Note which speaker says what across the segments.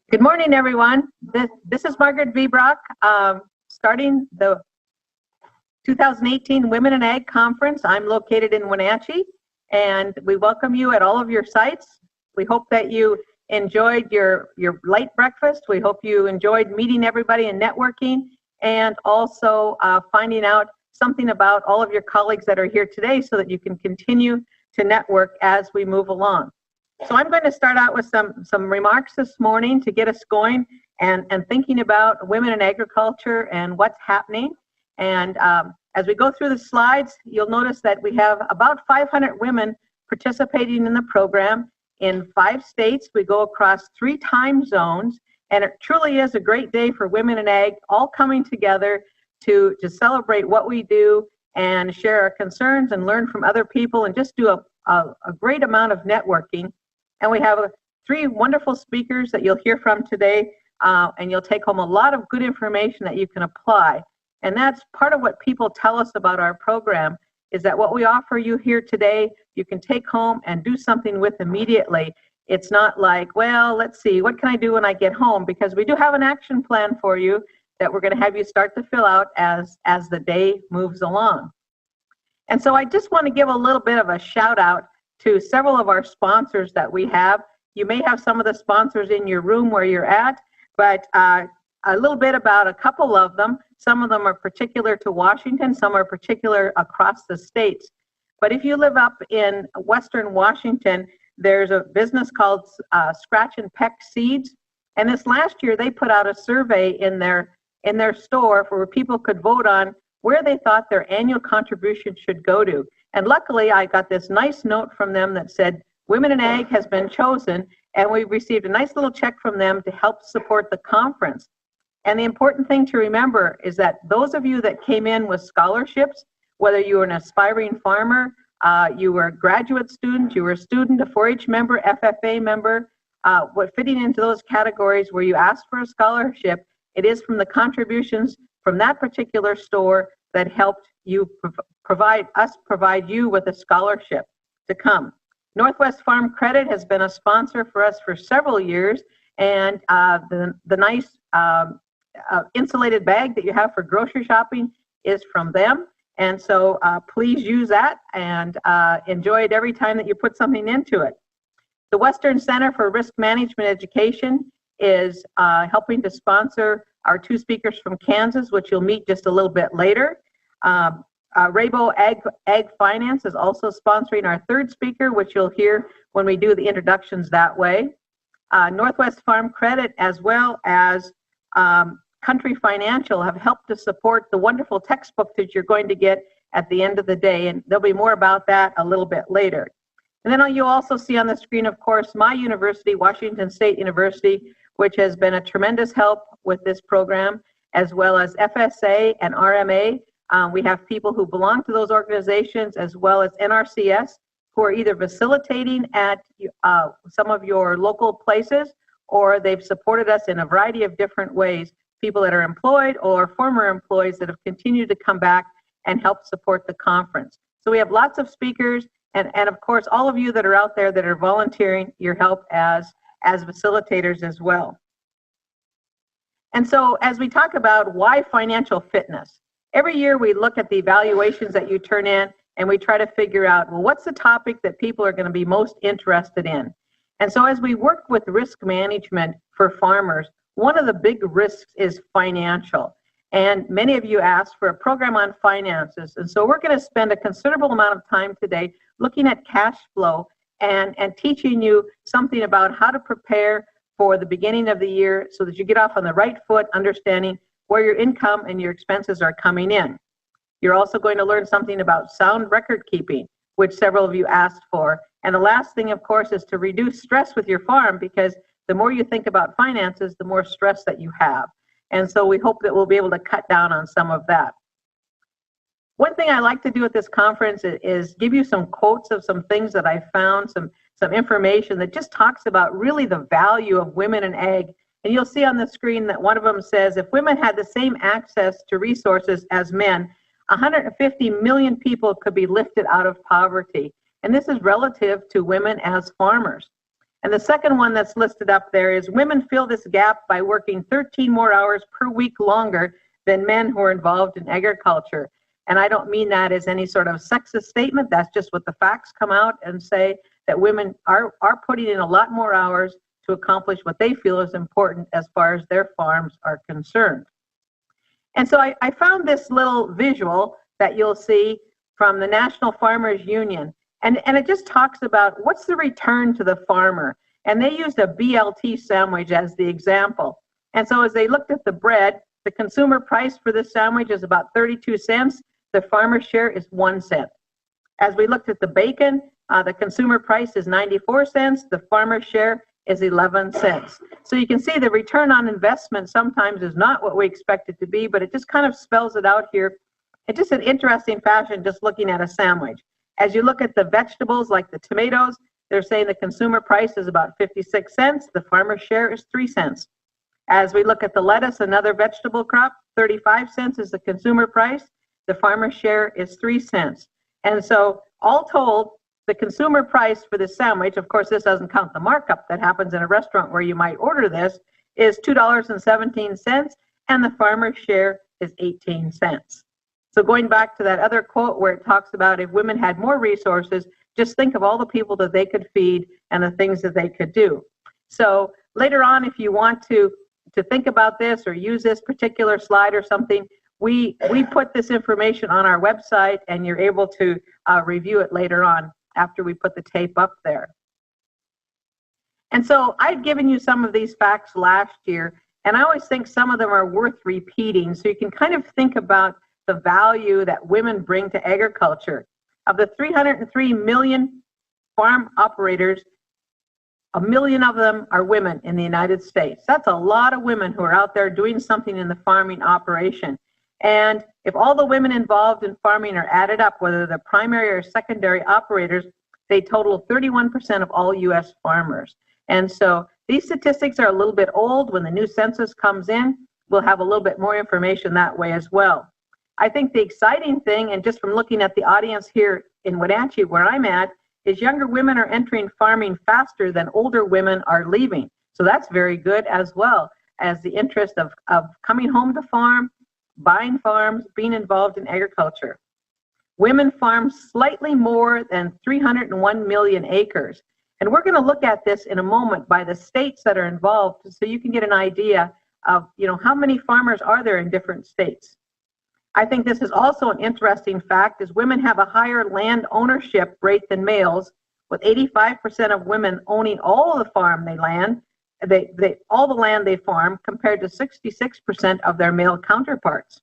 Speaker 1: Good morning, everyone. This is Margaret V. Brock, starting the 2018 Women in Ag Conference. I'm located in Wenatchee, and we welcome you at all of your sites. We hope that you enjoyed your light breakfast. We hope you enjoyed meeting everybody and networking, and also finding out something about all of your colleagues that are here today so that you can continue to network as we move along. So I'm going to start out with some remarks this morning to get us going and thinking about women in agriculture and what's happening. And as we go through the slides, you'll notice that we have about 500 women participating in the program in 5 states. We go across 3 time zones, and it truly is a great day for women in ag, all coming together to celebrate what we do and share our concerns and learn from other people and just do a great amount of networking. And we have 3 wonderful speakers that you'll hear from today, and you'll take home a lot of good information that you can apply. And that's part of what people tell us about our program, is that what we offer you here today, you can take home and do something with immediately. It's not like, well, let's see, what can I do when I get home? Because we do have an action plan for you that we're going to have you start to fill out as the day moves along. And so I just want to give a little bit of a shout out to several of our sponsors that we have. You may have some of the sponsors in your room where you're at, but a little bit about a couple of them. Some of them are particular to Washington, some are particular across the states. But if you live up in Western Washington, there's a business called Scratch and Peck Seeds. And this last year, they put out a survey in their store where people could vote on where they thought their annual contribution should go to. And luckily, I got this nice note from them that said, Women in Ag has been chosen, and we received a nice little check from them to help support the conference. And the important thing to remember is that those of you that came in with scholarships, whether you were an aspiring farmer, you were a graduate student, you were a student, a 4-H member, FFA member, fitting into those categories where you asked for a scholarship, it is from the contributions from that particular store that helped you provide you with a scholarship to come. Northwest Farm Credit has been a sponsor for us for several years, and the nice insulated bag that you have for grocery shopping is from them. And so please use that and enjoy it every time that you put something into it. The Western Center for Risk Management Education is helping to sponsor our 2 speakers from Kansas, which you'll meet just a little bit later. Rabo Ag Finance is also sponsoring our 3rd speaker, which you'll hear when we do the introductions that way. Northwest Farm Credit, as well as Country Financial, have helped to support the wonderful textbook that you're going to get at the end of the day, and there'll be more about that a little bit later. And then you'll also see on the screen, of course, my university, Washington State University, which has been a tremendous help with this program, as well as FSA and RMA. We have people who belong to those organizations, as well as NRCS, who are either facilitating at some of your local places, or they've supported us in a variety of different ways. People that are employed or former employees that have continued to come back and help support the conference. So we have lots of speakers, and of course, all of you that are out there that are volunteering your help as facilitators as well. And so as we talk about why financial fitness, every year we look at the evaluations that you turn in, and we try to figure out, well, what's the topic that people are going to be most interested in? And so as we work with risk management for farmers, one of the big risks is financial. And many of you asked for a program on finances. And so we're going to spend a considerable amount of time today looking at cash flow and teaching you something about how to prepare for the beginning of the year so that you get off on the right foot, understanding where your income and your expenses are coming in. You're also going to learn something about sound record keeping, which several of you asked for. And the last thing, of course, is to reduce stress with your farm, because the more you think about finances, the more stress that you have. And so we hope that we'll be able to cut down on some of that. One thing I like to do at this conference is give you some quotes of some things that I found, some information that just talks about really the value of women in ag. And you'll see on the screen that one of them says, if women had the same access to resources as men, 150 million people could be lifted out of poverty. And this is relative to women as farmers. And the second one that's listed up there is women fill this gap by working 13 more hours per week longer than men who are involved in agriculture. And I don't mean that as any sort of sexist statement. That's just what the facts come out and say, that women are putting in a lot more hours to accomplish what they feel is important as far as their farms are concerned. And so I found this little visual that you'll see from the National Farmers Union. And it just talks about what's the return to the farmer. And they used a BLT sandwich as the example. And so as they looked at the bread, the consumer price for this sandwich is about 32 cents. The farmer's share is 1 cent. As we looked at the bacon, the consumer price is 94 cents. The farmer's share is 11 cents. So you can see the return on investment sometimes is not what we expect it to be, but it just kind of spells it out here. It's just an interesting fashion just looking at a sandwich. As you look at the vegetables like the tomatoes, they're saying the consumer price is about 56 cents. The farmer's share is 3 cents. As we look at the lettuce, another vegetable crop, 35 cents is the consumer price. The farmer's share is 3 cents. And so all told, the consumer price for this sandwich, of course, this doesn't count the markup that happens in a restaurant where you might order this, is $2.17, and the farmer's share is 18 cents. So going back to that other quote where it talks about if women had more resources, just think of all the people that they could feed and the things that they could do. So later on, if you want to think about this or use this particular slide or something, we put this information on our website, and you're able to review it later on after we put the tape up there. And so I'd given you some of these facts last year, and I always think some of them are worth repeating, so you can kind of think about the value that women bring to agriculture. Of the 303 million farm operators, 1 million of them are women in the United States. That's a lot of women who are out there doing something in the farming operation. And if all the women involved in farming are added up, whether they're primary or secondary operators, they total 31% of all U.S. farmers. And so these statistics are a little bit old. When the new census comes in, we'll have a little bit more information that way as well. I think the exciting thing, and just from looking at the audience here in Wenatchee, where I'm at, is younger women are entering farming faster than older women are leaving. So that's very good as well, as the interest of coming home to farm, buying farms, being involved in agriculture. Women farm slightly more than 301 million acres. And we're going to look at this in a moment by the states that are involved, so you can get an idea of, how many farmers are there in different states. I think this is also an interesting fact, is women have a higher land ownership rate than males, with 85% of women owning all of the farm all the land they farm, compared to 66% of their male counterparts.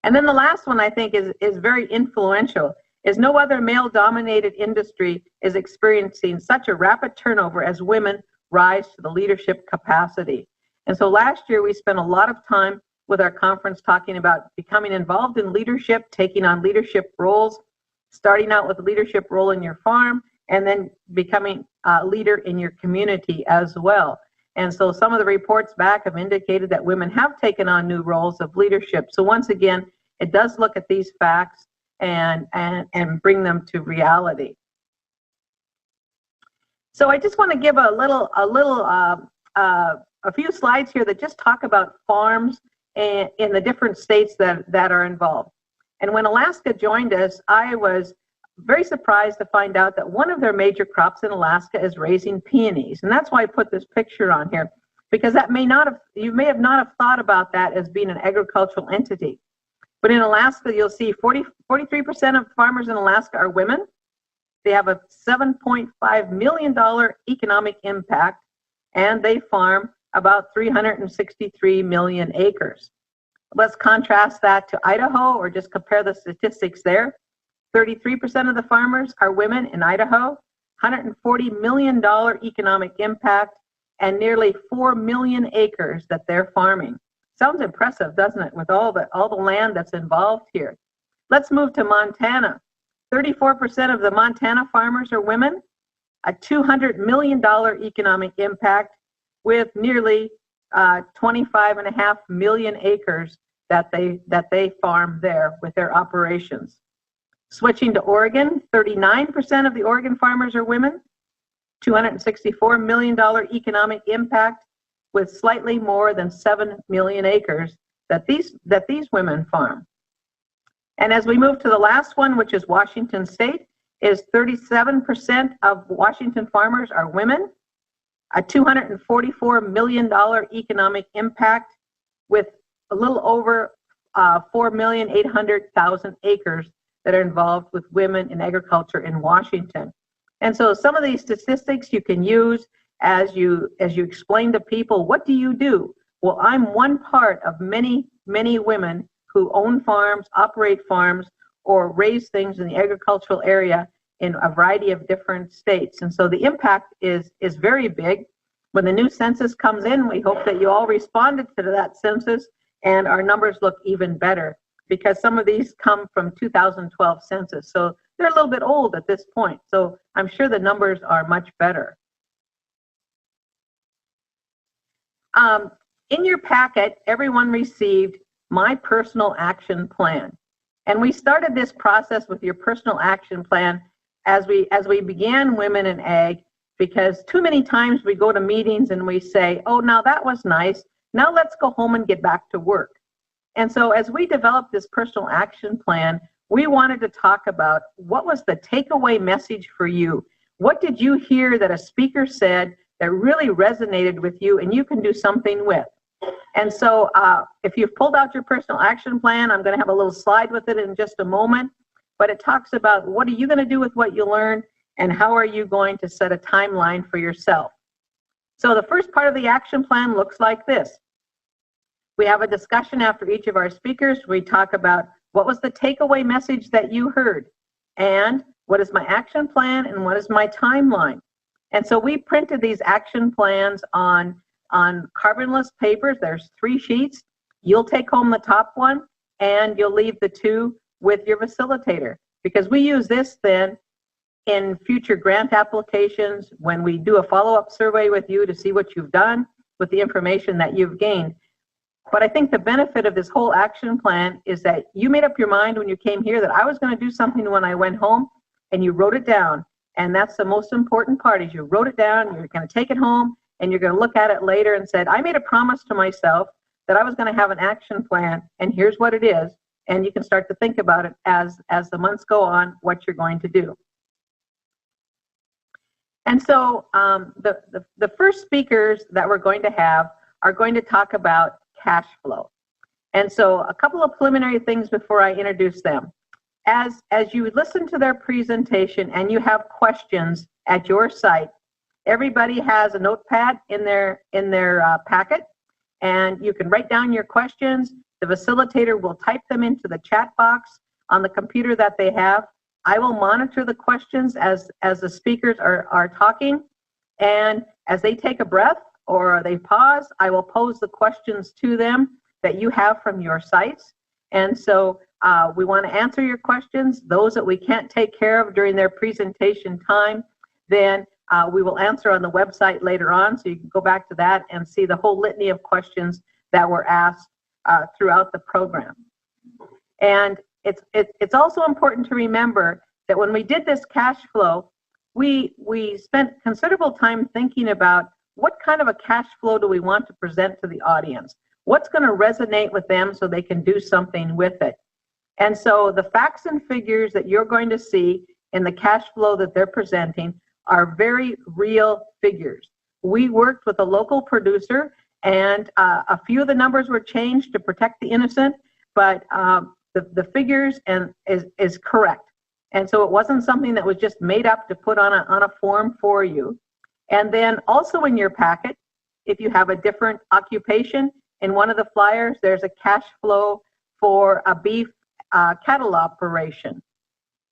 Speaker 1: And then the last one I think is very influential, is no other male-dominated industry is experiencing such a rapid turnover as women rise to the leadership capacity. And so last year we spent a lot of time with our conference talking about becoming involved in leadership, taking on leadership roles, starting out with a leadership role in your farm, and then becoming a leader in your community as well. And so some of the reports back have indicated that women have taken on new roles of leadership. So once again, it does look at these facts and bring them to reality. So I just want to give a few slides here that just talk about farms in the different states that are involved. And when Alaska joined us, I was very surprised to find out that one of their major crops in Alaska is raising peonies. And that's why I put this picture on here, because you may have not have thought about that as being an agricultural entity. But in Alaska, you'll see 43% of farmers in Alaska are women. They have a $7.5 million economic impact, and they farm about 363 million acres. Let's contrast that to Idaho, or just compare the statistics there. 33% of the farmers are women in Idaho, $140 million economic impact, and nearly 4 million acres that they're farming. Sounds impressive, doesn't it, with all the land that's involved here. Let's move to Montana. 34% of the Montana farmers are women, a $200 million economic impact, with nearly 25.5 million acres that they farm there with their operations. Switching to Oregon, 39% of the Oregon farmers are women, $264 million economic impact with slightly more than 7 million acres that these women farm. And as we move to the last one, which is Washington State, is 37% of Washington farmers are women, a $244 million economic impact with a little over 4,800,000 acres that are involved with women in agriculture in Washington. And so some of these statistics you can use as you explain to people, what do you do? Well, I'm one part of many, many women who own farms, operate farms, or raise things in the agricultural area in a variety of different states. And so the impact is very big. When the new census comes in, we hope that you all responded to that census and our numbers look even better, because some of these come from 2012 census. So they're a little bit old at this point. So I'm sure the numbers are much better. In your packet, everyone received my personal action plan. And we started this process with your personal action plan as we began Women in Ag, because too many times we go to meetings and we say, oh, now that was nice. Now let's go home and get back to work. And so as we developed this personal action plan, we wanted to talk about what was the takeaway message for you. What did you hear that a speaker said that really resonated with you and you can do something with? And so if you've pulled out your personal action plan, I'm going to have a little slide with it in just a moment, but it talks about what are you going to do with what you learned and how are you going to set a timeline for yourself. So the first part of the action plan looks like this. We have a discussion after each of our speakers. We talk about what was the takeaway message that you heard, and what is my action plan and what is my timeline. And so we printed these action plans on carbonless papers. There's 3 sheets. You'll take home the top one and you'll leave the 2 with your facilitator, because we use this then in future grant applications when we do a follow-up survey with you to see what you've done with the information that you've gained. But I think the benefit of this whole action plan is that you made up your mind when you came here that I was going to do something when I went home, and you wrote it down. And that's the most important part, is you wrote it down, you're going to take it home, and you're going to look at it later and said, I made a promise to myself that I was going to have an action plan, and here's what it is. And you can start to think about it as the months go on, what you're going to do. And so the first speakers that we're going to have are going to talk about cash flow. And so a couple of preliminary things before I introduce them. As you listen to their presentation and you have questions at your site, everybody has a notepad in their packet, and you can write down your questions. The facilitator will type them into the chat box on the computer that they have. I will monitor the questions as the speakers are talking, and as they take a breath or they pause, I will pose the questions to them that you have from your sites. And so we want to answer your questions. Those that we can't take care of during their presentation time, then we will answer on the website later on, so you can go back to that and see the whole litany of questions that were asked throughout the program. And it's also important to remember that when we did this cash flow, we spent considerable time thinking about what kind of a cash flow do we want to present to the audience? What's going to resonate with them so they can do something with it? And so the facts and figures that you're going to see in the cash flow that they're presenting are very real figures. We worked with a local producer, and a few of the numbers were changed to protect the innocent, but the figures is correct. And so it wasn't something that was just made up to put on a form for you. And then also in your packet, if you have a different occupation, in one of the flyers, there's a cash flow for a beef cattle operation.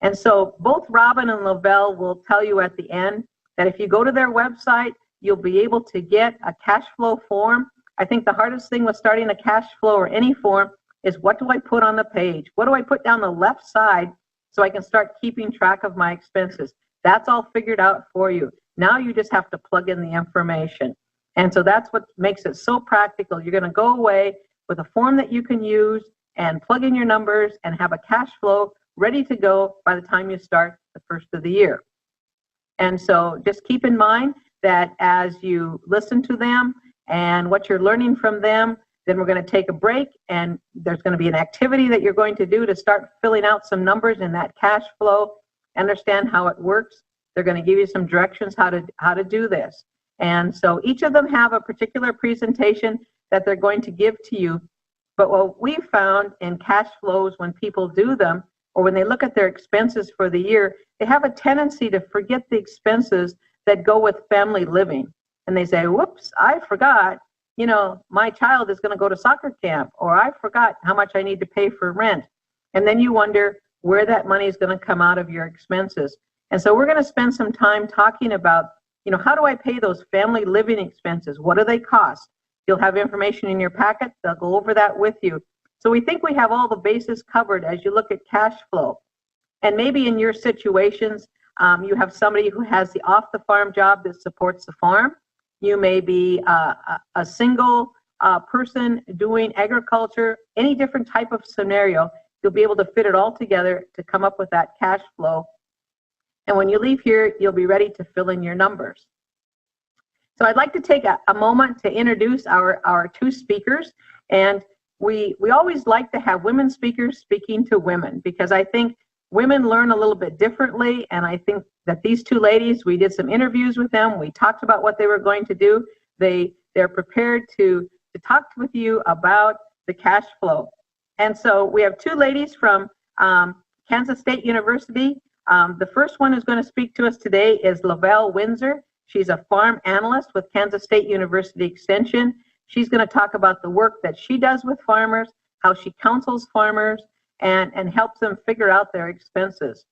Speaker 1: And so both Robin and Lavelle will tell you at the end that if you go to their website, you'll be able to get a cash flow form. I think the hardest thing with starting a cash flow or any form is, what do I put on the page? What do I put down the left side so I can start keeping track of my expenses? That's all figured out for you. Now you just have to plug in the information. And so that's what makes it so practical. You're going to go away with a form that you can use and plug in your numbers and have a cash flow ready to go by the time you start the first of the year. And so just keep in mind that as you listen to them and what you're learning from them, then we're going to take a break, and there's going to be an activity that you're going to do to start filling out some numbers in that cash flow, understand how it works. They're going to give you some directions how to do this. And so each of them have a particular presentation that they're going to give to you. But what we found in cash flows when people do them, or when they look at their expenses for the year, they have a tendency to forget the expenses that go with family living. And they say, whoops, I forgot, you know, my child is going to go to soccer camp, or I forgot how much I need to pay for rent. And then you wonder where that money is going to come out of your expenses. And so we're going to spend some time talking about, you know, how do I pay those family living expenses? What do they cost? You'll have information in your packet. They'll go over that with you. So we think we have all the bases covered as you look at cash flow. And maybe in your situations, you have somebody who has the off-the-farm job that supports the farm. You may be a single person doing agriculture, any different type of scenario. You'll be able to fit it all together to come up with that cash flow. And when you leave here, you'll be ready to fill in your numbers. So I'd like to take a moment to introduce our two speakers. And we always like to have women speakers speaking to women, because I think women learn a little bit differently. And I think that these two ladies, we did some interviews with them. We talked about what they were going to do. They're prepared to talk with you about the cash flow. And so we have two ladies from Kansas State University. The first one who's going to speak to us today is Lavelle Windsor. She's a farm analyst with Kansas State University Extension. She's going to talk about the work that she does with farmers, how she counsels farmers, and helps them figure out their expenses.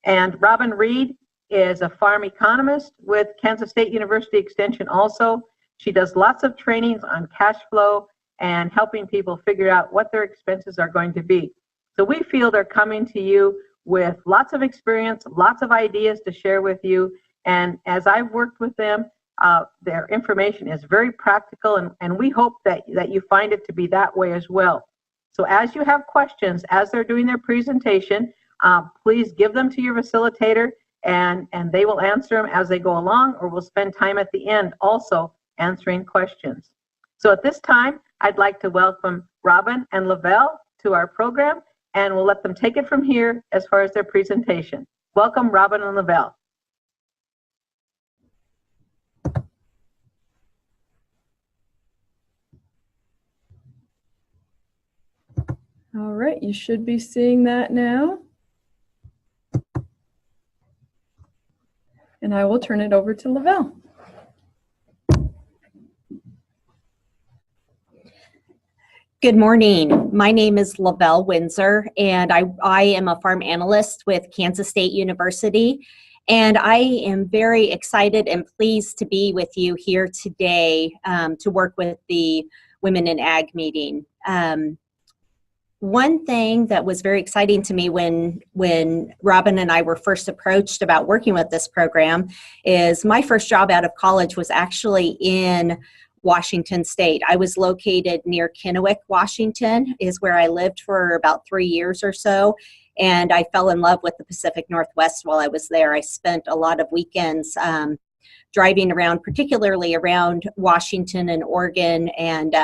Speaker 1: And Robin Reed is a farm economist with Kansas State University Extension also. She does lots of trainings on cash flow and helping people figure out what their expenses are going to be. So we feel they're coming to you with lots of experience, lots of ideas to share with you. And as I've worked with them, their information is very practical, and we hope that you find it to be that way as well. So as you have questions, as they're doing their presentation, please give them to your facilitator, and they will answer them as they go along, or we'll spend time at the end also answering questions. So at this time, I'd like to welcome Robin and Lavelle to our program, and we'll let them take it from here as far as their presentation. Welcome, Robin and Lavelle.
Speaker 2: All right, you should be seeing that now. And I will turn it over to Lavelle.
Speaker 3: Good morning. My name is Lavelle Windsor, and I am a farm analyst with Kansas State University. And I am very excited and pleased to be with you here today to work with the Women in Ag meeting. One thing that was very exciting to me when Robin and I were first approached about working with this program is my first job out of college was actually in Washington State. I was located near Kennewick, Washington, is where I lived for about 3 years or so. And I fell in love with the Pacific Northwest while I was there. I spent a lot of weekends driving around, particularly around Washington and Oregon, and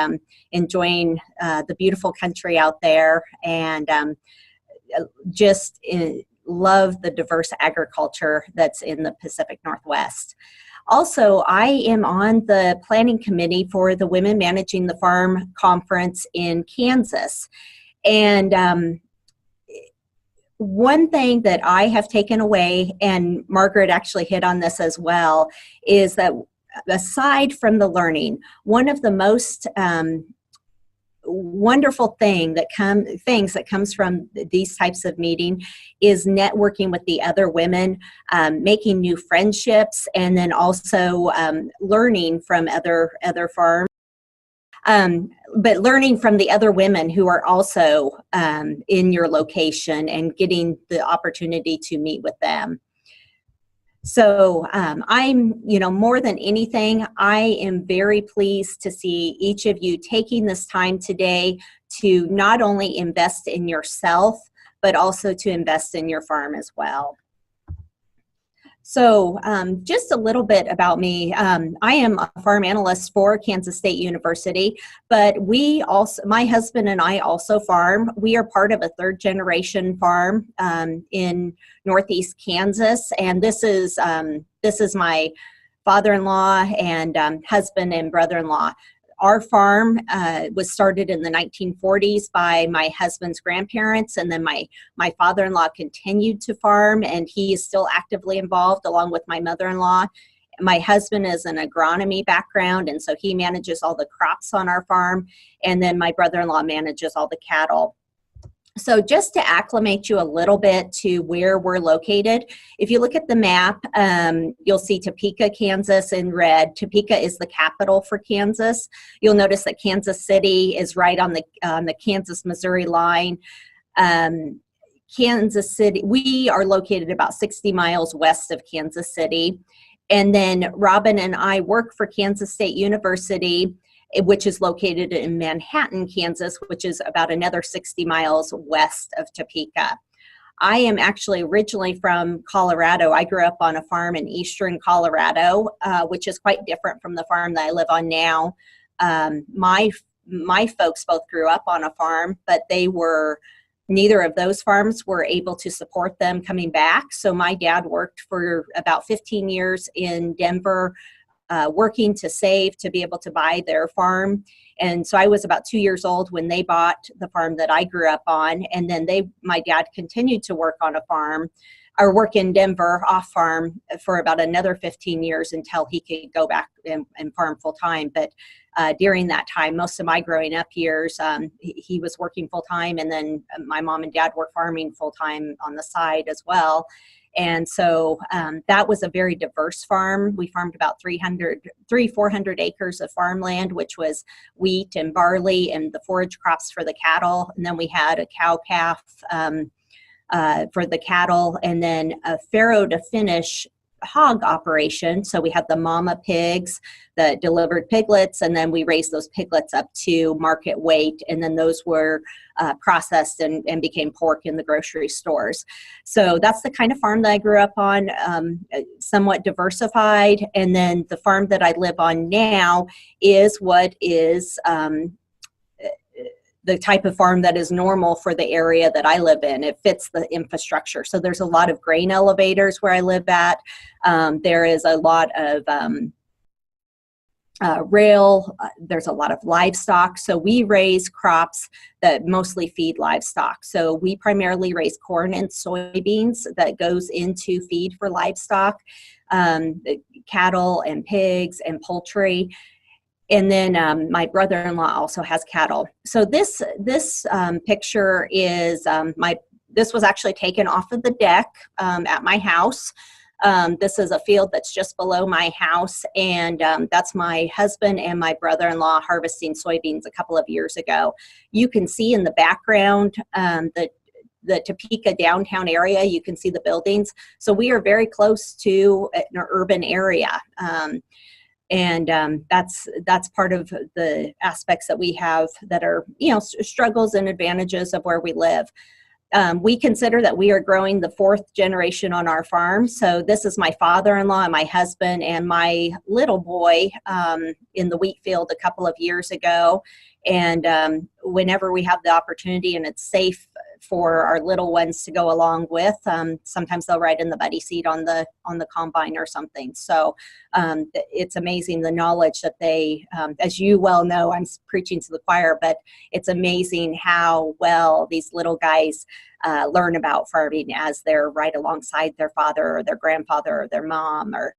Speaker 3: enjoying the beautiful country out there, and just love the diverse agriculture that's in the Pacific Northwest. Also, I am on the planning committee for the Women Managing the Farm Conference in Kansas. And one thing that I have taken away, and Margaret actually hit on this as well, is that aside from the learning, one of the most wonderful things that comes from these types of meeting is networking with the other women, making new friendships, and then also learning from other farms. But learning from the other women who are also in your location and getting the opportunity to meet with them. So I'm, more than anything, I am very pleased to see each of you taking this time today to not only invest in yourself, but also to invest in your farm as well. So just a little bit about me. I am a farm analyst for Kansas State University, but my husband and I also farm. We are part of a third generation farm in Northeast Kansas, and this is my father-in-law and husband and brother-in-law. Our farm was started in the 1940s by my husband's grandparents, and then my father-in-law continued to farm, and he is still actively involved along with my mother-in-law. My husband is an agronomy background, and so he manages all the crops on our farm, and then my brother-in-law manages all the cattle. So just to acclimate you a little bit to where we're located, if you look at the map, you'll see Topeka, Kansas in red. Topeka is the capital for Kansas. You'll notice that Kansas City is right on the Kansas-Missouri line. Kansas City, we are located about 60 miles west of Kansas City. And then Robin and I work for Kansas State University, which is located in Manhattan, Kansas, which is about another 60 miles west of Topeka. I am actually originally from Colorado. I grew up on a farm in eastern Colorado, which is quite different from the farm that I live on now. My folks both grew up on a farm, but neither of those farms were able to support them coming back. So my dad worked for about 15 years in Denver, working to save to be able to buy their farm. And so I was about 2 years old when they bought the farm that I grew up on. And then my dad continued to work on a farm, or work in Denver off farm for about another 15 years until he could go back and farm full time. But during that time, most of my growing up years, he was working full time, and then my mom and dad were farming full time on the side as well. And so that was a very diverse farm. We farmed about 400 acres of farmland, which was wheat and barley and the forage crops for the cattle. And then we had a cow-calf for the cattle, and then a farrow to finish hog operation. So we had the mama pigs that delivered piglets, and then we raised those piglets up to market weight, and then those were processed and became pork in the grocery stores. So that's the kind of farm that I grew up on, somewhat diversified. And then the farm that I live on now is what is the type of farm that is normal for the area that I live in. It fits the infrastructure. So there's a lot of grain elevators where I live at. There is a lot of rail. There's a lot of livestock. So we raise crops that mostly feed livestock. So we primarily raise corn and soybeans that goes into feed for livestock, cattle and pigs and poultry. And then my brother-in-law also has cattle. So this picture is this was actually taken off of the deck at my house. This is a field that's just below my house, and that's my husband and my brother-in-law harvesting soybeans a couple of years ago. You can see in the background the Topeka downtown area. You can see the buildings. So we are very close to an urban area. And that's part of the aspects that we have that are, struggles and advantages of where we live. We consider that we are growing the fourth generation on our farm. So this is my father-in-law and my husband and my little boy in the wheat field a couple of years ago. And whenever we have the opportunity and it's safe for our little ones to go along with, sometimes they'll ride in the buddy seat on the combine or something. So it's amazing the knowledge that they, as you well know, I'm preaching to the choir, but it's amazing how well these little guys learn about farming as they're right alongside their father or their grandfather or their mom, or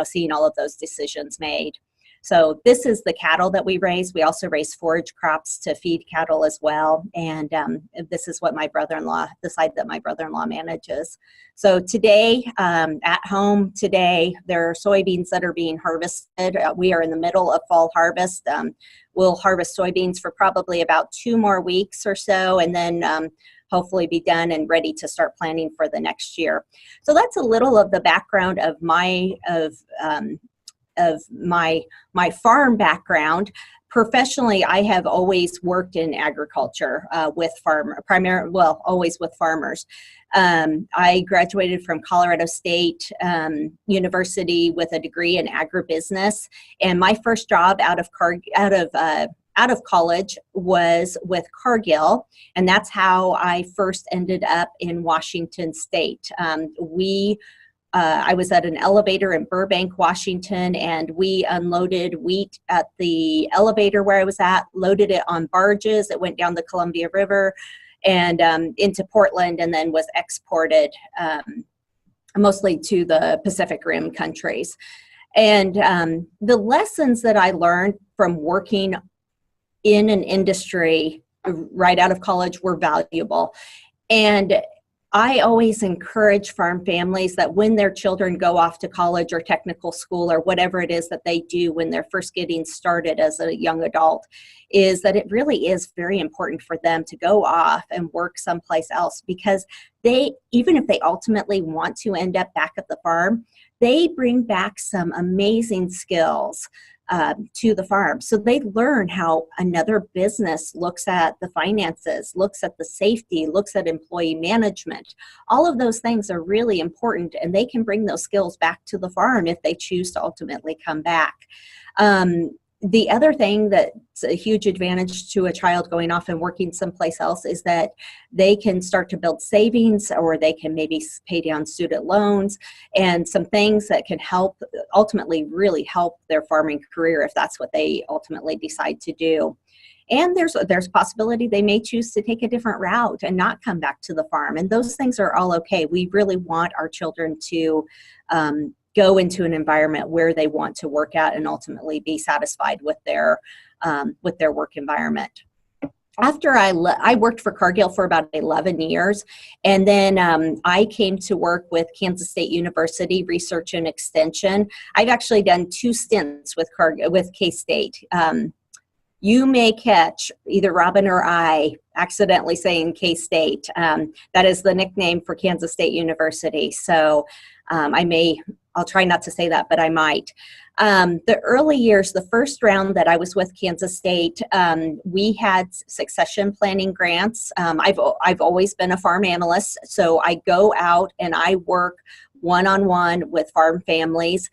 Speaker 3: seeing all of those decisions made. So this is the cattle that we raise. We also raise forage crops to feed cattle as well. And this is what the side that my brother-in-law manages. So today, at home today, there are soybeans that are being harvested. We are in the middle of fall harvest. We'll harvest soybeans for probably about 2 more weeks or so, and then hopefully be done and ready to start planning for the next year. So that's a little of the background of of my farm background. Professionally, I have always worked in agriculture with always with farmers. I graduated from Colorado State University with a degree in agribusiness, and my first job out of college was with Cargill, and that's how I first ended up in Washington State. I was at an elevator in Burbank, Washington, and we unloaded wheat at the elevator where I was at, loaded it on barges. It went down the Columbia River and into Portland, and then was exported mostly to the Pacific Rim countries. And the lessons that I learned from working in an industry right out of college were valuable. And I always encourage farm families that when their children go off to college or technical school or whatever it is that they do when they're first getting started as a young adult, is that it really is very important for them to go off and work someplace else, because even if they ultimately want to end up back at the farm, they bring back some amazing skills to the farm. So they learn how another business looks at the finances, looks at the safety, looks at employee management. All of those things are really important, and they can bring those skills back to the farm if they choose to ultimately come back. The other thing that's a huge advantage to a child going off and working someplace else is that they can start to build savings, or they can maybe pay down student loans, and some things that can ultimately really help their farming career if that's what they ultimately decide to do. And there's a possibility they may choose to take a different route and not come back to the farm. And those things are all okay. We really want our children to go into an environment where they want to work at and ultimately be satisfied with their work environment. After I worked for Cargill for about 11 years, and then I came to work with Kansas State University Research and Extension. I've actually done 2 stints with K-State. You may catch either Robin or I accidentally saying K-State. That is the nickname for Kansas State University. So I'll try not to say that, but I might. The early years, the first round that I was with Kansas State, we had succession planning grants. I've always been a farm analyst, so I go out and I work one-on-one with farm families,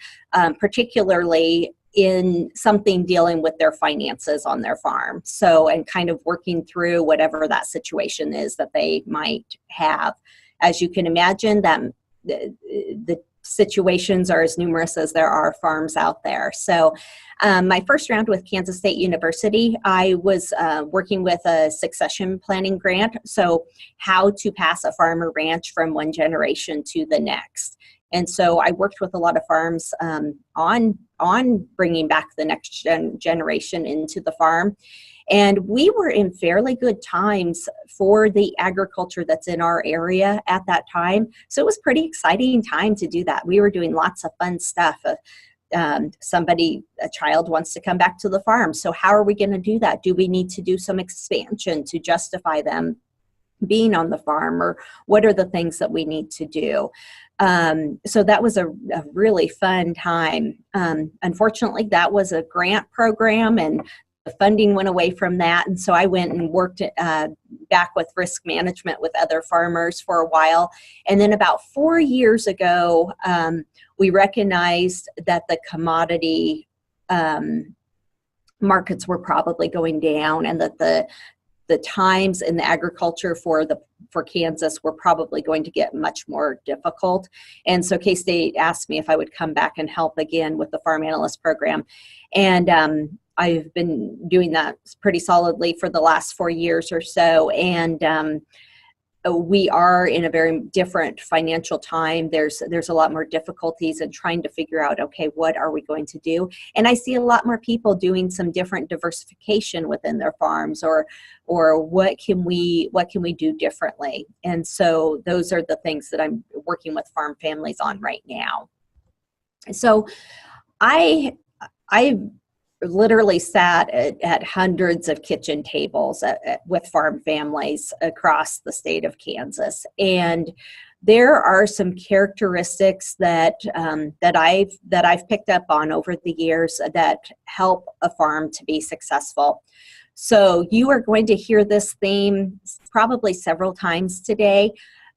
Speaker 3: particularly in something dealing with their finances on their farm. So, and kind of working through whatever that situation is that they might have. As you can imagine, that the situations are as numerous as there are farms out there. So my first round with Kansas State University, I was working with a succession planning grant. So how to pass a farm or ranch from one generation to the next. And so I worked with a lot of farms on bringing back the next generation into the farm. And we were in fairly good times for the agriculture that's in our area at that time. So it was a pretty exciting time to do that. We were doing lots of fun stuff. A child wants to come back to the farm. So how are we going to do that? Do we need to do some expansion to justify them being on the farm, or what are the things that we need to do? So that was a really fun time. Unfortunately, that was a grant program, and the funding went away from that. And so I went and worked back with risk management with other farmers for a while. And then about 4 years ago, we recognized that the commodity markets were probably going down, and that the times in the agriculture for Kansas were probably going to get much more difficult. And so K-State asked me if I would come back and help again with the farm analyst program. And I've been doing that pretty solidly for the last 4 years or so. And we are in a very different financial time. There's a lot more difficulties in trying to figure out, okay, what are we going to do? And I see a lot more people doing some different diversification within their farms, or what can we do differently? And so those are the things that I'm working with farm families on right now. So I literally sat at hundreds of kitchen tables with farm families across the state of Kansas. And there are some characteristics that I've picked up on over the years that help a farm to be successful. So you are going to hear this theme probably several times today,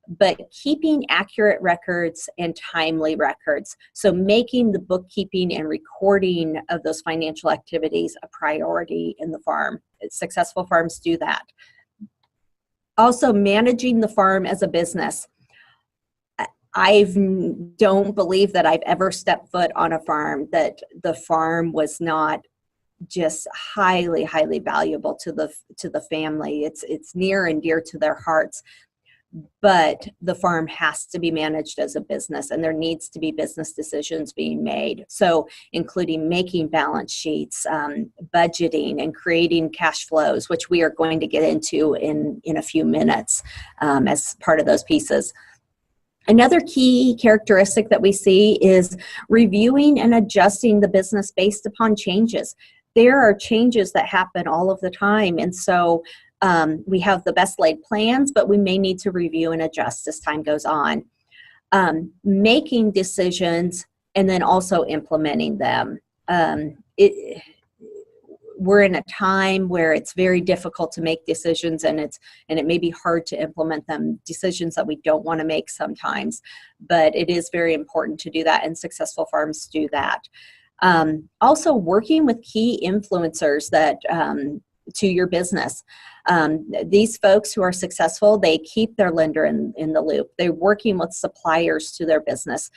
Speaker 3: but keeping accurate records and timely records. So making the bookkeeping and recording of those financial activities a priority in the farm. Successful farms do that. Also, managing the farm as a business. I don't believe that I've ever stepped foot on a farm that the farm was not just highly, highly valuable to the family. It's near and dear to their hearts. But the farm has to be managed as a business, and there needs to be business decisions being made. So including making balance sheets, budgeting, and creating cash flows, which we are going to get into in a few minutes as part of those pieces. Another key characteristic that we see is reviewing and adjusting the business based upon changes. There are changes that happen all of the time, and so we have the best laid plans, but we may need to review and adjust as time goes on. Making decisions and then also implementing them. We're in a time where it's very difficult to make decisions, and it may be hard to implement them, decisions that we don't want to make sometimes, but it is very important to do that, and successful farms do that. Also working with key influencers that to your business. These folks who are successful, they keep their lender in the loop. They're working with suppliers to their business,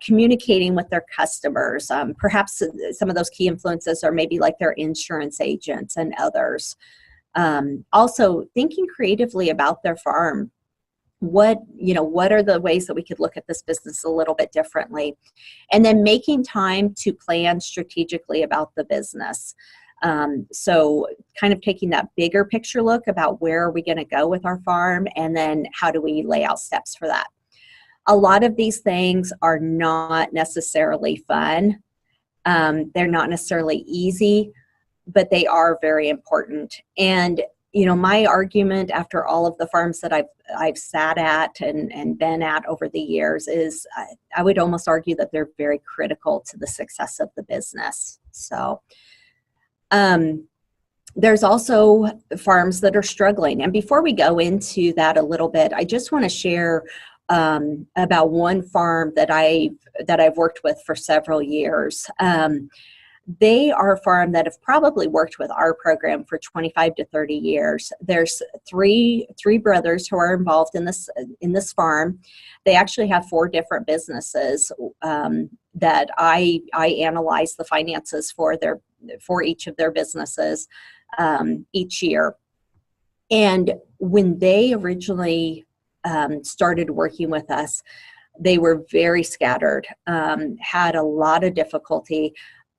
Speaker 3: communicating with their customers. Perhaps some of those key influences are maybe like their insurance agents and others. Also thinking creatively about their farm. What are the ways that we could look at this business a little bit differently? And then making time to plan strategically about the business. So kind of taking that bigger picture look about where are we going to go with our farm, and then how do we lay out steps for that. A lot of these things are not necessarily fun. They're not necessarily easy, but they are very important. And my argument after all of the farms that I've sat at and been at over the years is I would almost argue that they're very critical to the success of the business. So there's also farms that are struggling. And before we go into that a little bit, I just want to share about one farm that I've worked with for several years. They are a farm that have probably worked with our program for 25 to 30 years. There's three brothers who are involved in this farm. They actually have 4 different businesses that I analyze the finances for each of their businesses each year. And when they originally started working with us, they were very scattered, had a lot of difficulty.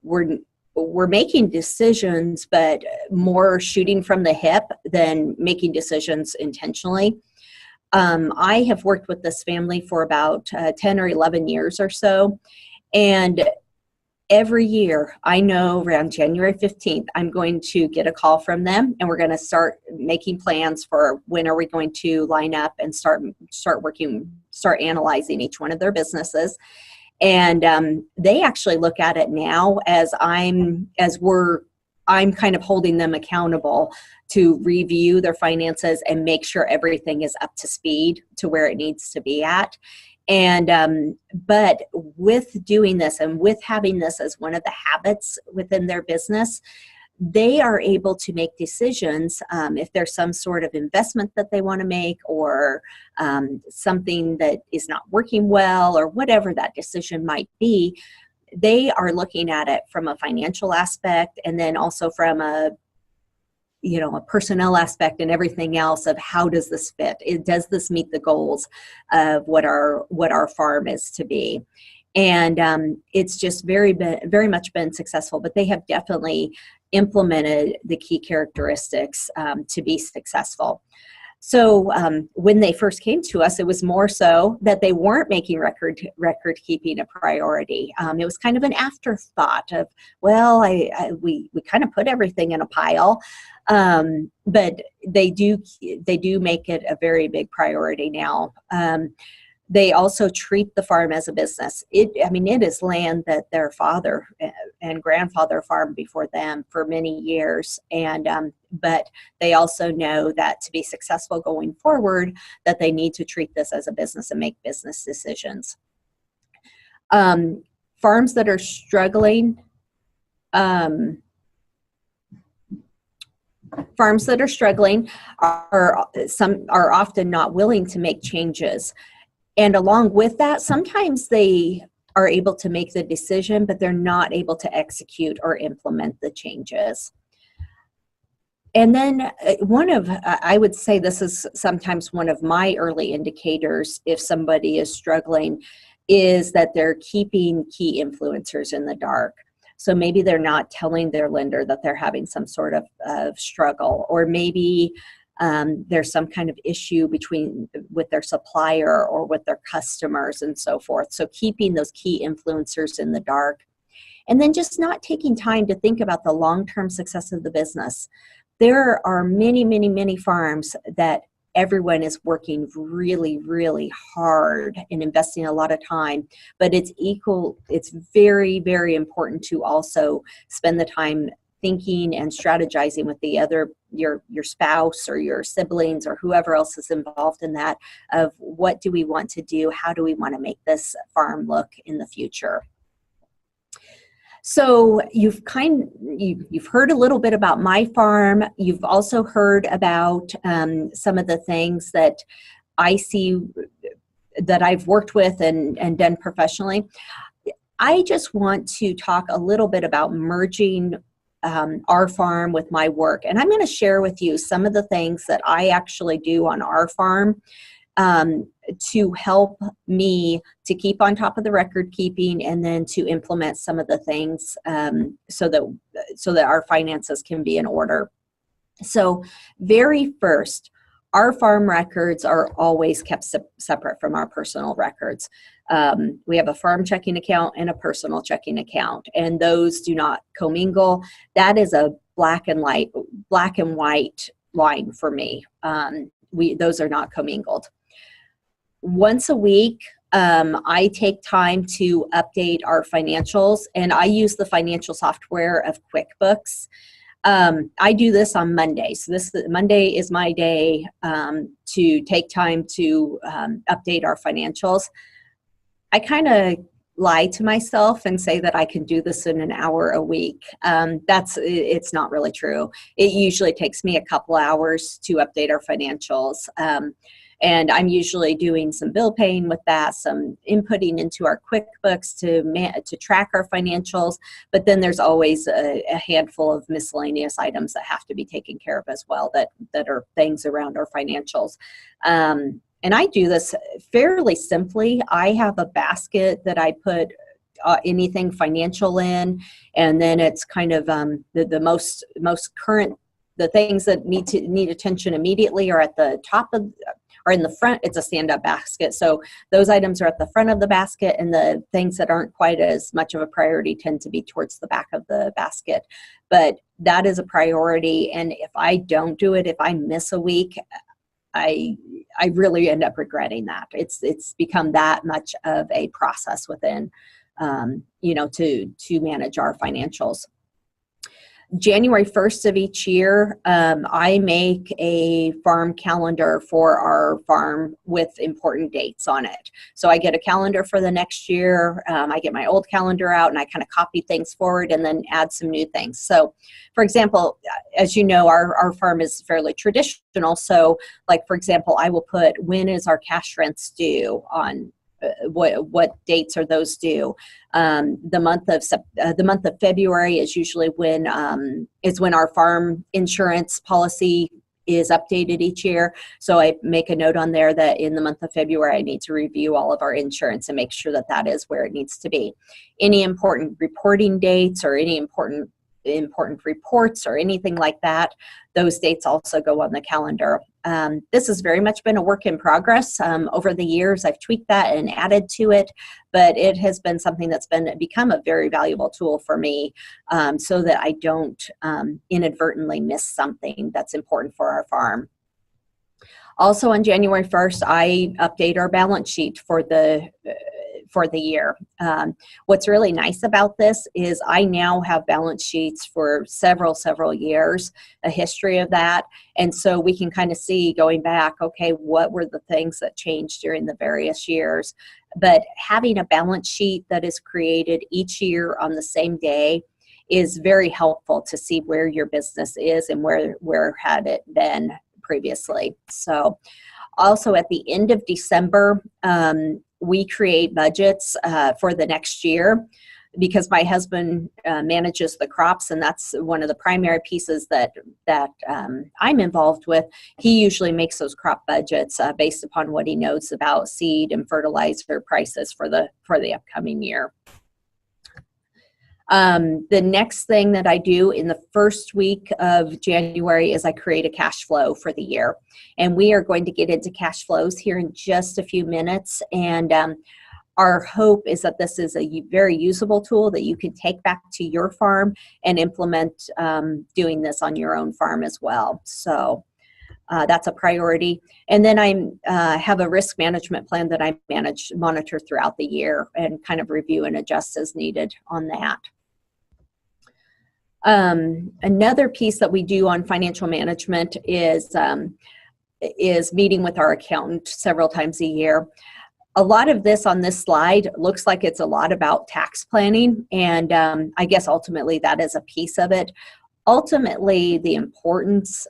Speaker 3: We're making decisions, but more shooting from the hip than making decisions intentionally. I have worked with this family for about 10 or 11 years or so, and every year, I know around January 15th, I'm going to get a call from them, and we're going to start making plans for when are we going to line up and start analyzing each one of their businesses. And they actually look at it now as I'm kind of holding them accountable to review their finances and make sure everything is up to speed to where it needs to be at. And but with doing this and with having this as one of the habits within their business, they are able to make decisions if there's some sort of investment that they want to make, or something that is not working well, or whatever that decision might be. They are looking at it from a financial aspect, and then also from a personnel aspect and everything else of how does this fit? Does this meet the goals of what our farm is to be? And it's just very much been successful, but they have definitely implemented the key characteristics to be successful. So when they first came to us, it was more so that they weren't making record keeping a priority. It was kind of an afterthought of, well, we kind of put everything in a pile, but they do make it a very big priority now. They also treat the farm as a business. It is land that their father and grandfather farmed before them for many years. But they also know that to be successful going forward, that they need to treat this as a business and make business decisions. Farms that are struggling, are often not willing to make changes. And along with that, sometimes they are able to make the decision, but they're not able to execute or implement the changes. And then I would say this is sometimes one of my early indicators if somebody is struggling, is that they're keeping key influencers in the dark. So maybe they're not telling their lender that they're having some sort of struggle, or maybe there's some kind of issue with their supplier or with their customers and so forth. So keeping those key influencers in the dark, and then just not taking time to think about the long-term success of the business. There are many, many, many farms that everyone is working really, really hard and investing a lot of time, but it's very, very important to also spend the time thinking and strategizing with your spouse or your siblings or whoever else is involved in that, of what do we want to do? How do we want to make this farm look in the future? So you've heard a little bit about my farm. You've also heard about some of the things that I see that I've worked with and done professionally. I just want to talk a little bit about merging our farm with my work. And I'm going to share with you some of the things that I actually do on our farm to help me to keep on top of the record keeping, and then to implement some of the things so that our finances can be in order. So very first, our farm records are always kept separate from our personal records. We have a farm checking account and a personal checking account, and those do not commingle. That is a black and white line for me. Those are not commingled. Once a week, I take time to update our financials, and I use the financial software of QuickBooks. I do this on Monday. So Monday is my day to take time to update our financials. I kind of lie to myself and say that I can do this in an hour a week. It's not really true. It usually takes me a couple hours to update our financials. And I'm usually doing some bill paying with that, some inputting into our QuickBooks to track our financials. But then there's always a handful of miscellaneous items that have to be taken care of as well, that are things around our financials. And I do this fairly simply. I have a basket that I put anything financial in, and then it's kind of the most current, the things that need attention immediately are at the top of, or in the front. It's a stand-up basket. So those items are at the front of the basket, and the things that aren't quite as much of a priority tend to be towards the back of the basket. But that is a priority, and if I don't do it, if I miss a week, I really end up regretting that. It's become that much of a process within, to manage our financials. January 1st of each year, I make a farm calendar for our farm with important dates on it. So I get a calendar for the next year. I get my old calendar out, and I kind of copy things forward and then add some new things. So, for example, as you know, our farm is fairly traditional. So, like, for example, I will put when is our cash rents due on what dates are those due. The month of February is usually when our farm insurance policy is updated each year. So I make a note on there that in the month of February, I need to review all of our insurance and make sure that that is where it needs to be. Any important reporting dates or any important reports or anything like that, those dates also go on the calendar. This has very much been a work in progress. Over the years, I've tweaked that and added to it, but it has been something that's become a very valuable tool for me, so that I don't inadvertently miss something that's important for our farm. Also on January 1st, I update our balance sheet for the year. What's really nice about this is I now have balance sheets for several years, a history of that. And so we can kind of see going back, okay, what were the things that changed during the various years? But having a balance sheet that is created each year on the same day is very helpful to see where your business is and where had it been previously. So also at the end of December, we create budgets for the next year because my husband manages the crops, and that's one of the primary pieces that I'm involved with. He usually makes those crop budgets based upon what he knows about seed and fertilizer prices for the upcoming year. The next thing that I do in the first week of January is I create a cash flow for the year. And we are going to get into cash flows here in just a few minutes. And our hope is that this is a very usable tool that you can take back to your farm and implement doing this on your own farm as well. So that's a priority. And then I have a risk management plan that I monitor throughout the year and kind of review and adjust as needed on that. Another piece that we do on financial management is meeting with our accountant several times a year. A lot of this on this slide looks like it's a lot about tax planning, and I guess ultimately that is a piece of it. Ultimately, the importance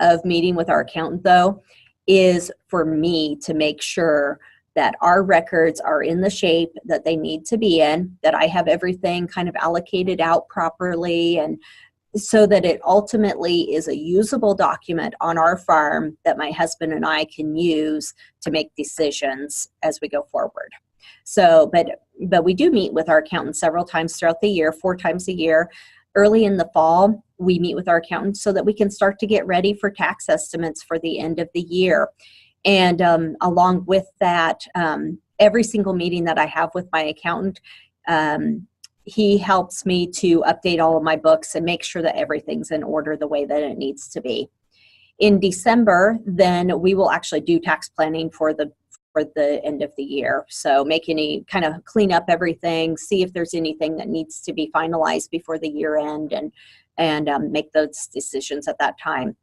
Speaker 3: of meeting with our accountant, though, is for me to make sure that our records are in the shape that they need to be in, that I have everything kind of allocated out properly, and so that it ultimately is a usable document on our farm that my husband and I can use to make decisions as we go forward. So, but we do meet with our accountant several times throughout the year, 4 times a year. Early in the fall, we meet with our accountant so that we can start to get ready for tax estimates for the end of the year. And along with that, every single meeting that I have with my accountant, he helps me to update all of my books and make sure that everything's in order the way that it needs to be. In December, then we will actually do tax planning for the end of the year. So kind of clean up everything, see if there's anything that needs to be finalized before the year end, and make those decisions at that time.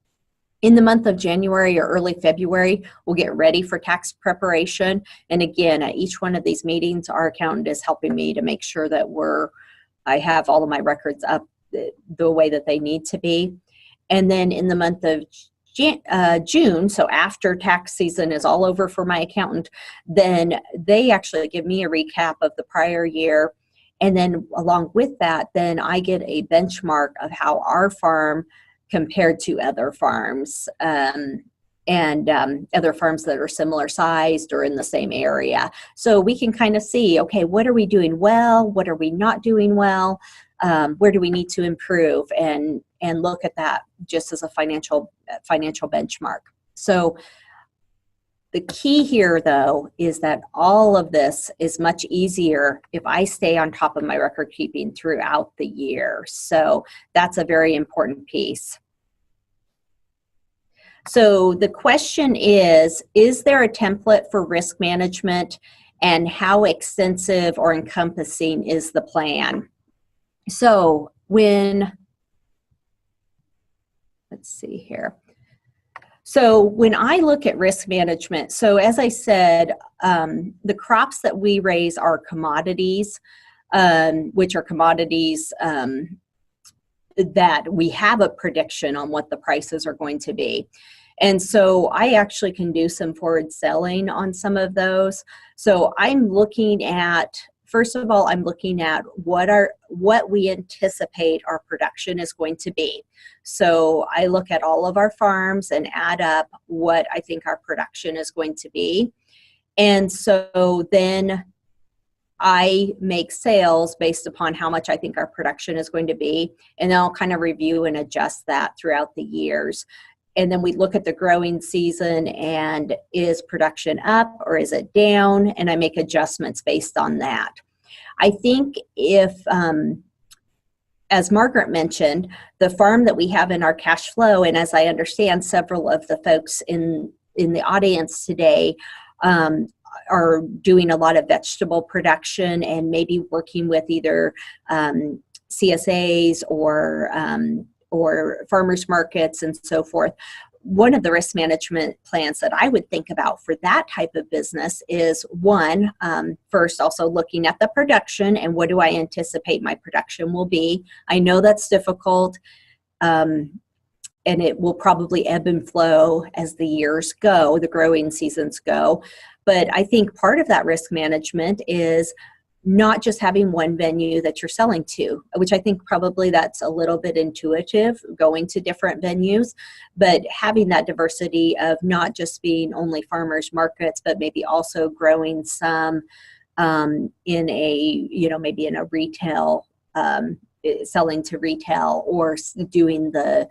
Speaker 3: In the month of January or early February, we'll get ready for tax preparation. And again, at each one of these meetings, our accountant is helping me to make sure that I have all of my records up the way that they need to be. And then in the month of June, so after tax season is all over for my accountant, then they actually give me a recap of the prior year. And then along with that, then I get a benchmark of how our farm compared to other farms and other farms that are similar sized or in the same area. So we can kind of see, okay, what are we doing well? What are we not doing well? Where do we need to improve? And look at that just as a financial benchmark. So the key here, though, is that all of this is much easier if I stay on top of my record keeping throughout the year. So that's a very important piece. So the question is there a template for risk management, and how extensive or encompassing is the plan? So let's see here. So when I look at risk management, so as I said, the crops that we raise are commodities, which are commodities that we have a prediction on what the prices are going to be. And so I actually can do some forward selling on some of those. So I'm looking at, first of all, I'm looking at what we anticipate our production is going to be. So I look at all of our farms and add up what I think our production is going to be. And so then I make sales based upon how much I think our production is going to be, and then I'll kind of review and adjust that throughout the years. And then we look at the growing season, and is production up or is it down? And I make adjustments based on that. I think if, as Margaret mentioned, the farm that we have in our cash flow, and as I understand several of the folks in in the audience today are doing a lot of vegetable production and maybe working with either CSAs or farmers markets and so forth. One of the risk management plans that I would think about for that type of business is one, first also looking at the production and what do I anticipate my production will be. I know that's difficult and it will probably ebb and flow as the years go, the growing seasons go. But I think part of that risk management is not just having one venue that you're selling to, which I think probably that's a little bit intuitive, going to different venues, but having that diversity of not just being only farmers markets, but maybe also growing some in a, maybe in a retail, selling to retail, or doing the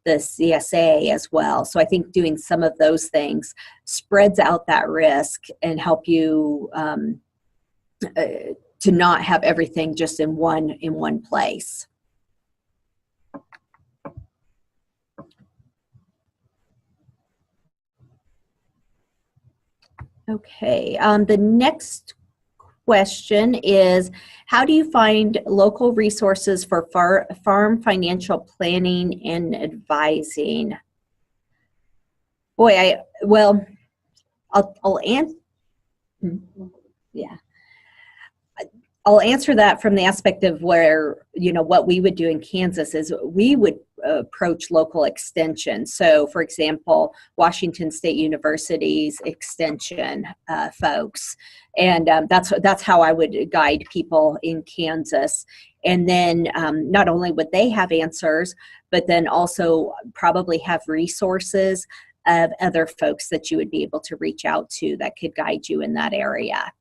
Speaker 3: CSA as well. So I think doing some of those things spreads out that risk and help you to not have everything just in one place. Okay, the next question is, how do you find local resources for farm financial planning and advising? Boy, I'll answer. Yeah. I'll answer that from the aspect of where, what we would do in Kansas is we would approach local extension. So, for example, Washington State University's extension folks. And that's how I would guide people in Kansas. And then not only would they have answers, but then also probably have resources of other folks that you would be able to reach out to that could guide you in that area.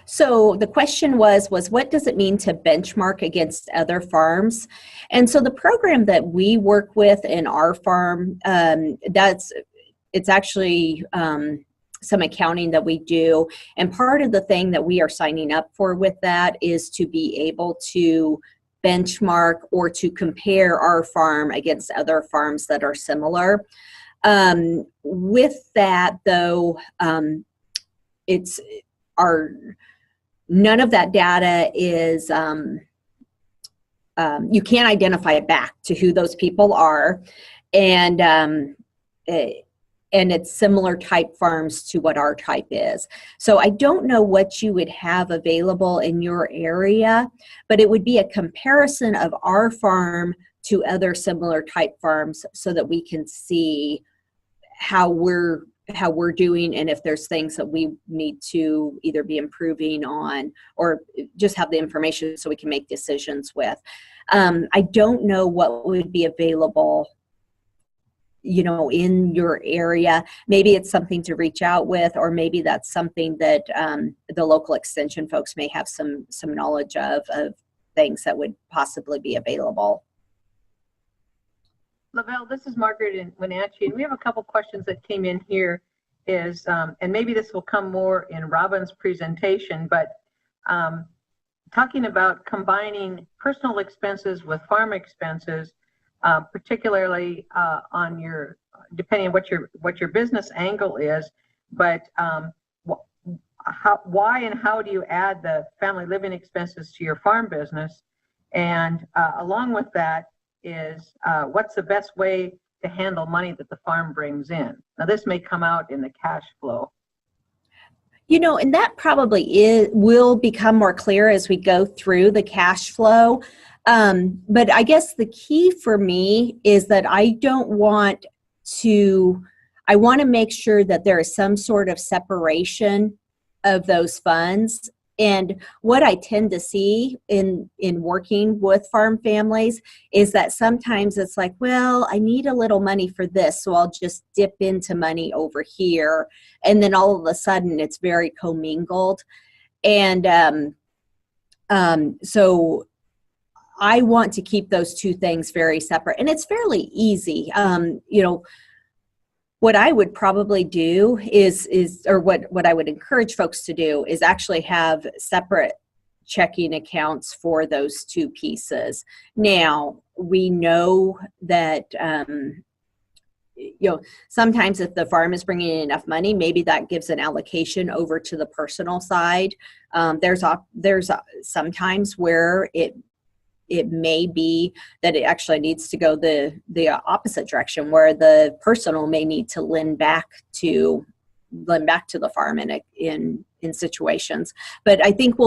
Speaker 3: So the question was what does it mean to benchmark against other farms? And so the program that we work with in our farm, it's actually some accounting that we do. And part of the thing that we are signing up for with that is to be able to benchmark or to compare our farm against other farms that are similar. With that, though, none of that data is, you can't identify it back to who those people are, and it's similar type farms to what our type is. So I don't know what you would have available in your area, but it would be a comparison of our farm to other similar type farms so that we can see how we're doing and if there's things that we need to either be improving on or just have the information so we can make decisions with. I don't know what would be available, in your area. Maybe it's something to reach out with, or maybe that's something that the local extension folks may have some knowledge of things that would possibly be available.
Speaker 1: Lavelle, this is Margaret in Wenatchee, and we have a couple questions that came in here. And maybe this will come more in Robin's presentation, but talking about combining personal expenses with farm expenses, particularly on your, depending on what your business angle is, but why and how do you add the family living expenses to your farm business? And along with that is what's the best way to handle money that the farm brings in? Now, this may come out in the cash flow.
Speaker 3: And that probably will become more clear as we go through the cash flow. But I guess the key for me is that I want to make sure that there is some sort of separation of those funds. And what I tend to see in working with farm families is that sometimes it's like, well, I need a little money for this, so I'll just dip into money over here. And then all of a sudden it's very commingled. And so I want to keep those two things very separate. And it's fairly easy. What I would probably do or what I would encourage folks to do is actually have separate checking accounts for those two pieces. Now, we know that sometimes if the farm is bringing in enough money, maybe that gives an allocation over to the personal side. There's sometimes where it may be that it actually needs to go the opposite direction, where the personal may need to lend back to the farm in situations. But I think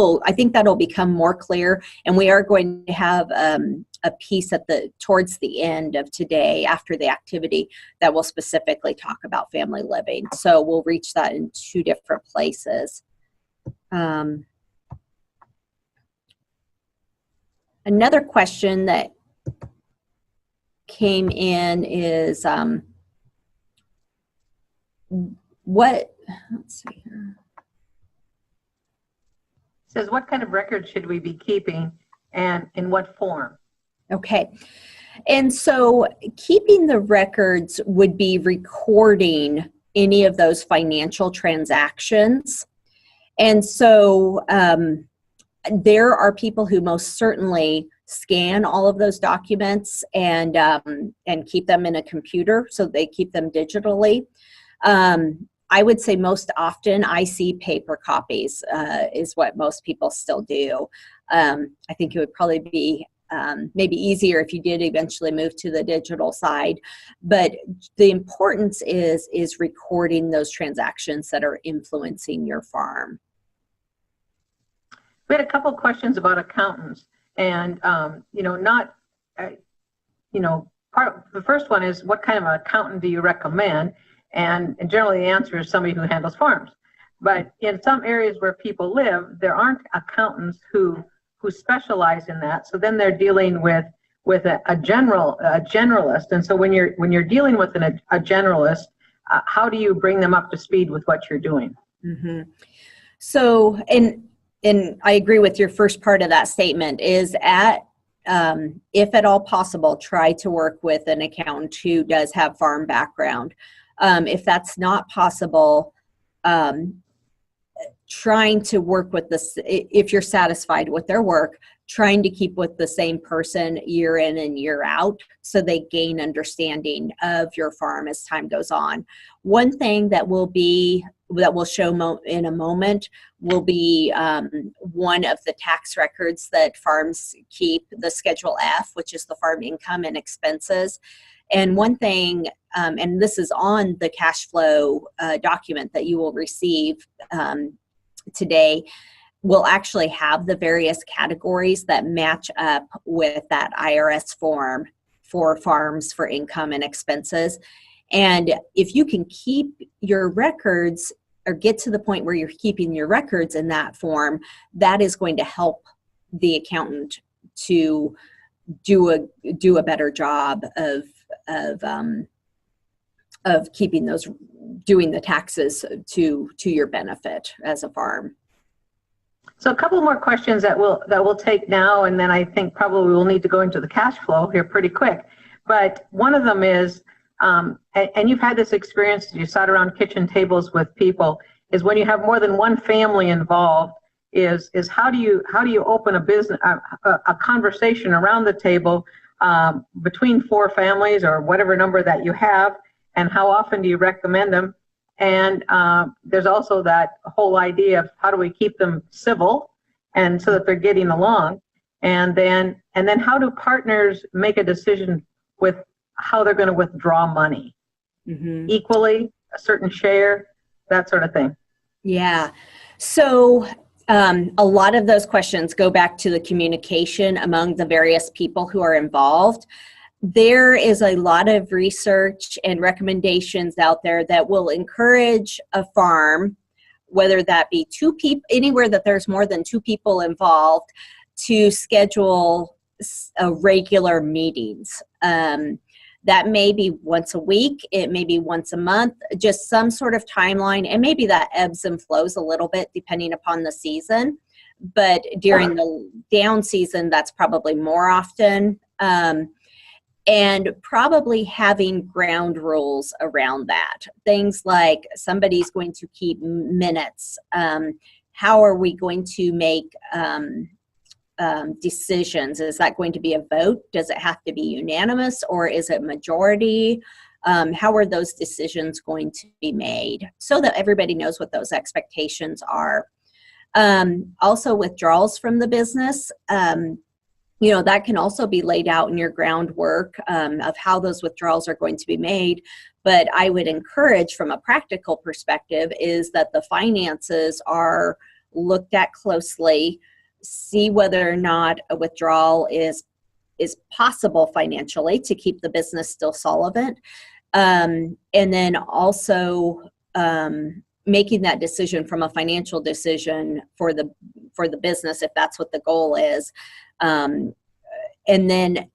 Speaker 3: that'll become more clear, and we are going to have a piece towards the end of today after the activity that will specifically talk about family living. So we'll reach that in 2 different places. Another question that came in is let's see here.
Speaker 1: It says, what kind of records should we be keeping and in what form?
Speaker 3: Okay. And so keeping the records would be recording any of those financial transactions. And so there are people who most certainly scan all of those documents and keep them in a computer, so they keep them digitally. I would say most often I see paper copies is what most people still do. I think it would probably be maybe easier if you did eventually move to the digital side, but the importance is recording those transactions that are influencing your farm.
Speaker 1: We had a couple of questions about accountants, and the first one is, what kind of an accountant do you recommend? And generally the answer is somebody who handles farms. But in some areas where people live, there aren't accountants who specialize in that. So then they're dealing with a generalist. And so when you're dealing with a generalist, how do you bring them up to speed with what you're doing?
Speaker 3: Mm-hmm. So, and I agree with your first part of that statement, is if at all possible, try to work with an accountant who does have farm background. If that's not possible, trying to work with if you're satisfied with their work, trying to keep with the same person year in and year out so they gain understanding of your farm as time goes on. One thing that will show in a moment will be one of the tax records that farms keep, the Schedule F, which is the farm income and expenses. And one thing, and this is on the cash flow document that you will receive today, will actually have the various categories that match up with that IRS form for farms for income and expenses. And if you can keep your records or get to the point where you're keeping your records in that form, that is going to help the accountant to do a better job of keeping those, doing the taxes to your benefit as a farm.
Speaker 1: So a couple more questions that we'll take now, and then I think probably we'll need to go into the cash flow here pretty quick. But one of them is, and you've had this experience, you sat around kitchen tables with people, is when you have more than one family involved, is how do you open a business, a conversation around the table between 4 families or whatever number that you have, and how often do you recommend them? And there's also that whole idea of how do we keep them civil and so that they're getting along, and then how do partners make a decision with how they're going to withdraw money? Mm-hmm. Equally, a certain share, that sort of thing.
Speaker 3: Yeah. So a lot of those questions go back to the communication among the various people who are involved. There is a lot of research and recommendations out there that will encourage a farm, whether that be 2 people, anywhere that there's more than 2 people involved, to schedule regular meetings. That may be once a week, it may be once a month, just some sort of timeline, and maybe that ebbs and flows a little bit depending upon the season. But during the down season, that's probably more often. And probably having ground rules around that. Things like somebody's going to keep minutes. How are we going to make decisions? Is that going to be a vote? Does it have to be unanimous, or is it majority? How are those decisions going to be made so that everybody knows what those expectations are? Also, withdrawals from the business, that can also be laid out in your groundwork of how those withdrawals are going to be made. But I would encourage, from a practical perspective, is that the finances are looked at closely, see whether or not a withdrawal is possible financially to keep the business still solvent. And then also making that decision from a financial decision for the business, if that's what the goal is. And then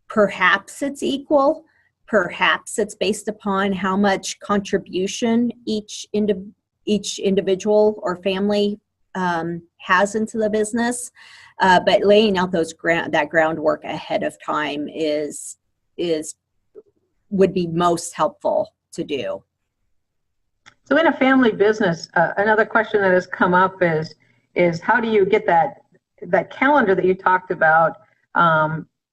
Speaker 3: perhaps it's equal, perhaps it's based upon how much contribution each individual or family has into the business. But laying out that groundwork ahead of time would be most helpful to do.
Speaker 1: So in a family business, another question that has come up is how do you get that calendar that you talked about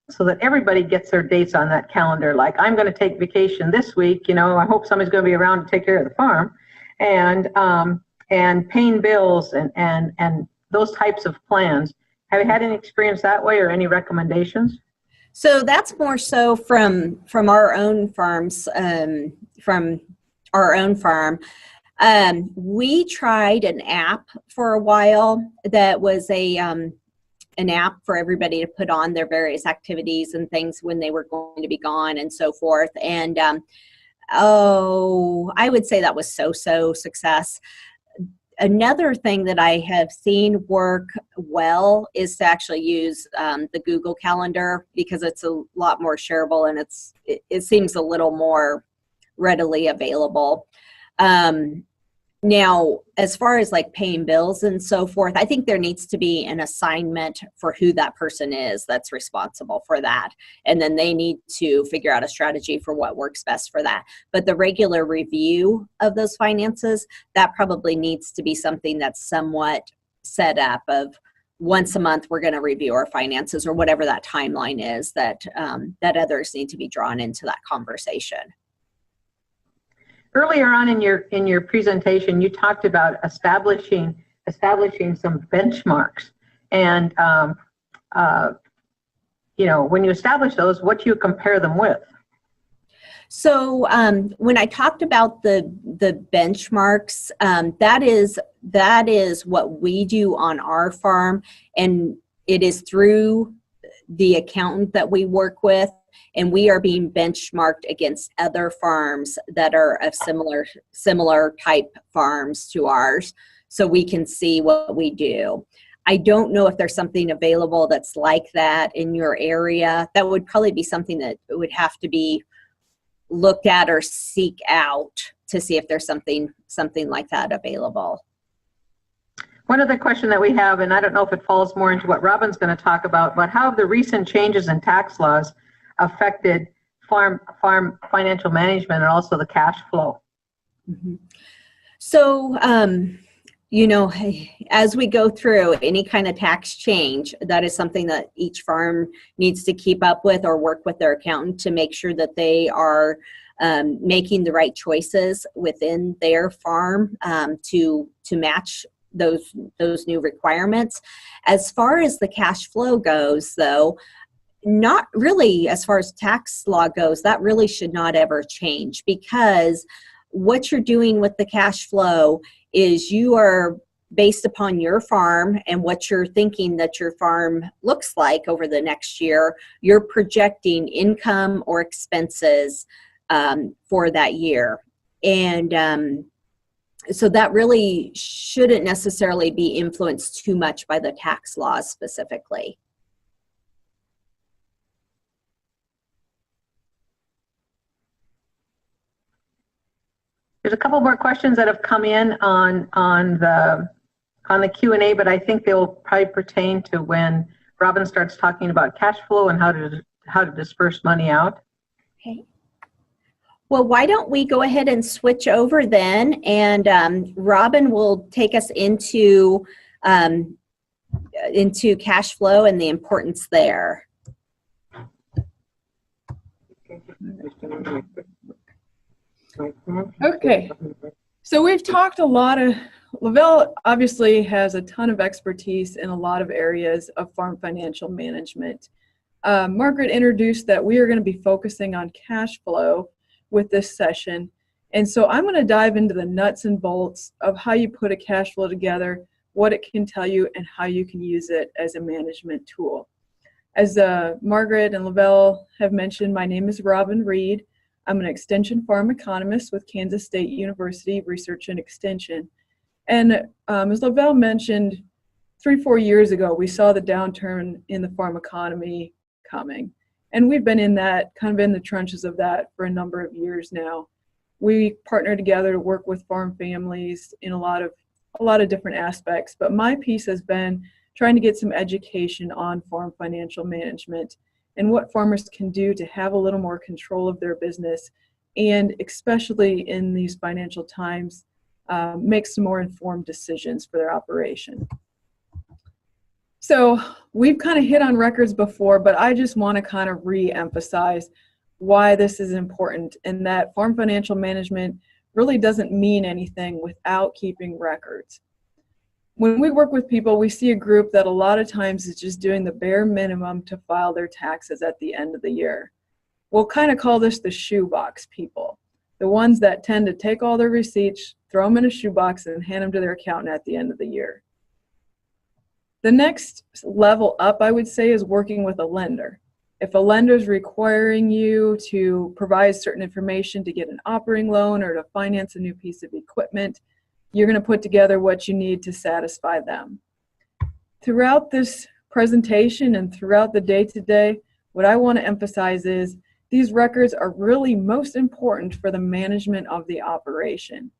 Speaker 1: so that everybody gets their dates on that calendar? Like, I'm going to take vacation this week, I hope somebody's going to be around to take care of the farm, and paying bills and those types of plans. Have you had any experience that way, or any recommendations?
Speaker 3: So that's more so from our own farms, from our own farm. We tried an app for a while that was an app for everybody to put on their various activities and things when they were going to be gone and so forth. And I would say that was so success. Another thing that I have seen work well is to actually use the Google Calendar, because it's a lot more shareable and it seems a little more readily available. Now, as far as like paying bills and so forth, I think there needs to be an assignment for who that person is that's responsible for that. And then they need to figure out a strategy for what works best for that. But the regular review of those finances, that probably needs to be something that's somewhat set up of once a month, we're going to review our finances, or whatever that timeline is that others need to be drawn into that conversation.
Speaker 1: Earlier on in your presentation, you talked about establishing some benchmarks, and when you establish those, what do you compare them with?
Speaker 3: So when I talked about the benchmarks, that is what we do on our farm, and it is through the accountant that we work with. And we are being benchmarked against other farms that are of similar type farms to ours, so we can see what we do. I don't know if there's something available that's like that in your area. That would probably be something that would have to be looked at or seek out to see if there's something like that available.
Speaker 1: One other question that we have, and I don't know if it falls more into what Robin's going to talk about, but how have the recent changes in tax laws affected farm financial management and also the cash flow?
Speaker 3: Mm-hmm. So, as we go through any kind of tax change, that is something that each farm needs to keep up with or work with their accountant to make sure that they are making the right choices within their farm to match those new requirements. As far as the cash flow goes, though, not really. As far as tax law goes, that really should not ever change, because what you're doing with the cash flow is you are based upon your farm and what you're thinking that your farm looks like over the next year. You're projecting income or expenses for that year. And so that really shouldn't necessarily be influenced too much by the tax laws specifically.
Speaker 1: There's a couple more questions that have come in on the Q&A, but I think they'll probably pertain to when Robin starts talking about cash flow and how to disperse money out.
Speaker 3: Okay. Well, why don't we go ahead and switch over then, and Robin will take us into into cash flow and the importance there.
Speaker 2: Okay, so we've talked a lot of, Lavelle obviously has a ton of expertise in a lot of areas of farm financial management. Margaret introduced that we are going to be focusing on cash flow with this session. And so I'm going to dive into the nuts and bolts of how you put a cash flow together, what it can tell you, and how you can use it as a management tool. As Margaret and Lavelle have mentioned, my name is Robin Reed. I'm an extension farm economist with Kansas State University Research and Extension. And as Lavelle mentioned, 3-4 years ago, we saw the downturn in the farm economy coming. And we've been in that, kind of in the trenches of that for a number of years now. We partner together to work with farm families in a lot of different aspects. But my piece has been trying to get some education on farm financial management and what farmers can do to have a little more control of their business, and especially in these financial times, make some more informed decisions for their operation. So we've kind of hit on records before, but I just want to kind of re-emphasize why this is important, and that farm financial management really doesn't mean anything without keeping records. When we work with people, we see a group that a lot of times is just doing the bare minimum to file their taxes at the end of the year. We'll kind of call this the shoebox people, the ones that tend to take all their receipts, throw them in a shoebox, and hand them to their accountant at the end of the year. The next level up, I would say, is working with a lender. If a lender is requiring you to provide certain information to get an operating loan or to finance a new piece of equipment, you're going to put together what you need to satisfy them. Throughout this presentation and throughout the day-to-day, what I want to emphasize is these records are really most important for the management of the operation.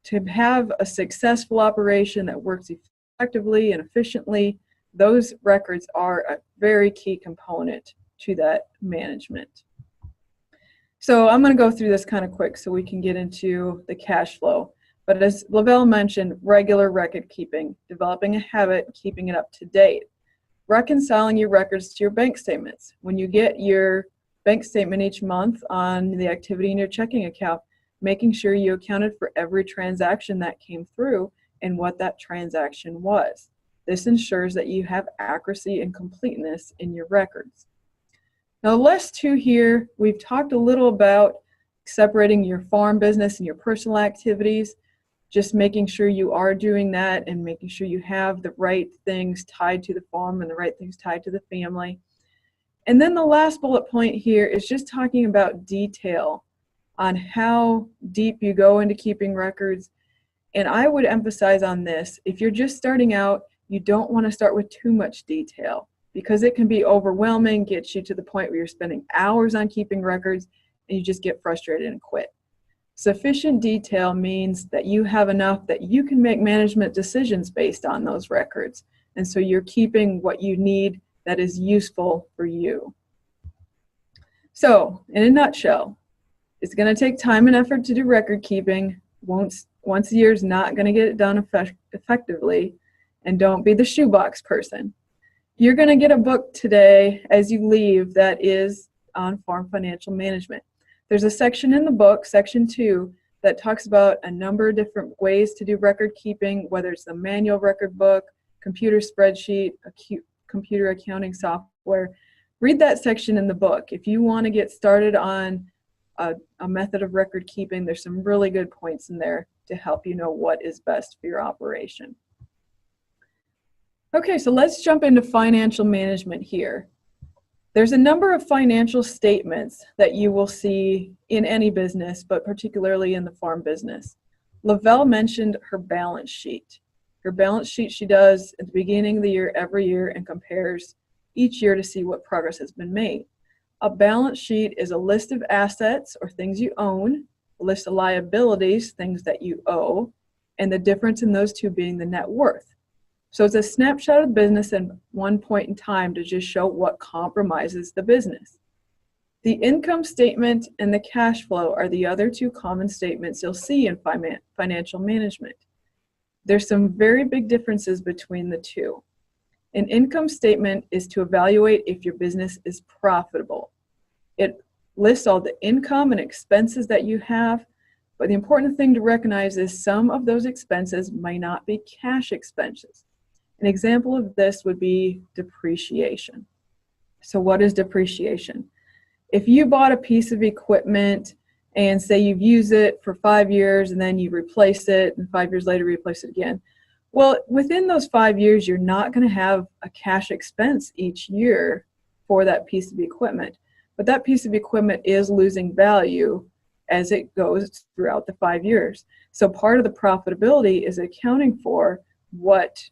Speaker 2: To have a successful operation that works effectively and efficiently, those records are a very key component to that management. So I'm going to go through this kind of quick so we can get into the cash flow. But as Lavelle mentioned, regular record keeping, developing a habit, keeping it up to date, reconciling your records to your bank statements. When you get your bank statement each month on the activity in your checking account, making sure you accounted for every transaction that came through and what that transaction was. This ensures that you have accuracy and completeness in your records. Now, the last two here, we've talked a little about separating your farm business and your personal activities, just making sure you are doing that and making sure you have the right things tied to the farm and the right things tied to the family. And then the last bullet point here is just talking about detail on how deep you go into keeping records. And I would emphasize on this, if you're just starting out, you don't want to start with too much detail because it can be overwhelming, get you to the point where you're spending hours on keeping records and you just get frustrated and quit. Sufficient detail means that you have enough that you can make management decisions based on those records. And so you're keeping what you need that is useful for you. So, in a nutshell, it's going to take time and effort to do record keeping. Once a year is not going to get it done effectively. And don't be the shoebox person. You're going to get a book today as you leave that is on farm financial management. There's a section in the book, section 2, that talks about a number of different ways to do record keeping, whether it's the manual record book, computer spreadsheet, computer accounting software. Read that section in the book. If you want to get started on a method of record keeping, there's some really good points in there to help you know what is best for your operation. Okay, so let's jump into financial management here. There's a number of financial statements that you will see in any business, but particularly in the farm business. Lavelle mentioned her balance sheet. Her balance sheet she does at the beginning of the year every year and compares each year to see what progress has been made. A balance sheet is a list of assets or things you own, a list of liabilities, things that you owe, and the difference in those two being the net worth. So it's a snapshot of the business at one point in time to just show what compromises the business. The income statement and the cash flow are the other two common statements you'll see in financial management. There's some very big differences between the two. An income statement is to evaluate if your business is profitable. It lists all the income and expenses that you have, but the important thing to recognize is some of those expenses might not be cash expenses. An example of this would be depreciation. So what is depreciation? If you bought a piece of equipment and say you've used it for 5 years and then you replace it and 5 years later replace it again, well, within those 5 years, you're not going to have a cash expense each year for that piece of equipment. But that piece of equipment is losing value as it goes throughout the 5 years. So part of the profitability is accounting for what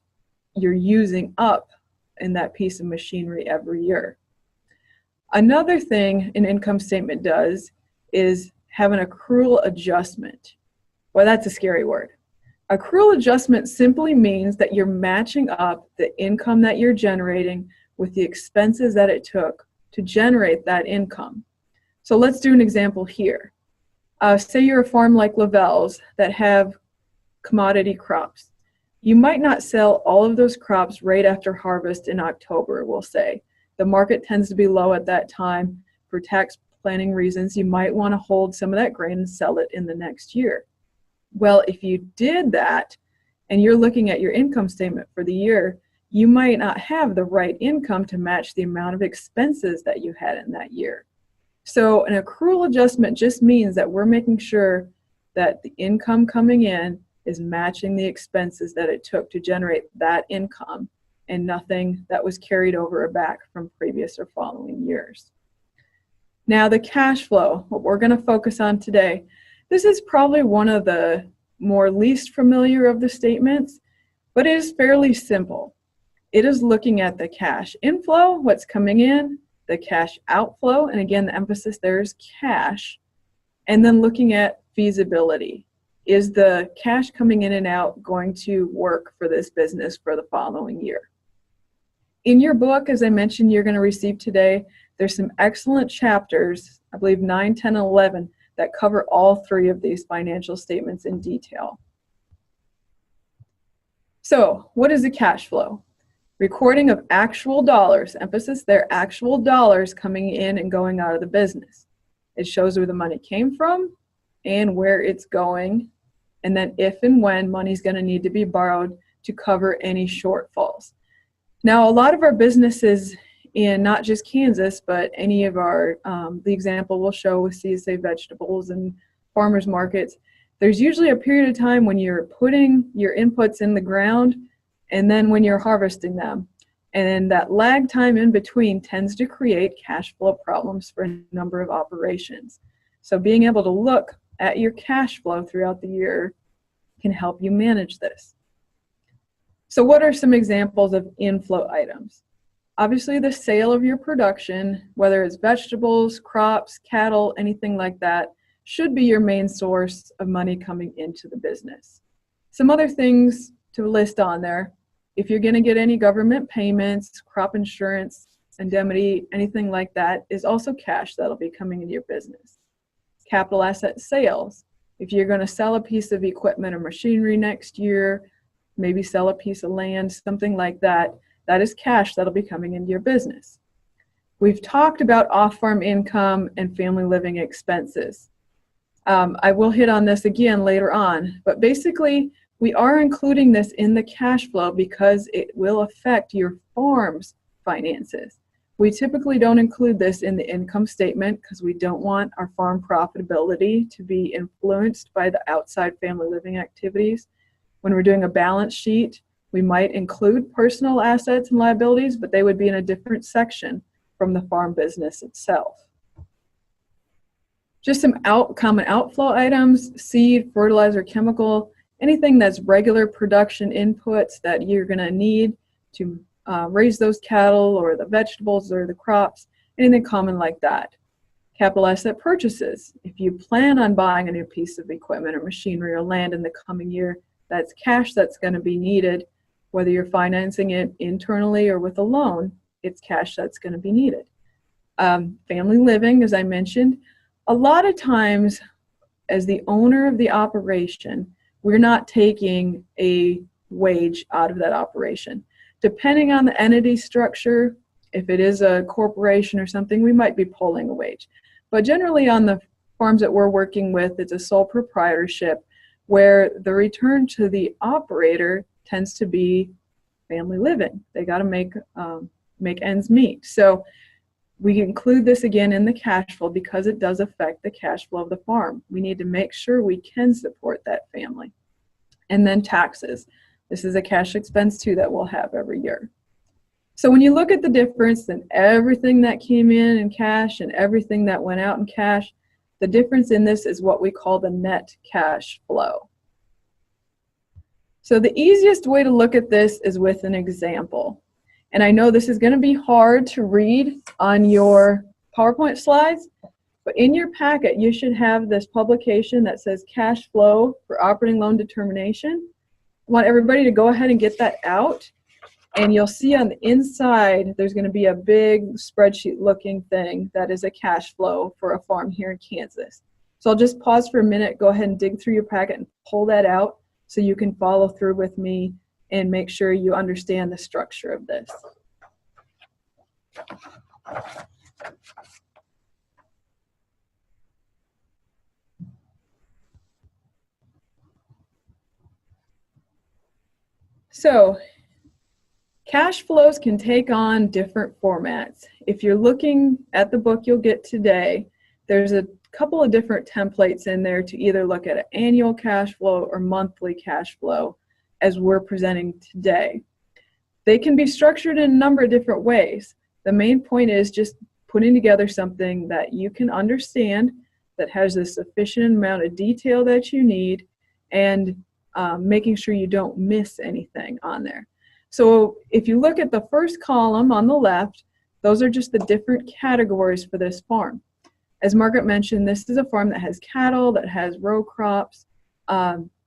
Speaker 2: you're using up in that piece of machinery every year. Another thing an income statement does is have an accrual adjustment. Well, that's a scary word. Accrual adjustment simply means that you're matching up the income that you're generating with the expenses that it took to generate that income. So let's do an example here. Say you're a farm like Lavelle's that have commodity crops. You might not sell all of those crops right after harvest in October, we'll say. The market tends to be low at that time. For tax planning reasons, you might want to hold some of that grain and sell it in the next year. Well, if you did that and you're looking at your income statement for the year, you might not have the right income to match the amount of expenses that you had in that year. So an accrual adjustment just means that we're making sure that the income coming in is matching the expenses that it took to generate that income and nothing that was carried over or back from previous or following years. Now the cash flow, what we're going to focus on today. This is probably one of the more least familiar of the statements, but it is fairly simple. It is looking at the cash inflow, what's coming in, the cash outflow, and again, the emphasis there is cash, and then looking at feasibility. Is the cash coming in and out going to work for this business for the following year? In your book, as I mentioned, you're going to receive today, there's some excellent chapters, I believe 9, 10, and 11, that cover all 3 of these financial statements in detail. So, what is the cash flow? Recording of actual dollars, emphasis there, actual dollars coming in and going out of the business. It shows where the money came from and where it's going, and then if and when money's going to need to be borrowed to cover any shortfalls. Now, a lot of our businesses in not just Kansas, but any of our, the example we'll show with CSA Vegetables and farmers markets, there's usually a period of time when you're putting your inputs in the ground and then when you're harvesting them. And that lag time in between tends to create cash flow problems for a number of operations. So being able to look at your cash flow throughout the year can help you manage this. So what are some examples of inflow items? Obviously, the sale of your production, whether it's vegetables, crops, cattle, anything like that, should be your main source of money coming into the business. Some other things to list on there, if you're going to get any government payments, crop insurance, indemnity, anything like that, is also cash that'll be coming into your business. Capital asset sales, if you're going to sell a piece of equipment or machinery next year, maybe sell a piece of land, something like that, that is cash that'll be coming into your business. We've talked about off-farm income and family living expenses. I will hit on this again later on, but basically we are including this in the cash flow because it will affect your farm's finances. We typically don't include this in the income statement because we don't want our farm profitability to be influenced by the outside family living activities. When we're doing a balance sheet, we might include personal assets and liabilities, but they would be in a different section from the farm business itself. Just some common outflow items, seed, fertilizer, chemical, anything that's regular production inputs that you're going to need to raise those cattle or the vegetables or the crops, anything common like that. Capital asset purchases. If you plan on buying a new piece of equipment or machinery or land in the coming year, that's cash that's going to be needed. Whether you're financing it internally or with a loan, it's cash that's going to be needed. Family living, as I mentioned, a lot of times as the owner of the operation, we're not taking a wage out of that operation. Depending on the entity structure, if it is a corporation or something, we might be pulling a wage. But generally on the farms that we're working with, it's a sole proprietorship where the return to the operator tends to be family living. They got to make ends meet. So we include this again in the cash flow because it does affect the cash flow of the farm. We need to make sure we can support that family. And then taxes. This is a cash expense too that we'll have every year. So when you look at the difference in everything that came in cash and everything that went out in cash, the difference in this is what we call the net cash flow. So the easiest way to look at this is with an example. And I know this is going to be hard to read on your PowerPoint slides, but in your packet you should have this publication that says cash flow for operating loan determination. I want everybody to go ahead and get that out. And you'll see on the inside, there's going to be a big spreadsheet looking thing that is a cash flow for a farm here in Kansas. So I'll just pause for a minute, go ahead and dig through your packet and pull that out so you can follow through with me and make sure you understand the structure of this. So, cash flows can take on different formats. If you're looking at the book you'll get today, there's a couple of different templates in there to either look at an annual cash flow or monthly cash flow as we're presenting today. They can be structured in a number of different ways. The main point is just putting together something that you can understand, that has the sufficient amount of detail that you need, and making sure you don't miss anything on there. So if you look at the first column on the left, those are just the different categories for this farm. As Margaret mentioned, this is a farm that has cattle, that has row crops.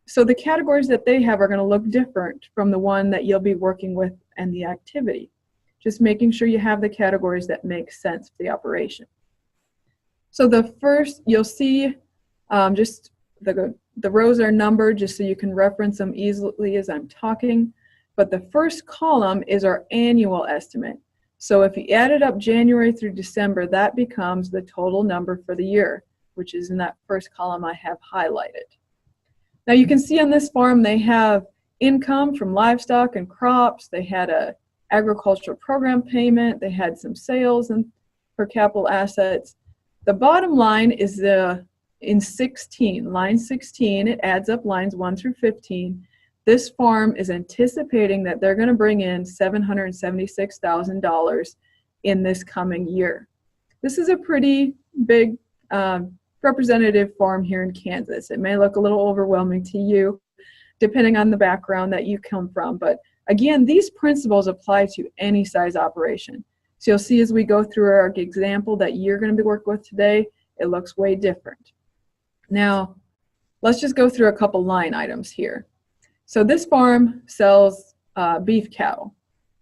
Speaker 2: So the categories that they have are going to look different from the one that you'll be working with and the activity. Just making sure you have the categories that make sense for the operation. So the first, you'll see just the rows are numbered just so you can reference them easily as I'm talking. But the first column is our annual estimate. So if you added up January through December, that becomes the total number for the year, which is in that first column I have highlighted. Now you can see on this farm they have income from livestock and crops. They had a agricultural program payment. They had some sales and for capital assets. The bottom line is in 16, line 16, it adds up lines 1 through 15. This farm is anticipating that they're going to bring in $776,000 in this coming year. This is a pretty big representative farm here in Kansas. It may look a little overwhelming to you, depending on the background that you come from. But again, these principles apply to any size operation. So you'll see as we go through our example that you're going to be working with today, it looks way different. Now, let's just go through a couple line items here. So this farm sells beef cattle.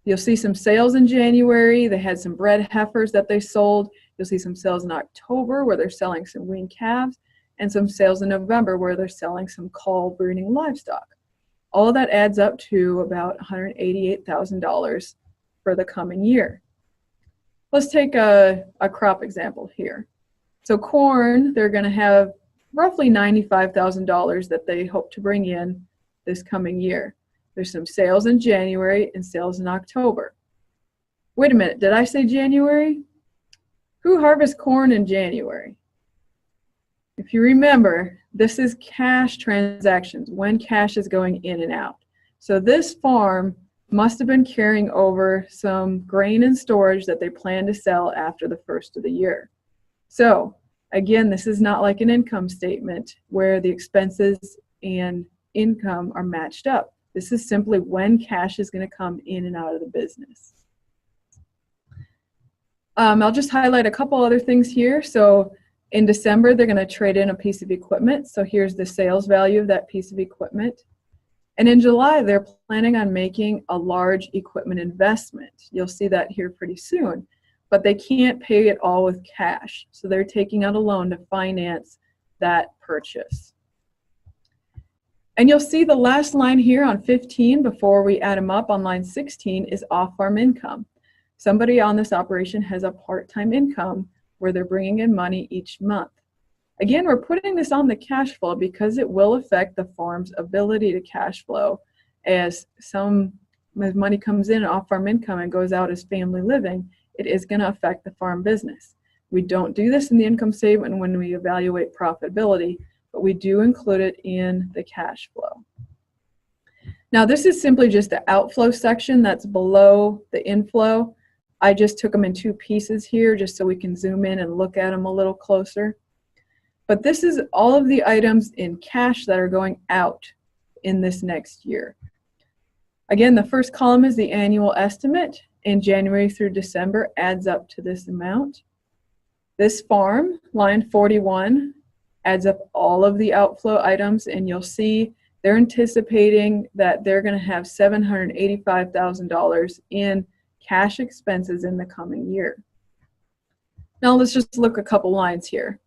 Speaker 2: You'll see some sales in January. They had some bred heifers that they sold. You'll see some sales in October where they're selling some weaned calves, and some sales in November where they're selling some cull breeding livestock. All of that adds up to about $188,000 for the coming year. Let's take a crop example here. So corn, they're going to have roughly $95,000 that they hope to bring in this coming year. There's some sales in January and sales in October. Wait a minute, did I say January? Who harvests corn in January? If you remember, this is cash transactions, when cash is going in and out. So this farm must have been carrying over some grain in storage that they plan to sell after the first of the year. So again, this is not like an income statement where the expenses and income are matched up. This is simply when cash is going to come in and out of the business. I'll just highlight a couple other things here. So in December, they're going to trade in a piece of equipment. So here's the sales value of that piece of equipment. And in July, they're planning on making a large equipment investment. You'll see that here pretty soon. But they can't pay it all with cash. So they're taking out a loan to finance that purchase. And you'll see the last line here on 15 before we add them up on line 16 is off-farm income. Somebody on this operation has a part-time income where they're bringing in money each month. Again, we're putting this on the cash flow because it will affect the farm's ability to cash flow as money comes in off-farm income and goes out as family living. It is going to affect the farm business. We don't do this in the income statement when we evaluate profitability, but we do include it in the cash flow. Now, this is simply just the outflow section that's below the inflow. I just took them in two pieces here just so we can zoom in and look at them a little closer. But this is all of the items in cash that are going out in this next year. Again, the first column is the annual estimate, and January through December adds up to this amount. This farm, line 41, adds up all of the outflow items, and you'll see they're anticipating that they're going to have $785,000 in cash expenses in the coming year. Now let's just look a couple lines here.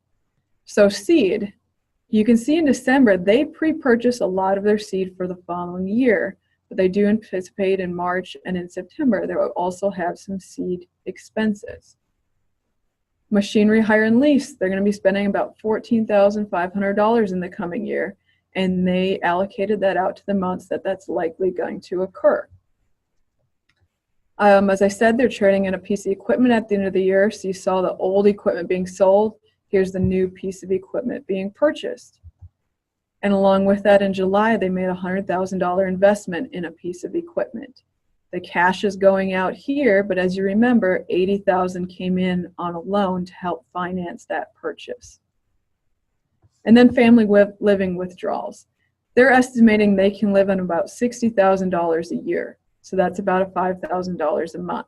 Speaker 2: So seed, you can see in December they pre-purchase a lot of their seed for the following year, but they do anticipate in March and in September they will also have some seed expenses. Machinery hire and lease, they're going to be spending about $14,500 in the coming year, and they allocated that out to the months that that's likely going to occur. As I said, they're trading in a piece of equipment at the end of the year, so you saw the old equipment being sold. Here's the new piece of equipment being purchased. And along with that, in July, they made a $100,000 investment in a piece of equipment. The cash is going out here, but as you remember, $80,000 came in on a loan to help finance that purchase. And then family living withdrawals. They're estimating they can live on about $60,000 a year. So that's about $5,000 a month.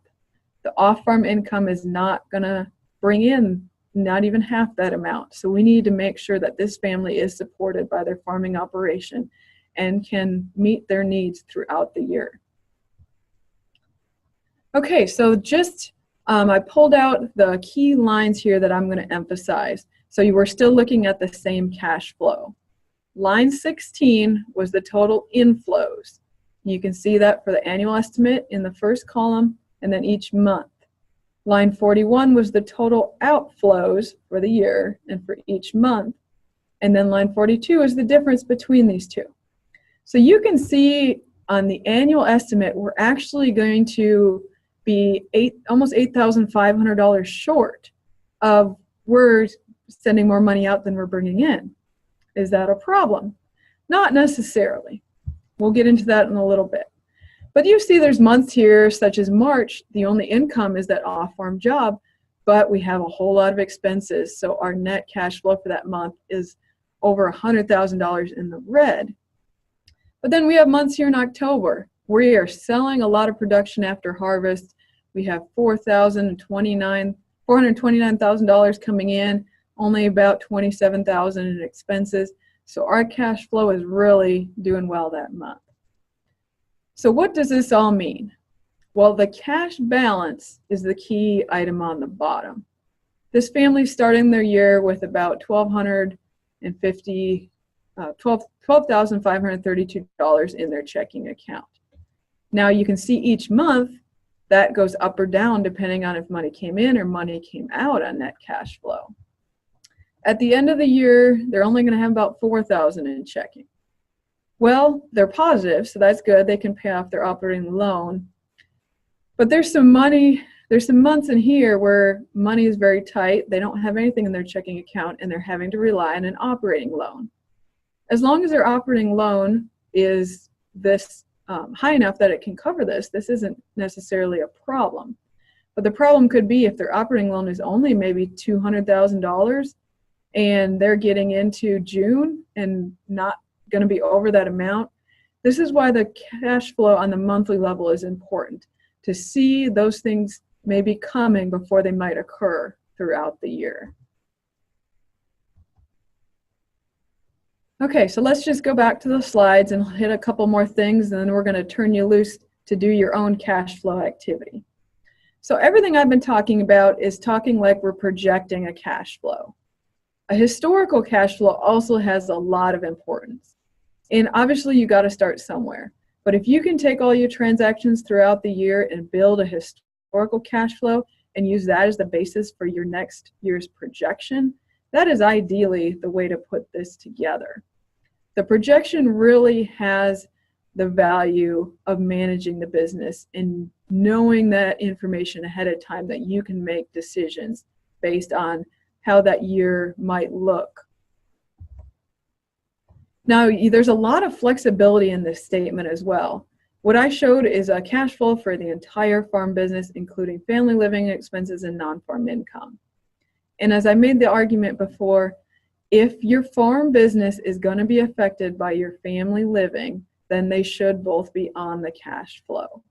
Speaker 2: The off-farm income is not going to bring in not even half that amount. So we need to make sure that this family is supported by their farming operation and can meet their needs throughout the year. Okay, so just I pulled out the key lines here that I'm going to emphasize. So you were still looking at the same cash flow. Line 16 was the total inflows. You can see that for the annual estimate in the first column and then each month. Line 41 was the total outflows for the year and for each month. And then line 42 is the difference between these two. So you can see on the annual estimate, we're actually going to be almost $8,500 short of we're sending more money out than we're bringing in. Is that a problem? Not necessarily. We'll get into that in a little bit. But you see there's months here, such as March, the only income is that off-farm job, but we have a whole lot of expenses. So our net cash flow for that month is over $100,000 in the red. But then we have months here in October. We are selling a lot of production after harvest. We have $429,000 coming in, only about $27,000 in expenses. So our cash flow is really doing well that month. So what does this all mean? Well, the cash balance is the key item on the bottom. This family starting their year with about $12,532 in their checking account. Now you can see each month that goes up or down depending on if money came in or money came out on net cash flow. At the end of the year, they're only going to have about $4,000 in checking. Well, they're positive, so that's good. They can pay off their operating loan. But there's some months in here where money is very tight. They don't have anything in their checking account, and they're having to rely on an operating loan. As long as their operating loan is this high enough that it can cover this isn't necessarily a problem. But the problem could be if their operating loan is only maybe $200,000 and they're getting into June and not going to be over that amount. This is why the cash flow on the monthly level is important, to see those things maybe coming before they might occur throughout the year. Okay, so let's just go back to the slides and hit a couple more things, and then we're going to turn you loose to do your own cash flow activity. So everything I've been talking about is talking like we're projecting a cash flow. A historical cash flow also has a lot of importance. And obviously you got to start somewhere. But if you can take all your transactions throughout the year and build a historical cash flow and use that as the basis for your next year's projection, that is ideally the way to put this together. The projection really has the value of managing the business and knowing that information ahead of time, that you can make decisions based on how that year might look. Now, there's a lot of flexibility in this statement as well. What I showed is a cash flow for the entire farm business, including family living expenses and non-farm income. And as I made the argument before, if your farm business is going to be affected by your family living, then they should both be on the cash flow.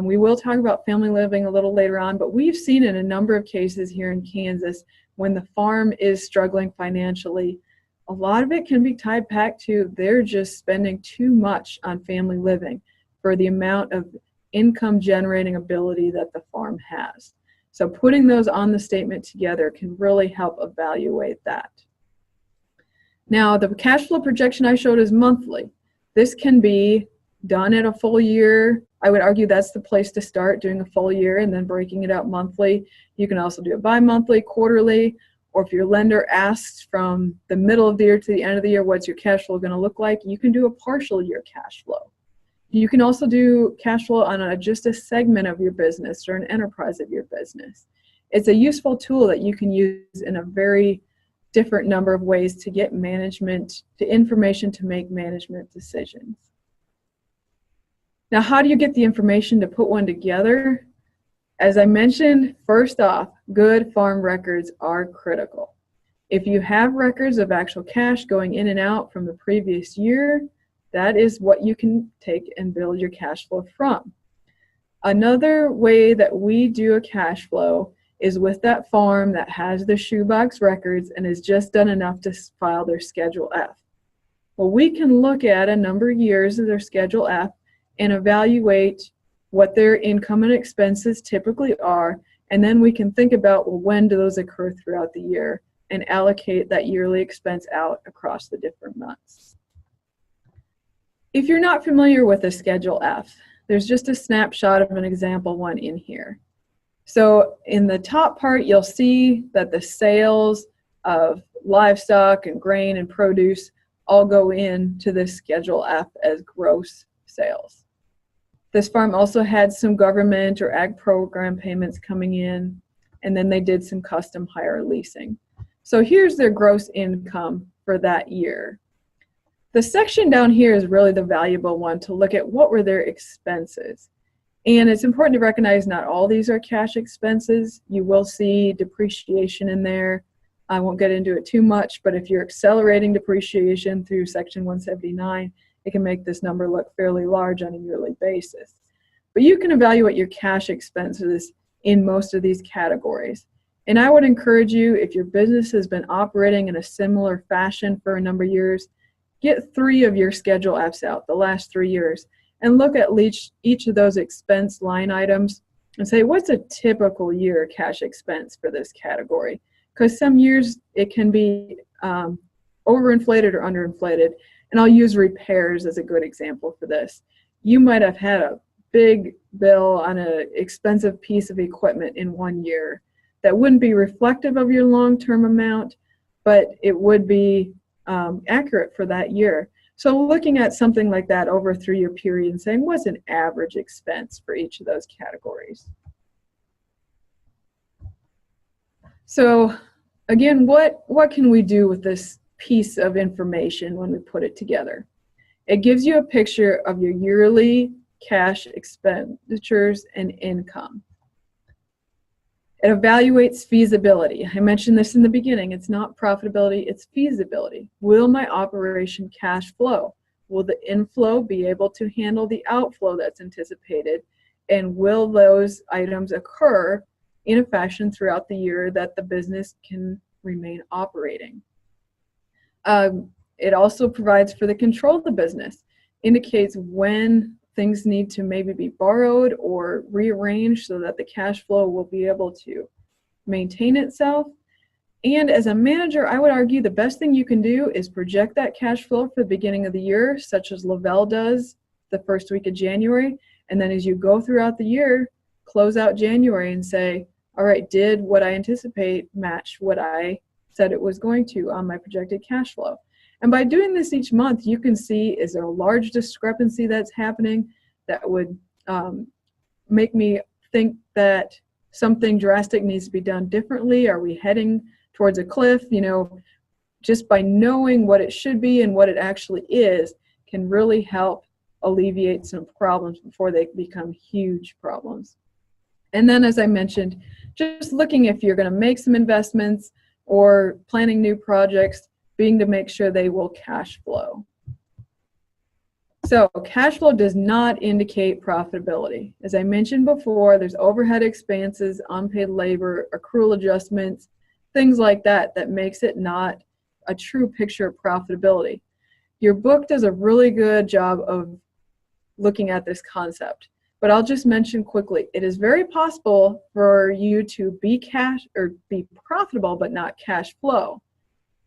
Speaker 2: We will talk about family living a little later on, but we've seen in a number of cases here in Kansas when the farm is struggling financially, a lot of it can be tied back to they're just spending too much on family living for the amount of income generating ability that the farm has. So putting those on the statement together can really help evaluate that. Now, the cash flow projection I showed is monthly. This can be done at a full year. I would argue that's the place to start, doing a full year and then breaking it out monthly. You can also do it bi-monthly, quarterly, or if your lender asks from the middle of the year to the end of the year, what's your cash flow going to look like, you can do a partial year cash flow. You can also do cash flow on just a segment of your business or an enterprise of your business. It's a useful tool that you can use in a very different number of ways to get management, to information to make management decisions. Now, how do you get the information to put one together? As I mentioned, first off, good farm records are critical. If you have records of actual cash going in and out from the previous year, that is what you can take and build your cash flow from. Another way that we do a cash flow is with that farm that has the shoebox records and has just done enough to file their Schedule F. Well, we can look at a number of years of their Schedule F and evaluate what their income and expenses typically are, and then we can think about, well, when do those occur throughout the year, and allocate that yearly expense out across the different months. If you're not familiar with a Schedule F, there's just a snapshot of an example one in here. So in the top part, you'll see that the sales of livestock and grain and produce all go into this Schedule F as gross sales. This farm also had some government or ag program payments coming in, and then they did some custom hire leasing. So here's their gross income for that year. The section down here is really the valuable one to look at what were their expenses. And it's important to recognize not all these are cash expenses. You will see depreciation in there. I won't get into it too much, but if you're accelerating depreciation through Section 179, it can make this number look fairly large on a yearly basis. But you can evaluate your cash expenses in most of these categories. And I would encourage you, if your business has been operating in a similar fashion for a number of years, get 3 of your Schedule Fs out, the last 3 years, and look at each of those expense line items and say, what's a typical year cash expense for this category? Because some years it can be overinflated or underinflated. And I'll use repairs as a good example for this. You might have had a big bill on an expensive piece of equipment in one year that wouldn't be reflective of your long-term amount, but it would be accurate for that year. So looking at something like that over a 3-year period and saying, what's an average expense for each of those categories? So again, what can we do with this piece of information when we put it together? It gives you a picture of your yearly cash expenditures and income. It evaluates feasibility. I mentioned this in the beginning. It's not profitability, it's feasibility. Will my operation cash flow? Will the inflow be able to handle the outflow that's anticipated? And will those items occur in a fashion throughout the year that the business can remain operating? It also provides for the control of the business, indicates when things need to maybe be borrowed or rearranged so that the cash flow will be able to maintain itself. And as a manager, I would argue the best thing you can do is project that cash flow for the beginning of the year, such as Lavelle does the first week of January. And then as you go throughout the year, close out January and say, all right, did what I anticipate match what I said it was going to on my projected cash flow? And by doing this each month, you can see, is there a large discrepancy that's happening that would make me think that something drastic needs to be done differently? Are we heading towards a cliff? You know, just by knowing what it should be and what it actually is can really help alleviate some problems before they become huge problems. And then, as I mentioned, just looking if you're going to make some investments or planning new projects, being to make sure they will cash flow. So cash flow does not indicate profitability. As I mentioned before, there's overhead expenses, unpaid labor, accrual adjustments, things like that that makes it not a true picture of profitability. Your book does a really good job of looking at this concept, but I'll just mention quickly, it is very possible for you to be profitable but not cash flow,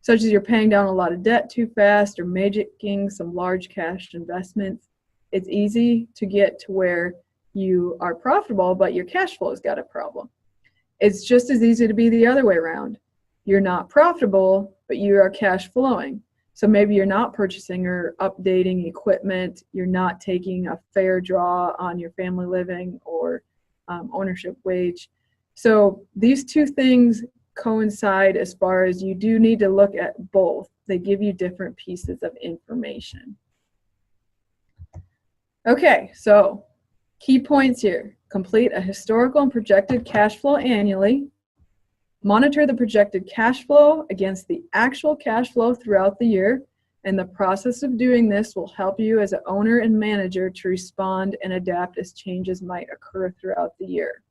Speaker 2: such as you're paying down a lot of debt too fast or making some large cash investments. It's easy to get to where you are profitable, but your cash flow's got a problem. It's just as easy to be the other way around. You're not profitable, but you are cash flowing. So maybe you're not purchasing or updating equipment, you're not taking a fair draw on your family living or ownership wage. So these two things coincide as far as you do need to look at both. They give you different pieces of information. Okay, so key points here. Complete a historical and projected cash flow annually. Monitor the projected cash flow against the actual cash flow throughout the year, and the process of doing this will help you as an owner and manager to respond and adapt as changes might occur throughout the year.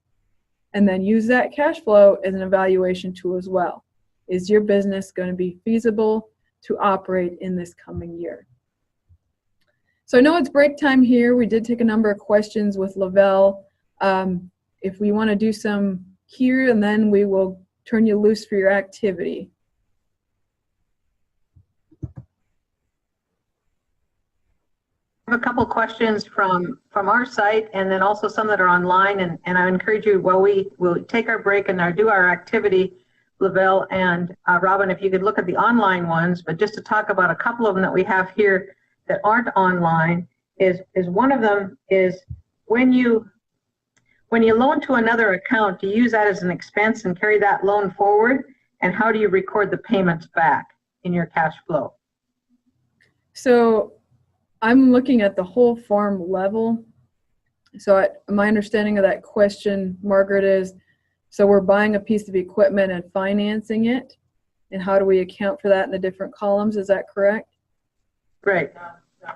Speaker 2: And then use that cash flow as an evaluation tool as well. Is your business going to be feasible to operate in this coming year? So I know it's break time here. We did take a number of questions with Lavelle. If we want to do some here, and then we will turn you loose for your activity.
Speaker 1: I have a couple questions from our site, and then also some that are online, and I encourage you, while we will take our break and do our activity, Lavelle and Robin, if you could look at the online ones, but just to talk about a couple of them that we have here that aren't online, is one of them is when you loan to another account, do you use that as an expense and carry that loan forward? And how do you record the payments back in your cash flow?
Speaker 2: So I'm looking at the whole farm level. So my understanding of that question, Margaret, is, so we're buying a piece of equipment and financing it, and how do we account for that in the different columns? Is that correct?
Speaker 1: Great.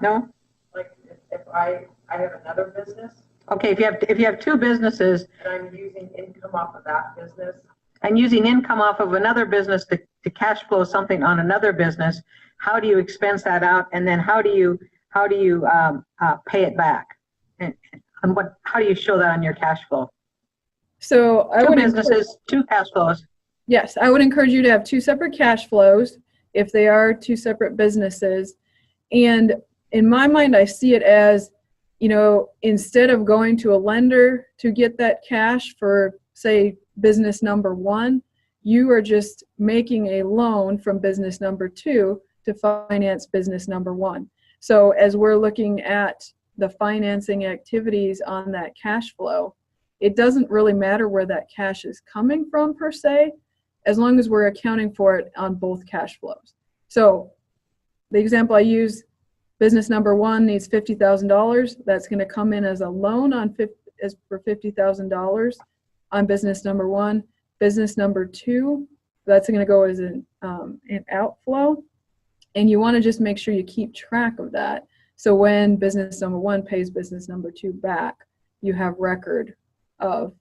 Speaker 1: No?
Speaker 4: Like if I have another business.
Speaker 1: Okay, if you have two businesses
Speaker 4: And I'm using income off of that business.
Speaker 1: and using income off of another business to cash flow something on another business, how do you expense that out, and then how do you pay it back, and how do you show that on your cash flow?
Speaker 2: So I
Speaker 1: Two
Speaker 2: would
Speaker 1: businesses, two cash flows.
Speaker 2: Yes, I would encourage you to have two separate cash flows if they are two separate businesses. And in my mind, I see it as, you know, instead of going to a lender to get that cash for, say, business number one, you are just making a loan from business number two to finance business number one. So as we're looking at the financing activities on that cash flow, it doesn't really matter where that cash is coming from per se, as long as we're accounting for it on both cash flows. So the example I use, business number one needs $50,000. That's going to come in as a loan for $50,000 on business number one. Business number two, that's going to go as an outflow. And you want to just make sure you keep track of that. So when business number one pays business number two back, you have record of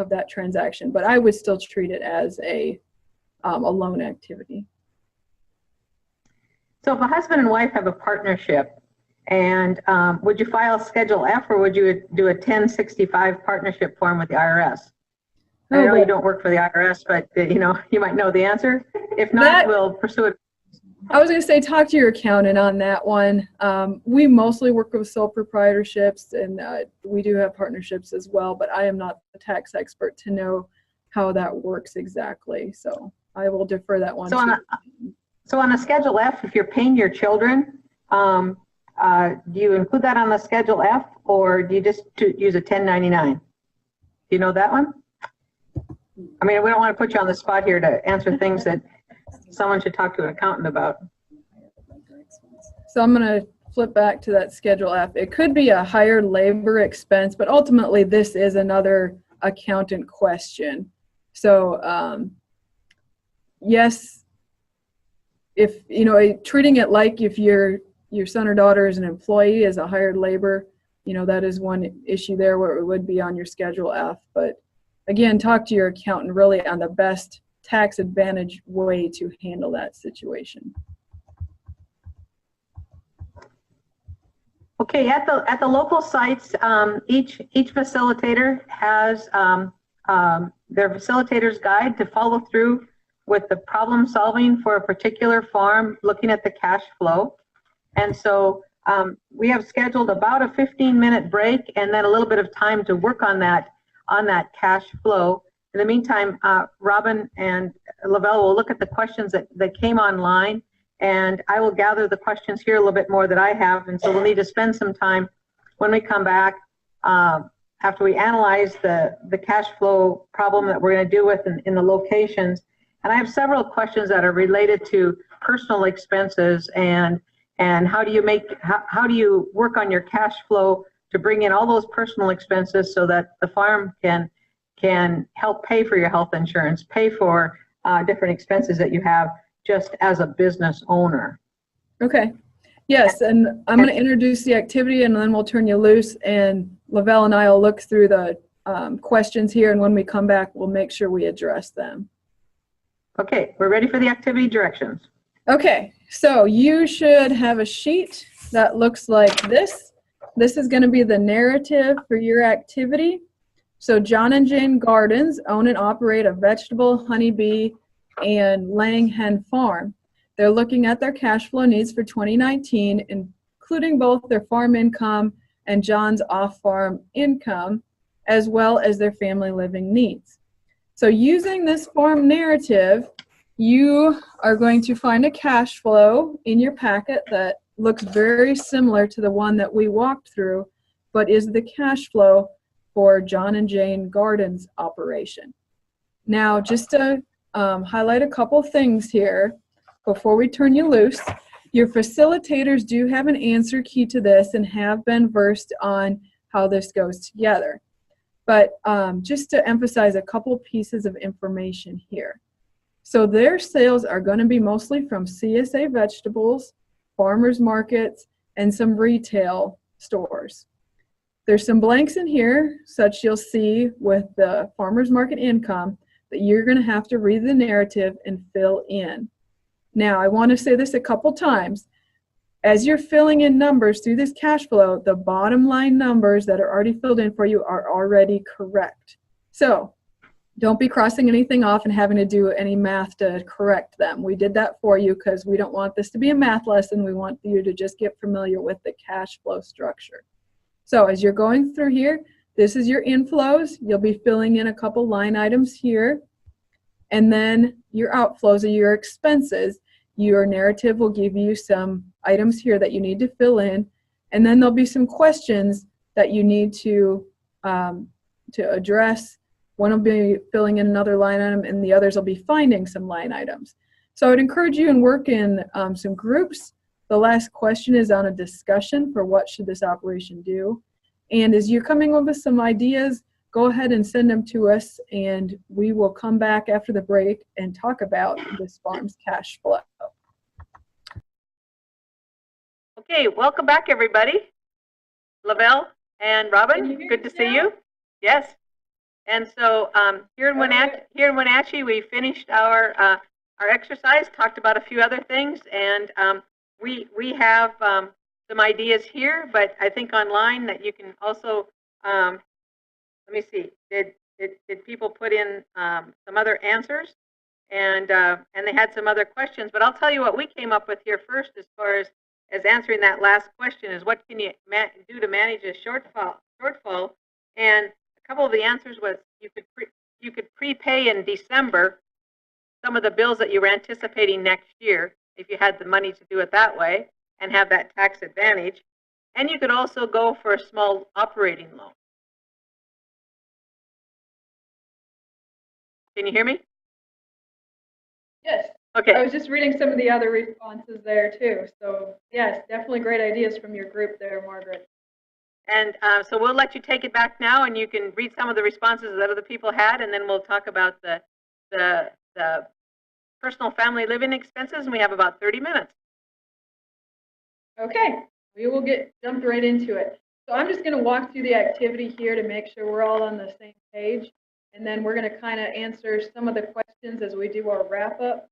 Speaker 2: that transaction. But I would still treat it as a loan activity.
Speaker 1: So if a husband and wife have a partnership, and would you file Schedule F, or would you do a 1065 partnership form with the IRS? I know
Speaker 2: boy.
Speaker 1: you don't work for the IRS, but you might know the answer. If not,
Speaker 2: That-
Speaker 1: we'll pursue it.
Speaker 2: I was going to say, talk to your accountant on that one. We mostly work with sole proprietorships, and we do have partnerships as well, but I am not the tax expert to know how that works exactly. So I will defer that one to
Speaker 1: So on a Schedule F, if you're paying your children, do you include that on the Schedule F, or do you just use a 1099? Do you know that one? I mean, we don't want to put you on the spot here to answer things that someone should talk to an accountant about.
Speaker 2: So I'm going to flip back to that Schedule F. It could be a higher labor expense, but ultimately this is another accountant question. So yes, if treating it like if your son or daughter is an employee as a hired labor, that is one issue there where it would be on your Schedule F. But again, talk to your accountant really on the best tax advantage way to handle that situation.
Speaker 1: Okay, at the local sites, each facilitator has their facilitator's guide to follow through with the problem solving for a particular farm, looking at the cash flow. And so we have scheduled about a 15-minute break and then a little bit of time to work on that cash flow. In the meantime, Robin and Lavelle will look at the questions that came online, and I will gather the questions here a little bit more that I have. And so we'll need to spend some time when we come back after we analyze the cash flow problem that we're going to deal with in the locations. And I have several questions that are related to personal expenses and how do you work on your cash flow to bring in all those personal expenses so that the farm can help pay for your health insurance, pay for different expenses that you have just as a business owner.
Speaker 2: Okay. Yes, and I'm going to introduce the activity and then we'll turn you loose, and Lavelle and I will look through the questions here, and when we come back, we'll make sure we address them.
Speaker 1: Okay, we're ready for the activity directions.
Speaker 2: Okay, so you should have a sheet that looks like this. This is going to be the narrative for your activity. So John and Jane Gardens own and operate a vegetable, honeybee, and laying hen farm. They're looking at their cash flow needs for 2019, including both their farm income and John's off-farm income, as well as their family living needs. So using this farm narrative, you are going to find a cash flow in your packet that looks very similar to the one that we walked through, but is the cash flow for John and Jane Gardens operation. Now, just to highlight a couple things here before we turn you loose, your facilitators do have an answer key to this and have been versed on how this goes together. But just to emphasize a couple pieces of information here. So their sales are going to be mostly from CSA vegetables, farmers markets, and some retail stores. There's some blanks in here, such you'll see with the farmers market income, that you're going to have to read the narrative and fill in. Now, I want to say this a couple times. As you're filling in numbers through this cash flow, the bottom line numbers that are already filled in for you are already correct. So don't be crossing anything off and having to do any math to correct them. We did that for you because we don't want this to be a math lesson. We want you to just get familiar with the cash flow structure. So as you're going through here, this is your inflows. You'll be filling in a couple line items here. And then your outflows are your expenses. Your narrative will give you some items here that you need to fill in. And then there'll be some questions that you need to address. One will be filling in another line item, and the others will be finding some line items. So I would encourage you and work in some groups. The last question is on a discussion for what should this operation do. And as you're coming up with some ideas, go ahead and send them to us, and we will come back after the break and talk about this farm's cash flow.
Speaker 1: Okay, welcome back, everybody. Lavelle and Robin, good to see you. Yes. And so here in Wenatchee, we finished our exercise, talked about a few other things, and we have some ideas here, but I think online that you can also, let me see, did people people put in some other answers, and they had some other questions. But I'll tell you what we came up with here first, as far as answering that last question, is what can you do to manage a shortfall? And a couple of the answers was you could prepay in December some of the bills that you were anticipating next year, if you had the money to do it that way and have that tax advantage. And you could also go for a small operating loan. Can you hear me?
Speaker 2: Yes.
Speaker 1: Okay.
Speaker 2: I was just reading some of the other responses there too. So yes, definitely great ideas from your group there, Margaret.
Speaker 1: And so we'll let you take it back now, and you can read some of the responses that other people had, and then we'll talk about the personal family living expenses, and we have about 30 minutes.
Speaker 2: Okay, we will get jumped right into it. So I'm just going to walk through the activity here to make sure we're all on the same page, and then we're going to kind of answer some of the questions as we do our wrap up.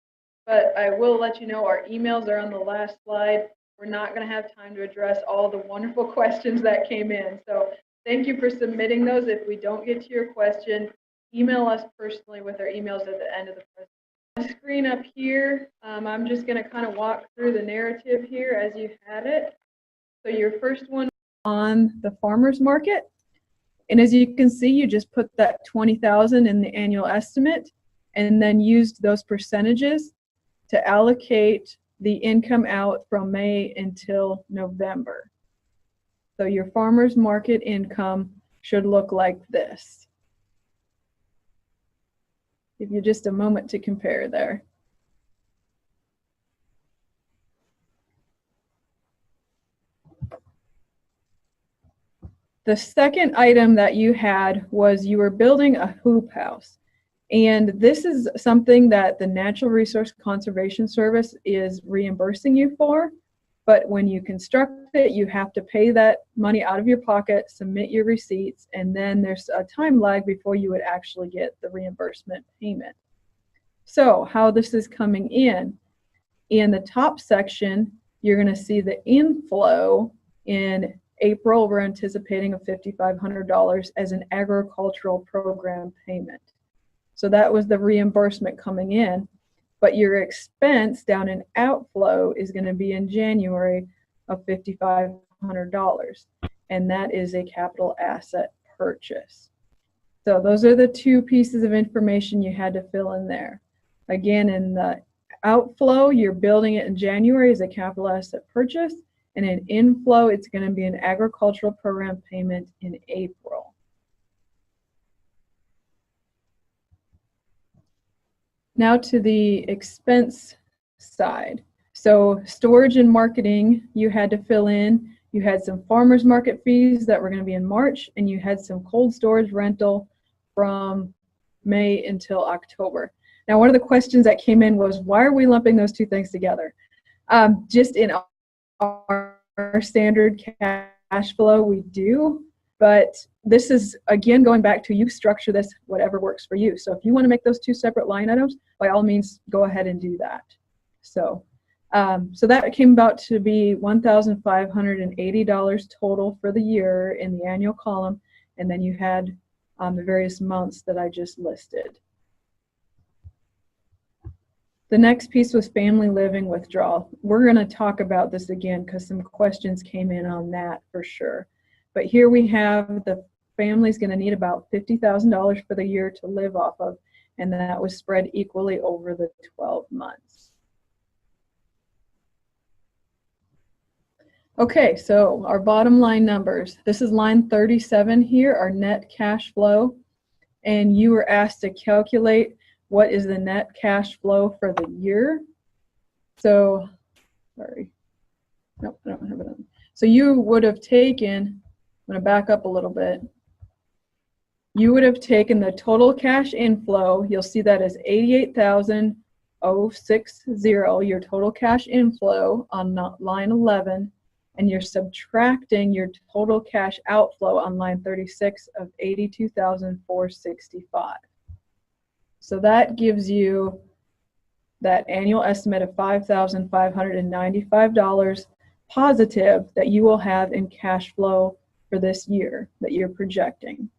Speaker 2: But I will let you know our emails are on the last slide. We're not going to have time to address all the wonderful questions that came in. So thank you for submitting those. If we don't get to your question, email us personally with our emails at the end of the presentation. On the screen up here, I'm just going to kind of walk through the narrative here as you had it. So your first one on the farmers market. And as you can see, you just put that 20,000 in the annual estimate and then used those percentages to allocate the income out from May until November. So your farmers market income should look like this. Give you just a moment to compare there. The second item that you had was you were building a hoop house. And this is something that the Natural Resource Conservation Service is reimbursing you for. But when you construct it, you have to pay that money out of your pocket, submit your receipts, and then there's a time lag before you would actually get the reimbursement payment. So how this is coming in the top section, you're going to see the inflow in April. We're anticipating of $5,500 as an agricultural program payment. So that was the reimbursement coming in, but your expense down in outflow is going to be in January of $5,500, and that is a capital asset purchase. So those are the two pieces of information you had to fill in there. Again, in the outflow, you're building it in January as a capital asset purchase, and in inflow, it's going to be an agricultural program payment in April. Now to the expense side. So storage and marketing, you had to fill in. You had some farmers market fees that were going to be in March, and you had some cold storage rental from May until October. Now, one of the questions that came in was, why are we lumping those two things together? Just in our standard cash flow, we do. But this is, again, going back to you structure this whatever works for you. So if you want to make those two separate line items, by all means, go ahead and do that. So, so that came about to be $1,580 total for the year in the annual column. And then you had the various months that I just listed. The next piece was family living withdrawal. We're going to talk about this again because some questions came in on that for sure. But here we have the family's going to need about $50,000 for the year to live off of, and that was spread equally over the 12 months. Okay, so our bottom line numbers. This is line 37 here, our net cash flow, and you were asked to calculate what is the net cash flow for the year. So, sorry, nope, I don't have it on. So you would have taken, I'm going to back up a little bit. You would have taken the total cash inflow. You'll see that as $88,060, your total cash inflow on line 11, and you're subtracting your total cash outflow on line 36 of $82,465. So that gives you that annual estimate of $5,595 positive that you will have in cash flow for this year that you're projecting.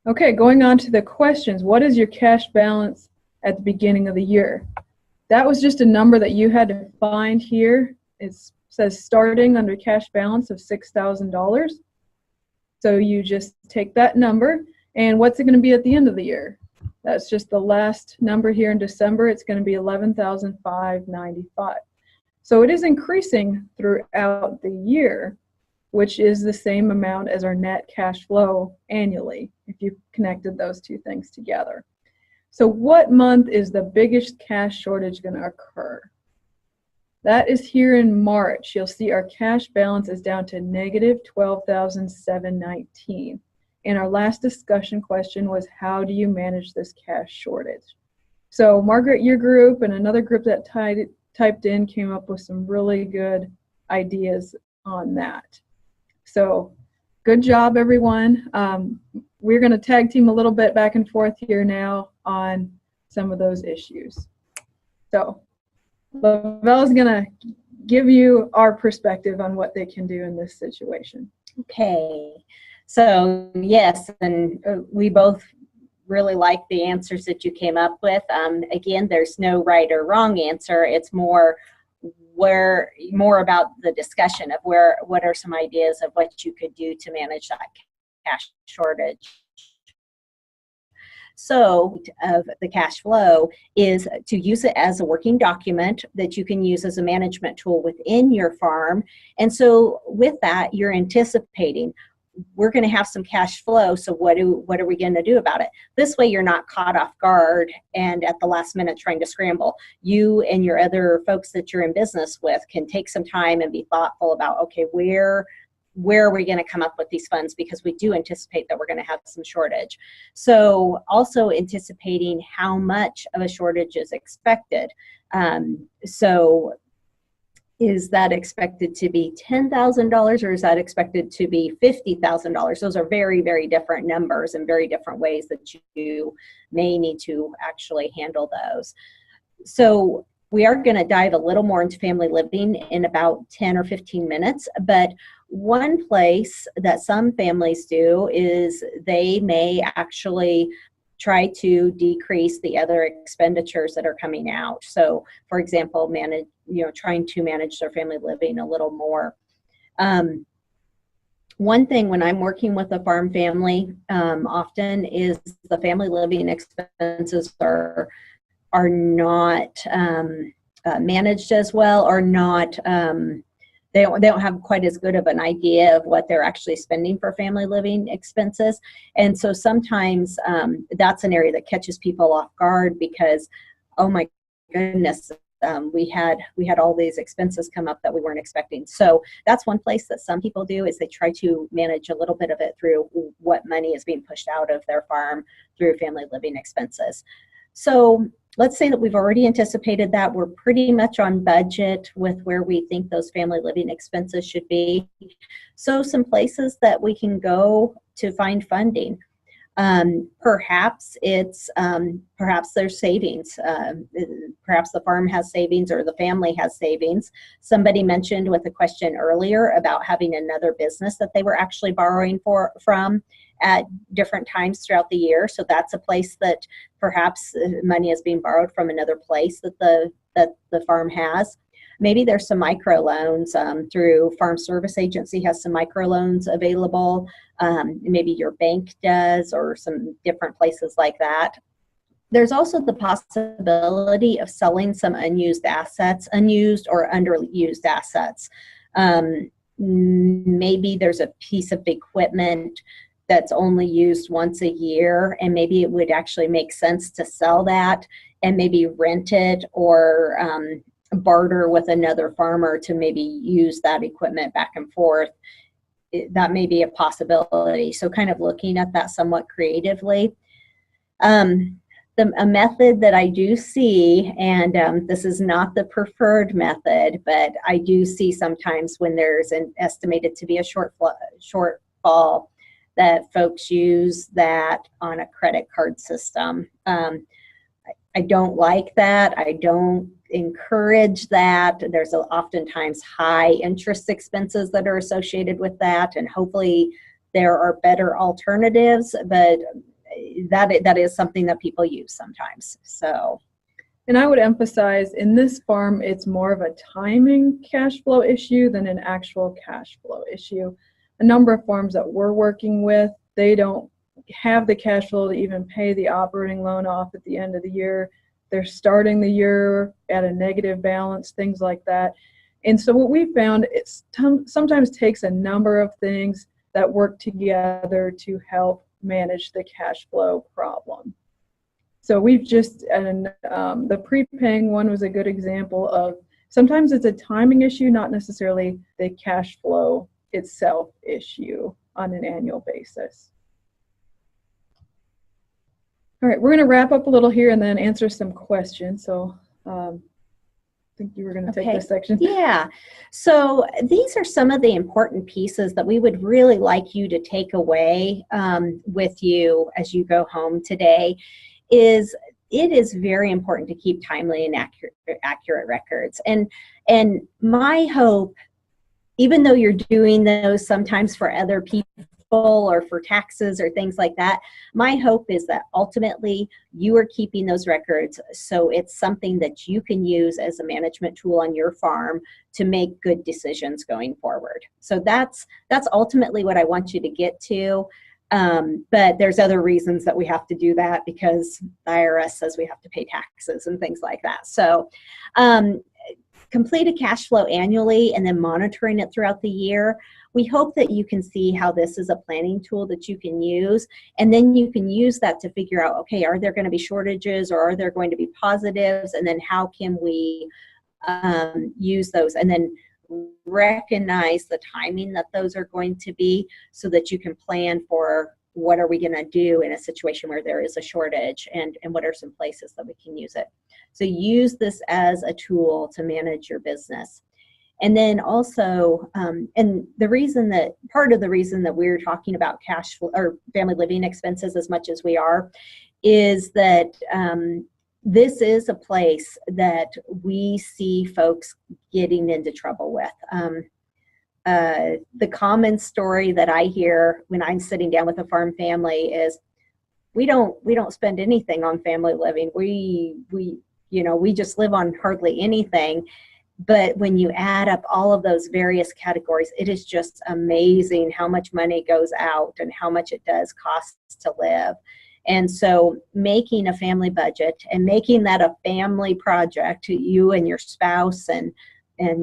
Speaker 2: Okay, going on to the questions. What is your cash balance at the beginning of the year? That was just a number that you had to find here. It says starting under cash balance of $6,000. So you just take that number, and what's it going to be at the end of the year? That's just the last number here in December. It's going to be $11,595. So it is increasing throughout the year, which is the same amount as our net cash flow annually, if you connected those two things together. So what month is the biggest cash shortage going to occur? That is here in March. You'll see our cash balance is down to negative $12,719. And our last discussion question was, how do you manage this cash shortage? So Margaret, your group and another group that typed in came up with some really good ideas on that. So good job, everyone. We're going to tag team a little bit back and forth here now on some of those issues. So Lavelle is going to give you our perspective on what they can do in this situation.
Speaker 3: Okay, so yes, and we both really like the answers that you came up with. Again, there's no right or wrong answer. It's more about the discussion of what are some ideas of what you could do to manage that cash shortage. So of the cash flow is to use it as a working document that you can use as a management tool within your farm. And so with that, you're anticipating we're going to have some cash flow. So what are we going to do about it? This way you're not caught off guard and at the last minute trying to scramble. You and your other folks that you're in business with can take some time and be thoughtful about, okay, where are we going to come up with these funds, because we do anticipate that we're going to have some shortage. So also anticipating how much of a shortage is expected. So is that expected to be $10,000 or is that expected to be $50,000? Those are very, very different numbers and very different ways that you may need to actually handle those. So we are going to dive a little more into family living in about 10 or 15 minutes, but one place that some families do is they may actually try to decrease the other expenditures that are coming out. So, for example, trying to manage their family living a little more. One thing when I'm working with a farm family often is the family living expenses are not managed as well, or not they don't have quite as good of an idea of what they're actually spending for family living expenses. And so sometimes that's an area that catches people off guard because, oh my goodness, we had all these expenses come up that we weren't expecting. So that's one place that some people do, is they try to manage a little bit of it through what money is being pushed out of their farm through family living expenses. So let's say that we've already anticipated that we're pretty much on budget with where we think those family living expenses should be. So some places that we can go to find funding. Perhaps there's savings. Perhaps the farm has savings or the family has savings. Somebody mentioned with a question earlier about having another business that they were actually borrowing from at different times throughout the year. So that's a place that perhaps money is being borrowed from another place that the farm has. Maybe there's some microloans through Farm Service Agency has some microloans available. Maybe your bank does, or some different places like that. There's also the possibility of selling some unused or underused assets. Maybe there's a piece of equipment that's only used once a year, and maybe it would actually make sense to sell that and maybe rent it or barter with another farmer to maybe use that equipment back and forth. That may be a possibility. So kind of looking at that somewhat creatively. A method that I do see, and this is not the preferred method, but I do see sometimes when there's an estimated to be a shortfall, that folks use that on a credit card system. I don't like that. I don't encourage that. There's oftentimes high interest expenses that are associated with that, and hopefully there are better alternatives, but that is something that people use sometimes. So.
Speaker 2: And I would emphasize in this farm, it's more of a timing cash flow issue than an actual cash flow issue. A number of farms that we're working with, they don't have the cash flow to even pay the operating loan off at the end of the year. They're starting the year at a negative balance, things like that. And so what we found, it sometimes takes a number of things that work together to help manage the cash flow problem. So we've just, and the prepaying one was a good example of sometimes it's a timing issue, not necessarily the cash flow itself issue on an annual basis. All right, we're going to wrap up a little here and then answer some questions. So I think you were going to take this section.
Speaker 3: Yeah. So these are some of the important pieces that we would really like you to take away with you as you go home today. It is very important to keep timely and accurate records. And my hope, even though you're doing those sometimes for other people or for taxes or things like that, my hope is that ultimately you are keeping those records so it's something that you can use as a management tool on your farm to make good decisions going forward. So that's ultimately what I want you to get to. But there's other reasons that we have to do that because the IRS says we have to pay taxes and things like that. So complete a cash flow annually and then monitoring it throughout the year. We hope that you can see how this is a planning tool that you can use, and then you can use that to figure out, okay, are there going to be shortages or are there going to be positives, and then how can we use those, and then recognize the timing that those are going to be so that you can plan for what are we going to do in a situation where there is a shortage, and what are some places that we can use it. So use this as a tool to manage your business. And then also, and the reason that, part of the reason that we're talking about cash flow or family living expenses as much as we are, is that this is a place that we see folks getting into trouble with. The common story that I hear when I'm sitting down with a farm family is, we don't spend anything on family living. We just live on hardly anything. But when you add up all of those various categories, it is just amazing how much money goes out and how much it does cost to live. And so making a family budget and making that a family project, you and your spouse and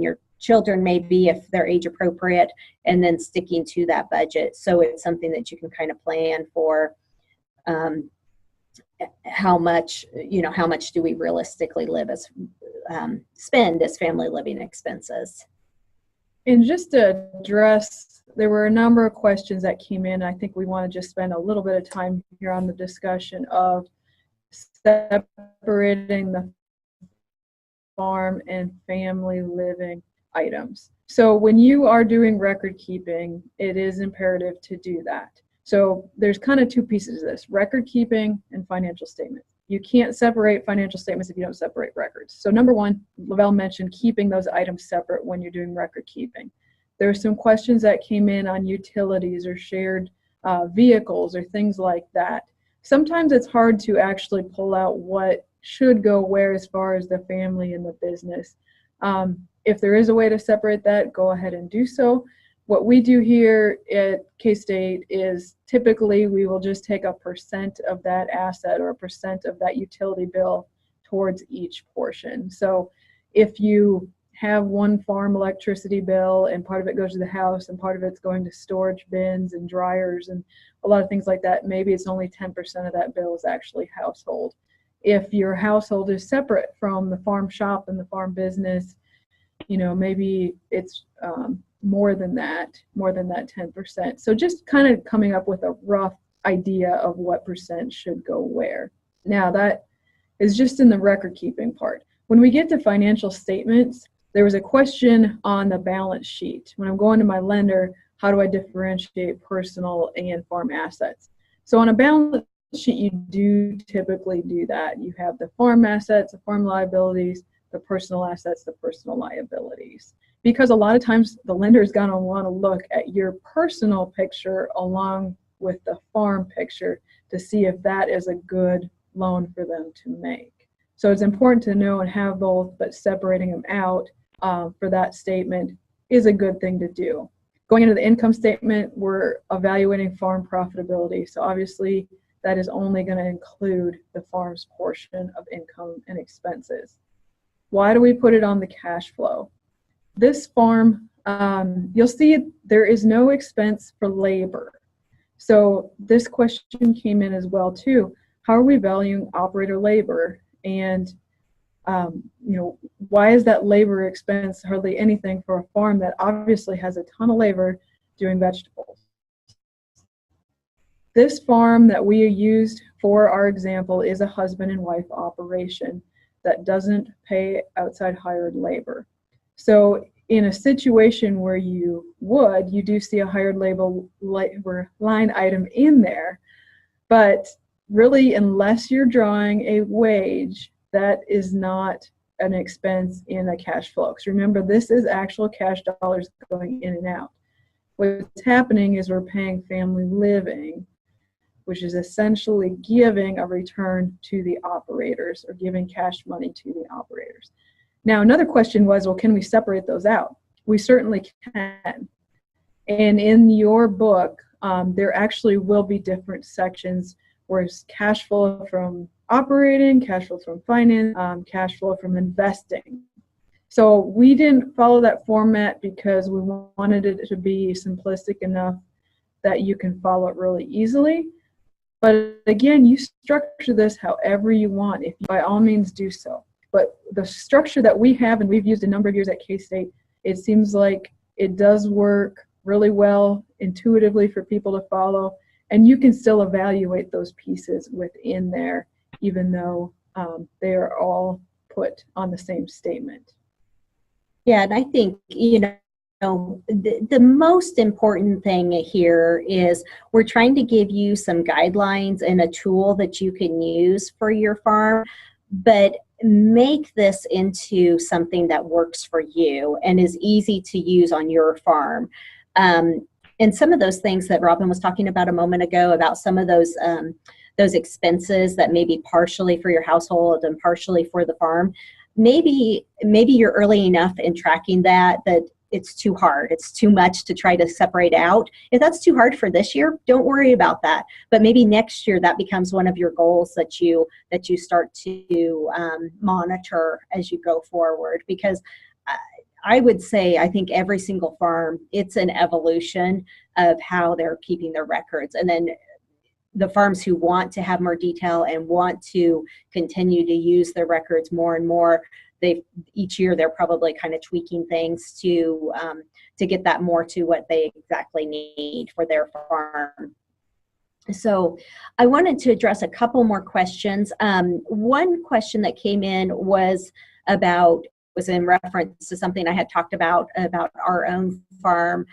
Speaker 3: your children maybe if they're age appropriate, and then sticking to that budget. So it's something that you can kind of plan for how much do we realistically live as spend as family living expenses.
Speaker 2: And just to address, there were a number of questions that came in. I think we want to just spend a little bit of time here on the discussion of separating the farm and family living items. So when you are doing record keeping, it is imperative to do that. So there's kind of two pieces of this: record keeping and financial statements. You can't separate financial statements if you don't separate records. So number one, Lavelle mentioned keeping those items separate when you're doing record keeping. There are some questions that came in on utilities or shared vehicles or things like that. Sometimes it's hard to actually pull out what should go where as far as the family and the business. If there is a way to separate that, go ahead and do so. What we do here at K-State is typically we will just take a % of that asset or a % of that utility bill towards each portion. So if you have one farm electricity bill and part of it goes to the house and part of it's going to storage bins and dryers and a lot of things like that, maybe it's only 10% of that bill is actually household. If your household is separate from the farm shop and the farm business, maybe it's more than that 10%. So just kind of coming up with a rough idea of what % should go where. Now that is just in the record keeping part. When we get to financial statements, there was a question on the balance sheet. When I'm going to my lender, how do I differentiate personal and farm assets? So on a balance sheet, you do typically do that. You have the farm assets, the farm liabilities, the personal assets, the personal liabilities. Because a lot of times the lender is going to want to look at your personal picture along with the farm picture to see if that is a good loan for them to make. So it's important to know and have both, but separating them out for that statement is a good thing to do. Going into the income statement, we're evaluating farm profitability. So obviously that is only going to include the farm's portion of income and expenses. Why do we put it on the cash flow? This farm, you'll see there is no expense for labor. So this question came in as well too. How are we valuing operator labor? And why is that labor expense hardly anything for a farm that obviously has a ton of labor doing vegetables? This farm that we used for our example is a husband and wife operation that doesn't pay outside hired labor. So in a situation where you do see a hired labor line item in there, but really unless you're drawing a wage, that is not an expense in a cash flow. Because remember, this is actual cash dollars going in and out. What's happening is we're paying family living, which is essentially giving a return to the operators or giving cash money to the operators. Now, another question was, well, can we separate those out? We certainly can. And in your book, there actually will be different sections where it's cash flow from operating, cash flow from finance, cash flow from investing. So we didn't follow that format because we wanted it to be simplistic enough that you can follow it really easily. But again, you structure this however you want. If you, by all means, do so. But the structure that we have, and we've used a number of years at K-State, it seems like it does work really well intuitively for people to follow. And you can still evaluate those pieces within there, even though they are all put on the same statement.
Speaker 3: Yeah, and I think, the most important thing here is we're trying to give you some guidelines and a tool that you can use for your farm, but make this into something that works for you and is easy to use on your farm. And some of those things that Robin was talking about a moment ago, about some of those expenses that may be partially for your household and partially for the farm, maybe you're early enough in tracking that it's too hard. It's too much to try to separate out. If that's too hard for this year, don't worry about that. But maybe next year that becomes one of your goals that you start to monitor as you go forward. Because I would say, I think every single farm, it's an evolution of how they're keeping their records. And then the farms who want to have more detail and want to continue to use their records more and more, each year they're probably kind of tweaking things to get that more to what they exactly need for their farm. So I wanted to address a couple more questions. One question that came in was in reference to something I had talked about our own farm,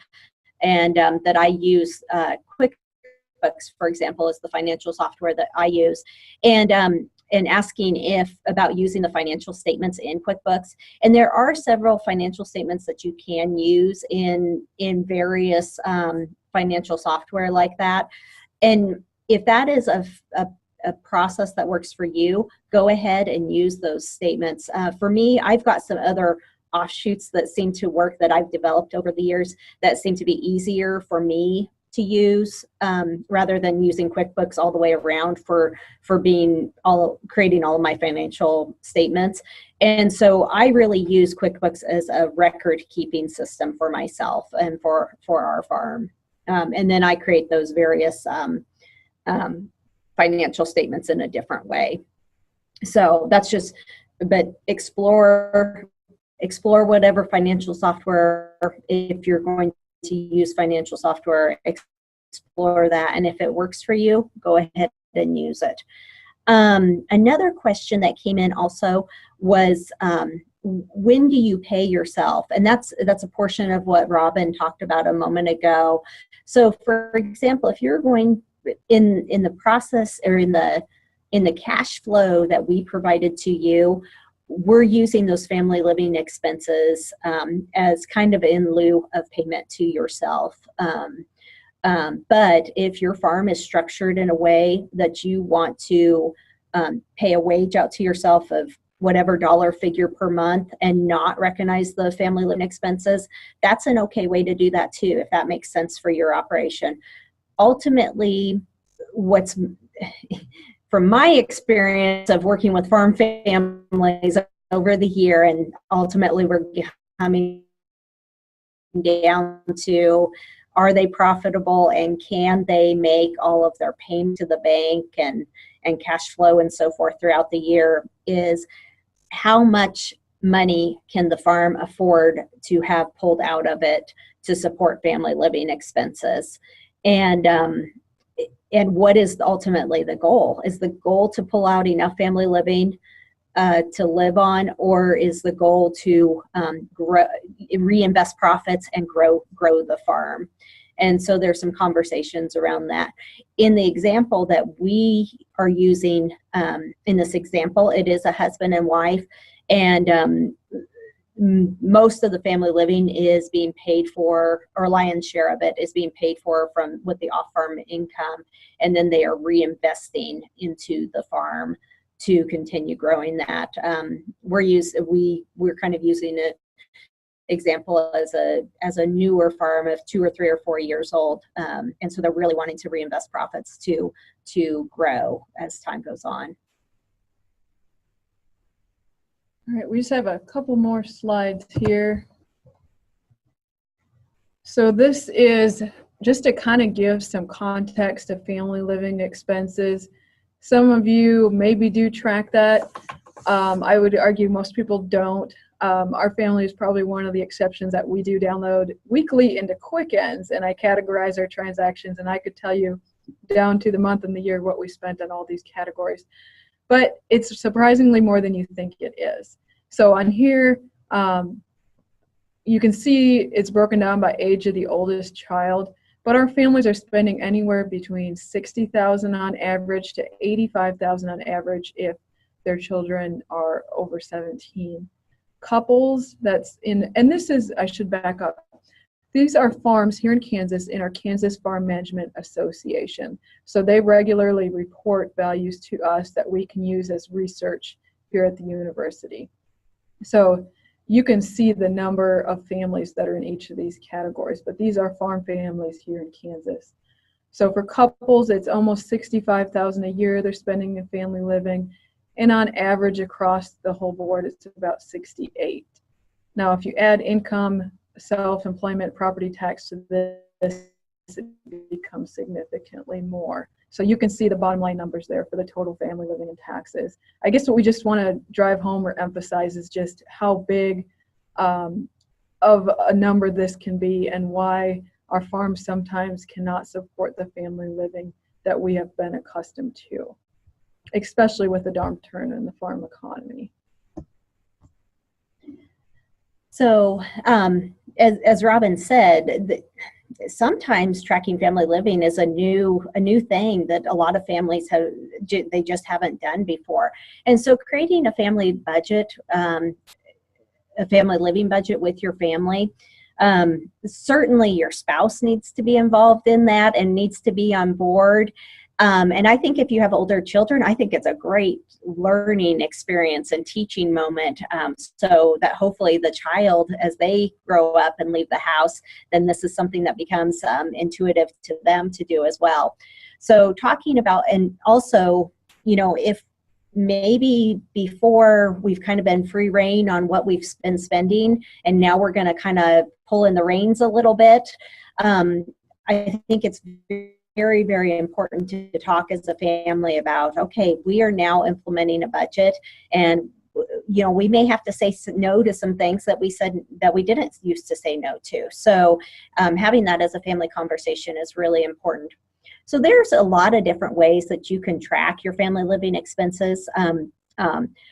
Speaker 3: and that I use QuickBooks, for example, is the financial software that I use, and asking about using the financial statements in QuickBooks. And there are several financial statements that you can use in various financial software like that. And if that is a process that works for you, go ahead and use those statements. For me, I've got some other offshoots that seem to work that I've developed over the years that seem to be easier for me to use, rather than using QuickBooks all the way around for creating all of my financial statements. And so I really use QuickBooks as a record keeping system for myself and for our farm. And then I create those various financial statements in a different way. So that's just, but explore whatever financial software, if you're going to use financial software, explore that. And if it works for you, go ahead and use it. Another question that came in also was, when do you pay yourself? And that's a portion of what Robin talked about a moment ago. So for example, if you're going in the process or in the cash flow that we provided to you, we're using those family living expenses as kind of in lieu of payment to yourself. But if your farm is structured in a way that you want to pay a wage out to yourself of whatever dollar figure per month and not recognize the family living expenses, that's an okay way to do that too, if that makes sense for your operation. Ultimately, what's from my experience of working with farm families over the year, and ultimately we're coming down to, are they profitable and can they make all of their payments to the bank and cash flow and so forth throughout the year, is how much money can the farm afford to have pulled out of it to support family living expenses. And what is ultimately the goal? Is the goal to pull out enough family living to live on, or is the goal to reinvest profits and grow the farm? And so there's some conversations around that. In the example that we are using, in this example, it is a husband and wife, and most of the family living is being paid for, or lion's share of it is being paid for from with the off-farm income, and then they are reinvesting into the farm to continue growing that. We're kind of using it example as a newer farm of 2 or 3 or 4 years old, and so they're really wanting to reinvest profits to grow as time goes on.
Speaker 2: All right, we just have a couple more slides here. So this is just to kind of give some context to family living expenses. Some of you maybe do track that. I would argue most people don't. Our family is probably one of the exceptions that we do download weekly into Quick-Ends, and I categorize our transactions, and I could tell you down to the month and the year what we spent on all these categories. But it's surprisingly more than you think it is. So on here, you can see it's broken down by age of the oldest child, but our families are spending anywhere between $60,000 on average to $85,000 on average if their children are over 17. Couples that's in, and this is, I should back up. These are farms here in Kansas in our Kansas Farm Management Association. So they regularly report values to us that we can use as research here at the university. So you can see the number of families that are in each of these categories, but these are farm families here in Kansas. So for couples, it's almost $65,000 a year they're spending in family living, and on average across the whole board, it's about $68,000. Now, if you add income, self-employment, property tax to this, it becomes significantly more. So you can see the bottom line numbers there for the total family living and taxes. I guess what we just want to drive home or emphasize is just how big of a number this can be, and why our farms sometimes cannot support the family living that we have been accustomed to, especially with the downturn in the farm economy.
Speaker 3: So as Robin said, sometimes tracking family living is a new thing that a lot of families they just haven't done before. And so creating a family budget, a family living budget with your family, certainly your spouse needs to be involved in that and needs to be on board. And I think if you have older children, I think it's a great learning experience and teaching moment, so that hopefully the child, as they grow up and leave the house, then this is something that becomes intuitive to them to do as well. So talking about, and also, you know, if maybe before we've kind of been free reign on what we've been spending, and now we're going to kind of pull in the reins a little bit, I think it's very, very important to talk as a family about, okay, we are now implementing a budget, and you know, we may have to say no to some things that we said that we didn't used to say no to. So having that as a family conversation is really important. So there's a lot of different ways that you can track your family living expenses.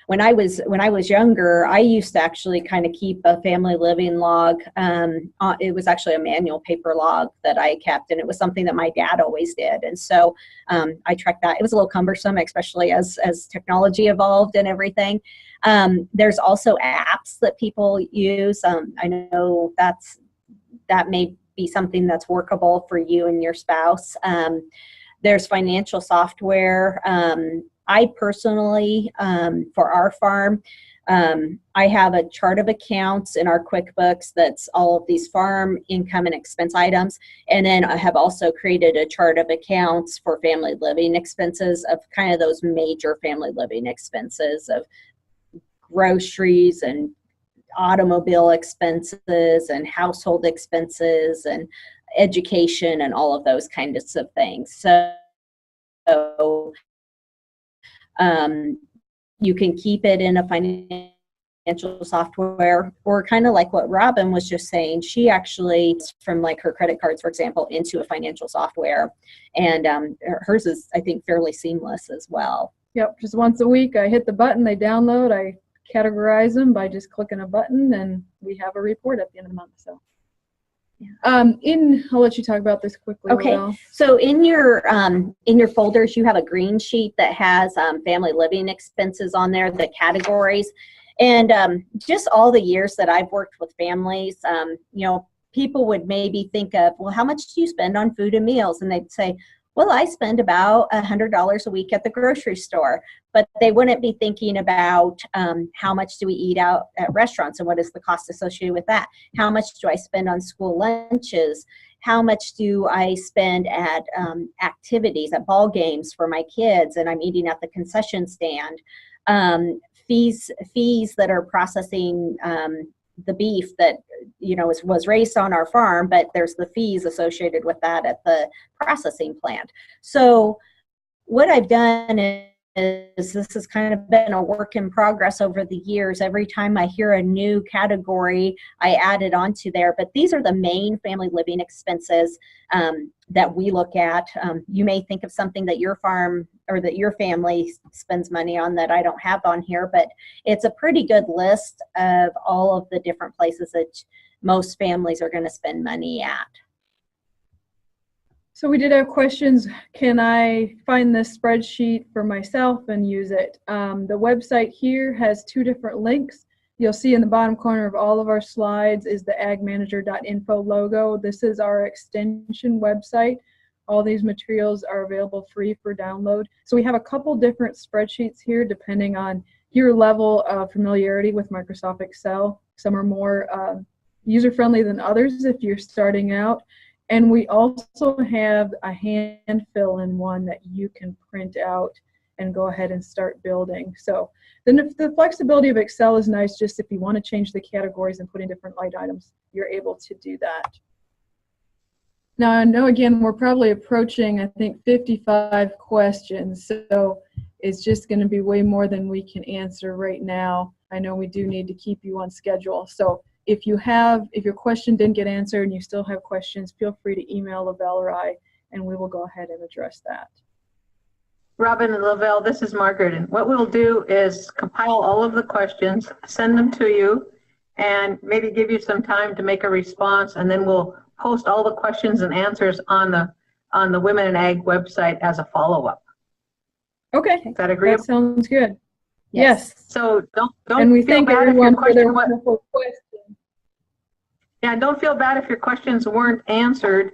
Speaker 3: When I was younger, I used to actually kind of keep a family living log. It was actually a manual paper log that I kept, and it was something that my dad always did. And so I tracked that. It was a little cumbersome, especially as technology evolved and everything. There's also apps that people use. I know that may be something that's workable for you and your spouse. There's financial software. I personally, for our farm, I have a chart of accounts in our QuickBooks that's all of these farm income and expense items. And then I have also created a chart of accounts for family living expenses of kind of those major family living expenses of groceries and automobile expenses and household expenses and education and all of those kinds of things. So you can keep it in a financial software, or kind of like what Robin was just saying, she actually from like her credit cards, for example, into a financial software, and hers is, I think, fairly seamless as well.
Speaker 2: Yep, just once a week I hit the button, they download, I categorize them by just clicking a button, and we have a report at the end of the month. So I'll let you talk about this quickly.
Speaker 3: Okay,
Speaker 2: Lavelle.
Speaker 3: so in your folders, you have a green sheet that has family living expenses on there, the categories, and just all the years that I've worked with families, people would maybe think of, well, how much do you spend on food and meals? And they'd say, well, I spend about $100 a week at the grocery store, but they wouldn't be thinking about how much do we eat out at restaurants and what is the cost associated with that? How much do I spend on school lunches? How much do I spend at activities, at ball games for my kids, and I'm eating at the concession stand? Fees that are processing the beef that was raised on our farm, but there's the fees associated with that at the processing plant. So what I've done is this has kind of been a work in progress over the years. Every time I hear a new category, I add it onto there. But these are the main family living expenses that we look at. You may think of something that your farm or that your family spends money on that I don't have on here, but it's a pretty good list of all of the different places that most families are going to spend money at.
Speaker 2: So we did have questions. Can I find this spreadsheet for myself and use it? The website here has two different links. You'll see in the bottom corner of all of our slides is the agmanager.info logo. This is our extension website. All these materials are available free for download. So we have a couple different spreadsheets here depending on your level of familiarity with Microsoft Excel. Some are more user-friendly than others if you're starting out. And we also have a hand fill-in one that you can print out and go ahead and start building. So then if the flexibility of Excel is nice, just if you want to change the categories and put in different line items, you're able to do that. Now I know again we're probably approaching, I think, 55 questions, so it's just going to be way more than we can answer right now. I know we do need to keep you on schedule. So if your question didn't get answered and you still have questions, feel free to email Lavelle or I, and we will go ahead and address that.
Speaker 1: Robin and Lavelle, this is Margaret, and what we'll do is compile all of the questions, send them to you, and maybe give you some time to make a response, and then we'll post all the questions and answers on the Women in Ag website as a follow-up.
Speaker 2: Okay,
Speaker 1: Is that agreeable?
Speaker 2: that sounds good. Yes.
Speaker 1: So don't
Speaker 2: And we
Speaker 1: feel
Speaker 2: thank
Speaker 1: bad if
Speaker 2: everyone
Speaker 1: your
Speaker 2: for their
Speaker 1: question
Speaker 2: wonderful questions.
Speaker 1: Yeah, don't feel bad if your questions weren't answered.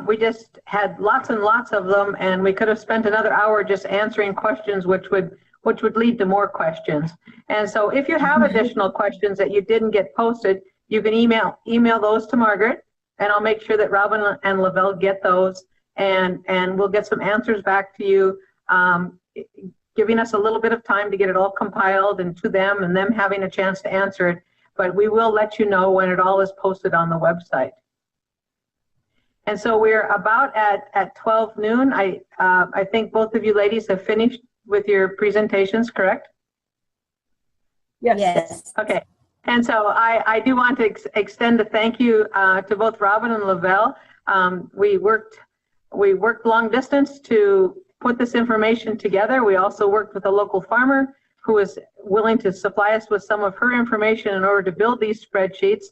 Speaker 1: We just had lots and lots of them, and we could have spent another hour just answering questions, which would lead to more questions. And so if you have additional questions that you didn't get posted, you can email those to Margaret, and I'll make sure that Robin and Lavelle get those, and we'll get some answers back to you, giving us a little bit of time to get it all compiled and to them, and them having a chance to answer it. But we will let you know when it all is posted on the website. And so we're about at 12 noon. I think both of you ladies have finished with your presentations, correct?
Speaker 2: Yes.
Speaker 1: Okay. And so I do want to extend a thank you to both Robin and Lavelle. We worked long distance to put this information together. We also worked with a local farmer who was willing to supply us with some of her information in order to build these spreadsheets.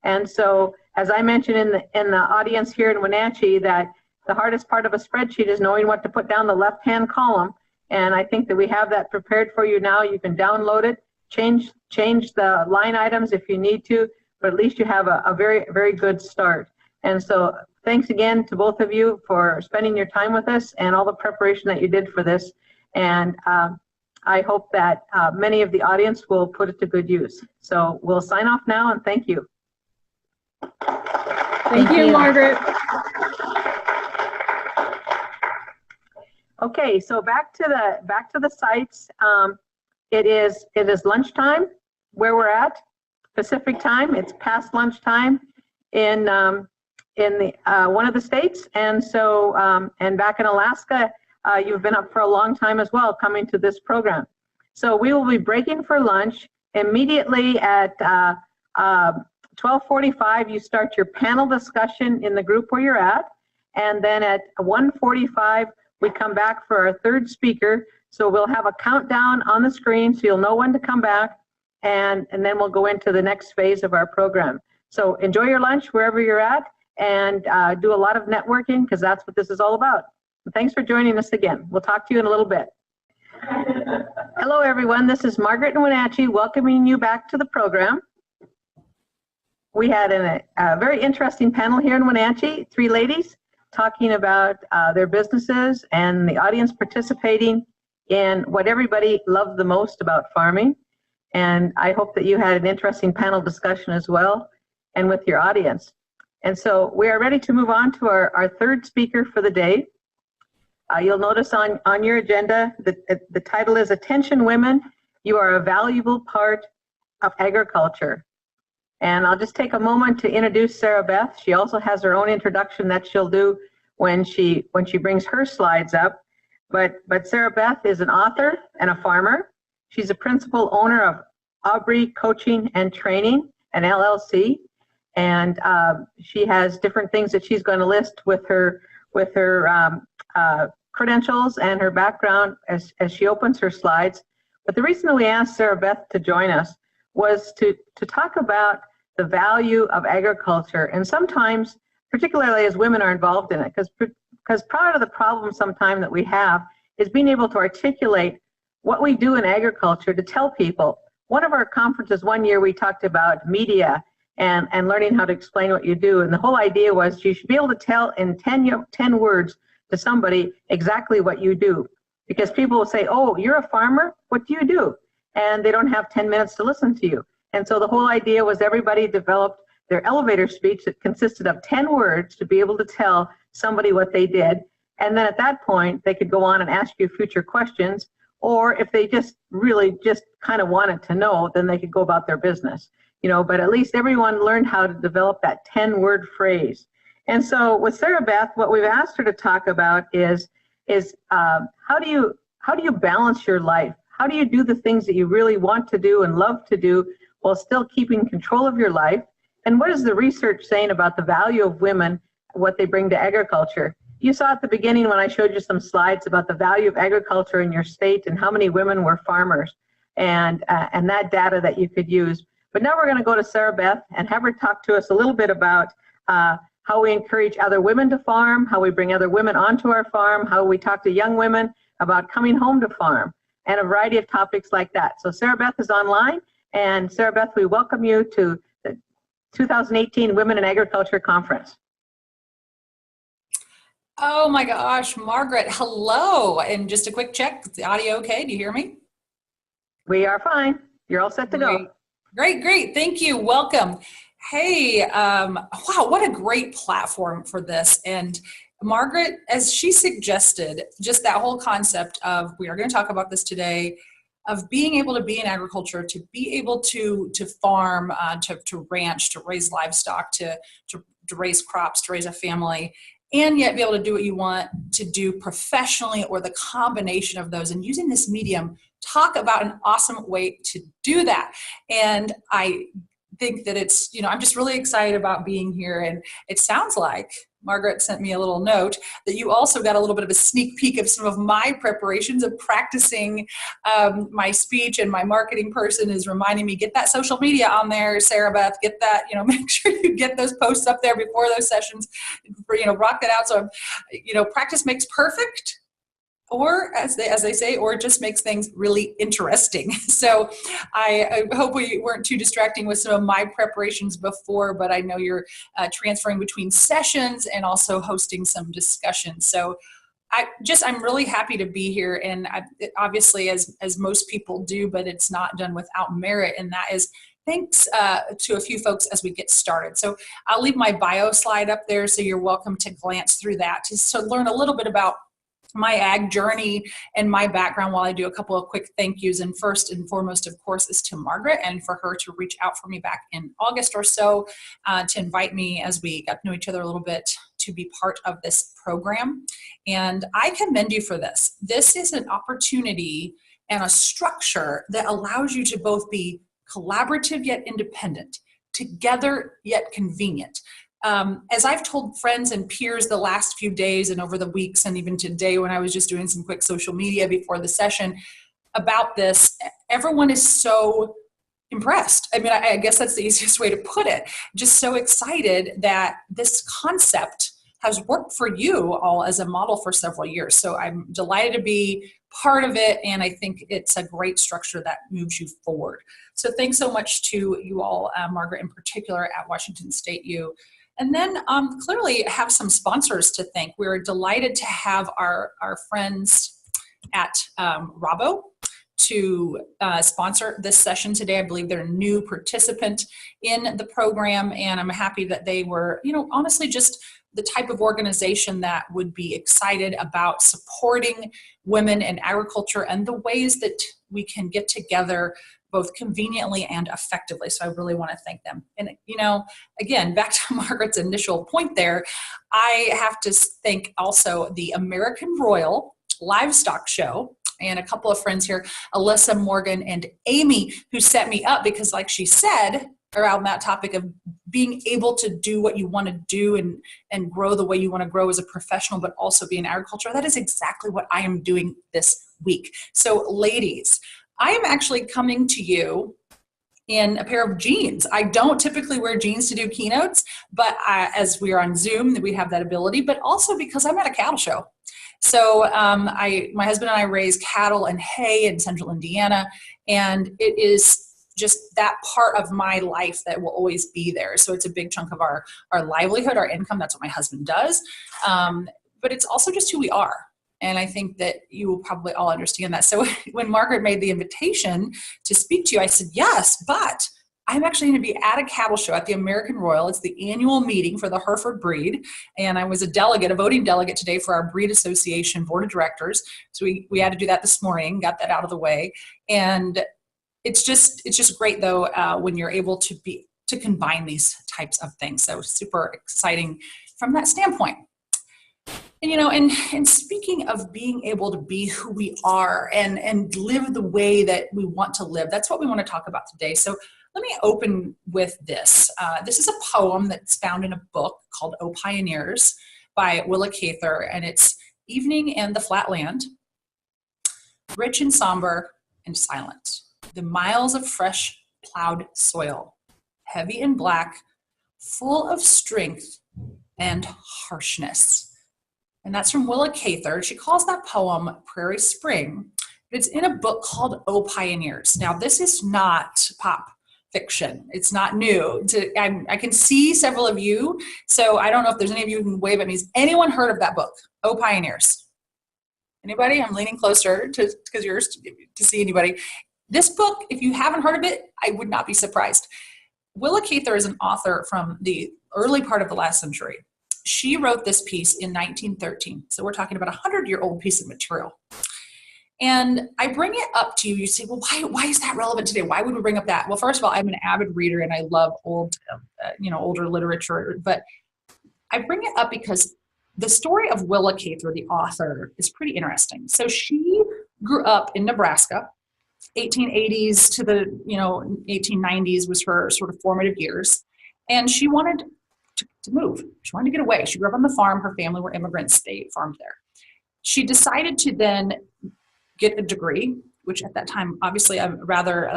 Speaker 1: And so, as I mentioned in the audience here in Wenatchee, that the hardest part of a spreadsheet is knowing what to put down the left-hand column. And I think that we have that prepared for you now. You can download it, change the line items if you need to, but at least you have a very, very good start. And so thanks again to both of you for spending your time with us and all the preparation that you did for this. And I hope that many of the audience will put it to good use. So we'll sign off now, and thank you.
Speaker 2: Thank you, Margaret.
Speaker 1: Okay, so back to the sites. It is lunchtime where we're at, Pacific time. It's past lunchtime in the one of the states, and so and back in Alaska, you've been up for a long time as well, coming to this program. So we will be breaking for lunch immediately at 12:45. You start your panel discussion in the group where you're at, and then at 1:45 we come back for our third speaker. So we'll have a countdown on the screen so you'll know when to come back, and then we'll go into the next phase of our program. So enjoy your lunch wherever you're at, and do a lot of networking, because that's what this is all about. Thanks for joining us again. We'll talk to you in a little bit. Hello everyone, this is Margaret in Wenatchee welcoming you back to the program. We had a very interesting panel here in Wenatchee, 3 ladies talking about their businesses, and the audience participating in what everybody loved the most about farming. And I hope that you had an interesting panel discussion as well, and with your audience. And so we are ready to move on to our third speaker for the day. You'll notice on your agenda that the title is Attention Women, You Are a Valuable Part of Agriculture. And I'll just take a moment to introduce Sarah Beth. She also has her own introduction that she'll do when she brings her slides up. But Sarah Beth is an author and a farmer. She's a principal owner of Aubrey Coaching and Training, an LLC. And she has different things that she's going to list with her credentials and her background as she opens her slides. But the reason that we asked Sarah Beth to join us was to talk about the value of agriculture, and sometimes, particularly as women are involved in it, because part of the problem sometimes that we have is being able to articulate what we do in agriculture to tell people. One of our conferences one year we talked about media and learning how to explain what you do, and the whole idea was you should be able to tell in 10 words to somebody exactly what you do, because people will say, oh, you're a farmer, what do you do? And they don't have 10 minutes to listen to you. And so the whole idea was everybody developed their elevator speech that consisted of 10 words to be able to tell somebody what they did. And then at that point, they could go on and ask you future questions, or if they just really just kind of wanted to know, then they could go about their business. But at least everyone learned how to develop that 10-word phrase. And so with Sarah Beth, what we've asked her to talk about is how do you balance your life? How do you do the things that you really want to do and love to do while still keeping control of your life? And what is the research saying about the value of women, what they bring to agriculture? You saw at the beginning when I showed you some slides about the value of agriculture in your state and how many women were farmers, and that data that you could use. But now we're going to go to Sarah Beth and have her talk to us a little bit about how we encourage other women to farm, how we bring other women onto our farm, how we talk to young women about coming home to farm, and a variety of topics like that. So Sarah Beth is online, and Sarah Beth, we welcome you to the 2018 Women in Agriculture Conference.
Speaker 5: Oh my gosh, Margaret, hello. And just a quick check, is the audio okay? Do you hear me?
Speaker 1: We are fine. You're all set to go.
Speaker 5: Great. Thank you. Welcome. Hey, wow, what a great platform for this. And Margaret, as she suggested, just that whole concept of, we are going to talk about this today, of being able to be in agriculture, to be able to farm, to ranch, to raise livestock, to raise crops, to raise a family, and yet be able to do what you want to do professionally, or the combination of those, and using this medium, talk about an awesome way to do that. And I think that it's, I'm just really excited about being here. And it sounds like Margaret sent me a little note that you also got a little bit of a sneak peek of some of my preparations of practicing my speech, and my marketing person is reminding me, get that social media on there, Sarah Beth, get that, make sure you get those posts up there before those sessions, rock that out. So, practice makes perfect. or as they say, or it just makes things really interesting. So I hope we weren't too distracting with some of my preparations before, but I know you're transferring between sessions and also hosting some discussions. So I'm really happy to be here, and obviously as most people do, but it's not done without merit, and that is thanks to a few folks as we get started. So I'll leave my bio slide up there, so you're welcome to glance through that to learn a little bit about my ag journey and my background while I do a couple of quick thank yous. And first and foremost, of course, is to Margaret, and for her to reach out for me back in August or so to invite me as we got to know each other a little bit to be part of this program. And I commend you for this. This is an opportunity and a structure that allows you to both be collaborative yet independent, together yet convenient. As I've told friends and peers the last few days and over the weeks, and even today when I was just doing some quick social media before the session about this, everyone is so impressed. I mean, I guess that's the easiest way to put it. Just so excited that this concept has worked for you all as a model for several years. So I'm delighted to be part of it, and I think it's a great structure that moves you forward. So thanks so much to you all, Margaret in particular at Washington State U. And then clearly have some sponsors to thank. We're delighted to have our friends at Rabo to sponsor this session today. I believe they're a new participant in the program, and I'm happy that they were, honestly just the type of organization that would be excited about supporting women in agriculture and the ways that we can get together both conveniently and effectively. So I really want to thank them. And, again, back to Margaret's initial point there, I have to thank also the American Royal Livestock Show and a couple of friends here, Alyssa, Morgan, and Amy, who set me up because, like she said, around that topic of being able to do what you want to do and grow the way you want to grow as a professional, but also be in agriculture. That is exactly what I am doing this week. So ladies, I am actually coming to you in a pair of jeans. I don't typically wear jeans to do keynotes, but as we are on Zoom, we have that ability, but also because I'm at a cattle show. So my husband and I raise cattle and hay in central Indiana, and it is just that part of my life that will always be there. So it's a big chunk of our livelihood, our income. That's what my husband does. But it's also just who we are. And I think that you will probably all understand that. So when Margaret made the invitation to speak to you, I said, yes, but I'm actually going to be at a cattle show at the American Royal. It's the annual meeting for the Hereford breed. And I was a voting delegate today for our Breed Association Board of Directors. So we had to do that this morning, got that out of the way. And it's just great though when you're able to combine these types of things. So super exciting from that standpoint. And and speaking of being able to be who we are and live the way that we want to live, that's what we want to talk about today. So let me open with this. This is a poem that's found in a book called "O Pioneers" by Willa Cather, and it's evening in the flat land, rich and somber and silent. The miles of fresh plowed soil, heavy and black, full of strength and harshness. And that's from Willa Cather. She calls that poem Prairie Spring. It's in a book called O Pioneers. Now, this is not pop fiction. It's not new. I can see several of you, so I don't know if there's any of you who can wave at me. Has anyone heard of that book, O Pioneers? Anybody? I'm leaning closer because yours to see anybody. This book, if you haven't heard of it, I would not be surprised. Willa Cather is an author from the early part of the last century. She wrote this piece in 1913. So we're talking about a 100-year-old piece of material. And I bring it up to you. You say, well, why is that relevant today? Why would we bring up that? Well, first of all, I'm an avid reader and I love older literature. But I bring it up because the story of Willa Cather, the author, is pretty interesting. So she grew up in Nebraska. 1880s to the 1890s was her sort of formative years. And she wanted to move. She wanted to get away. She grew up on the farm. Her family were immigrants. They farmed there. She decided to then get a degree, which at that time, obviously a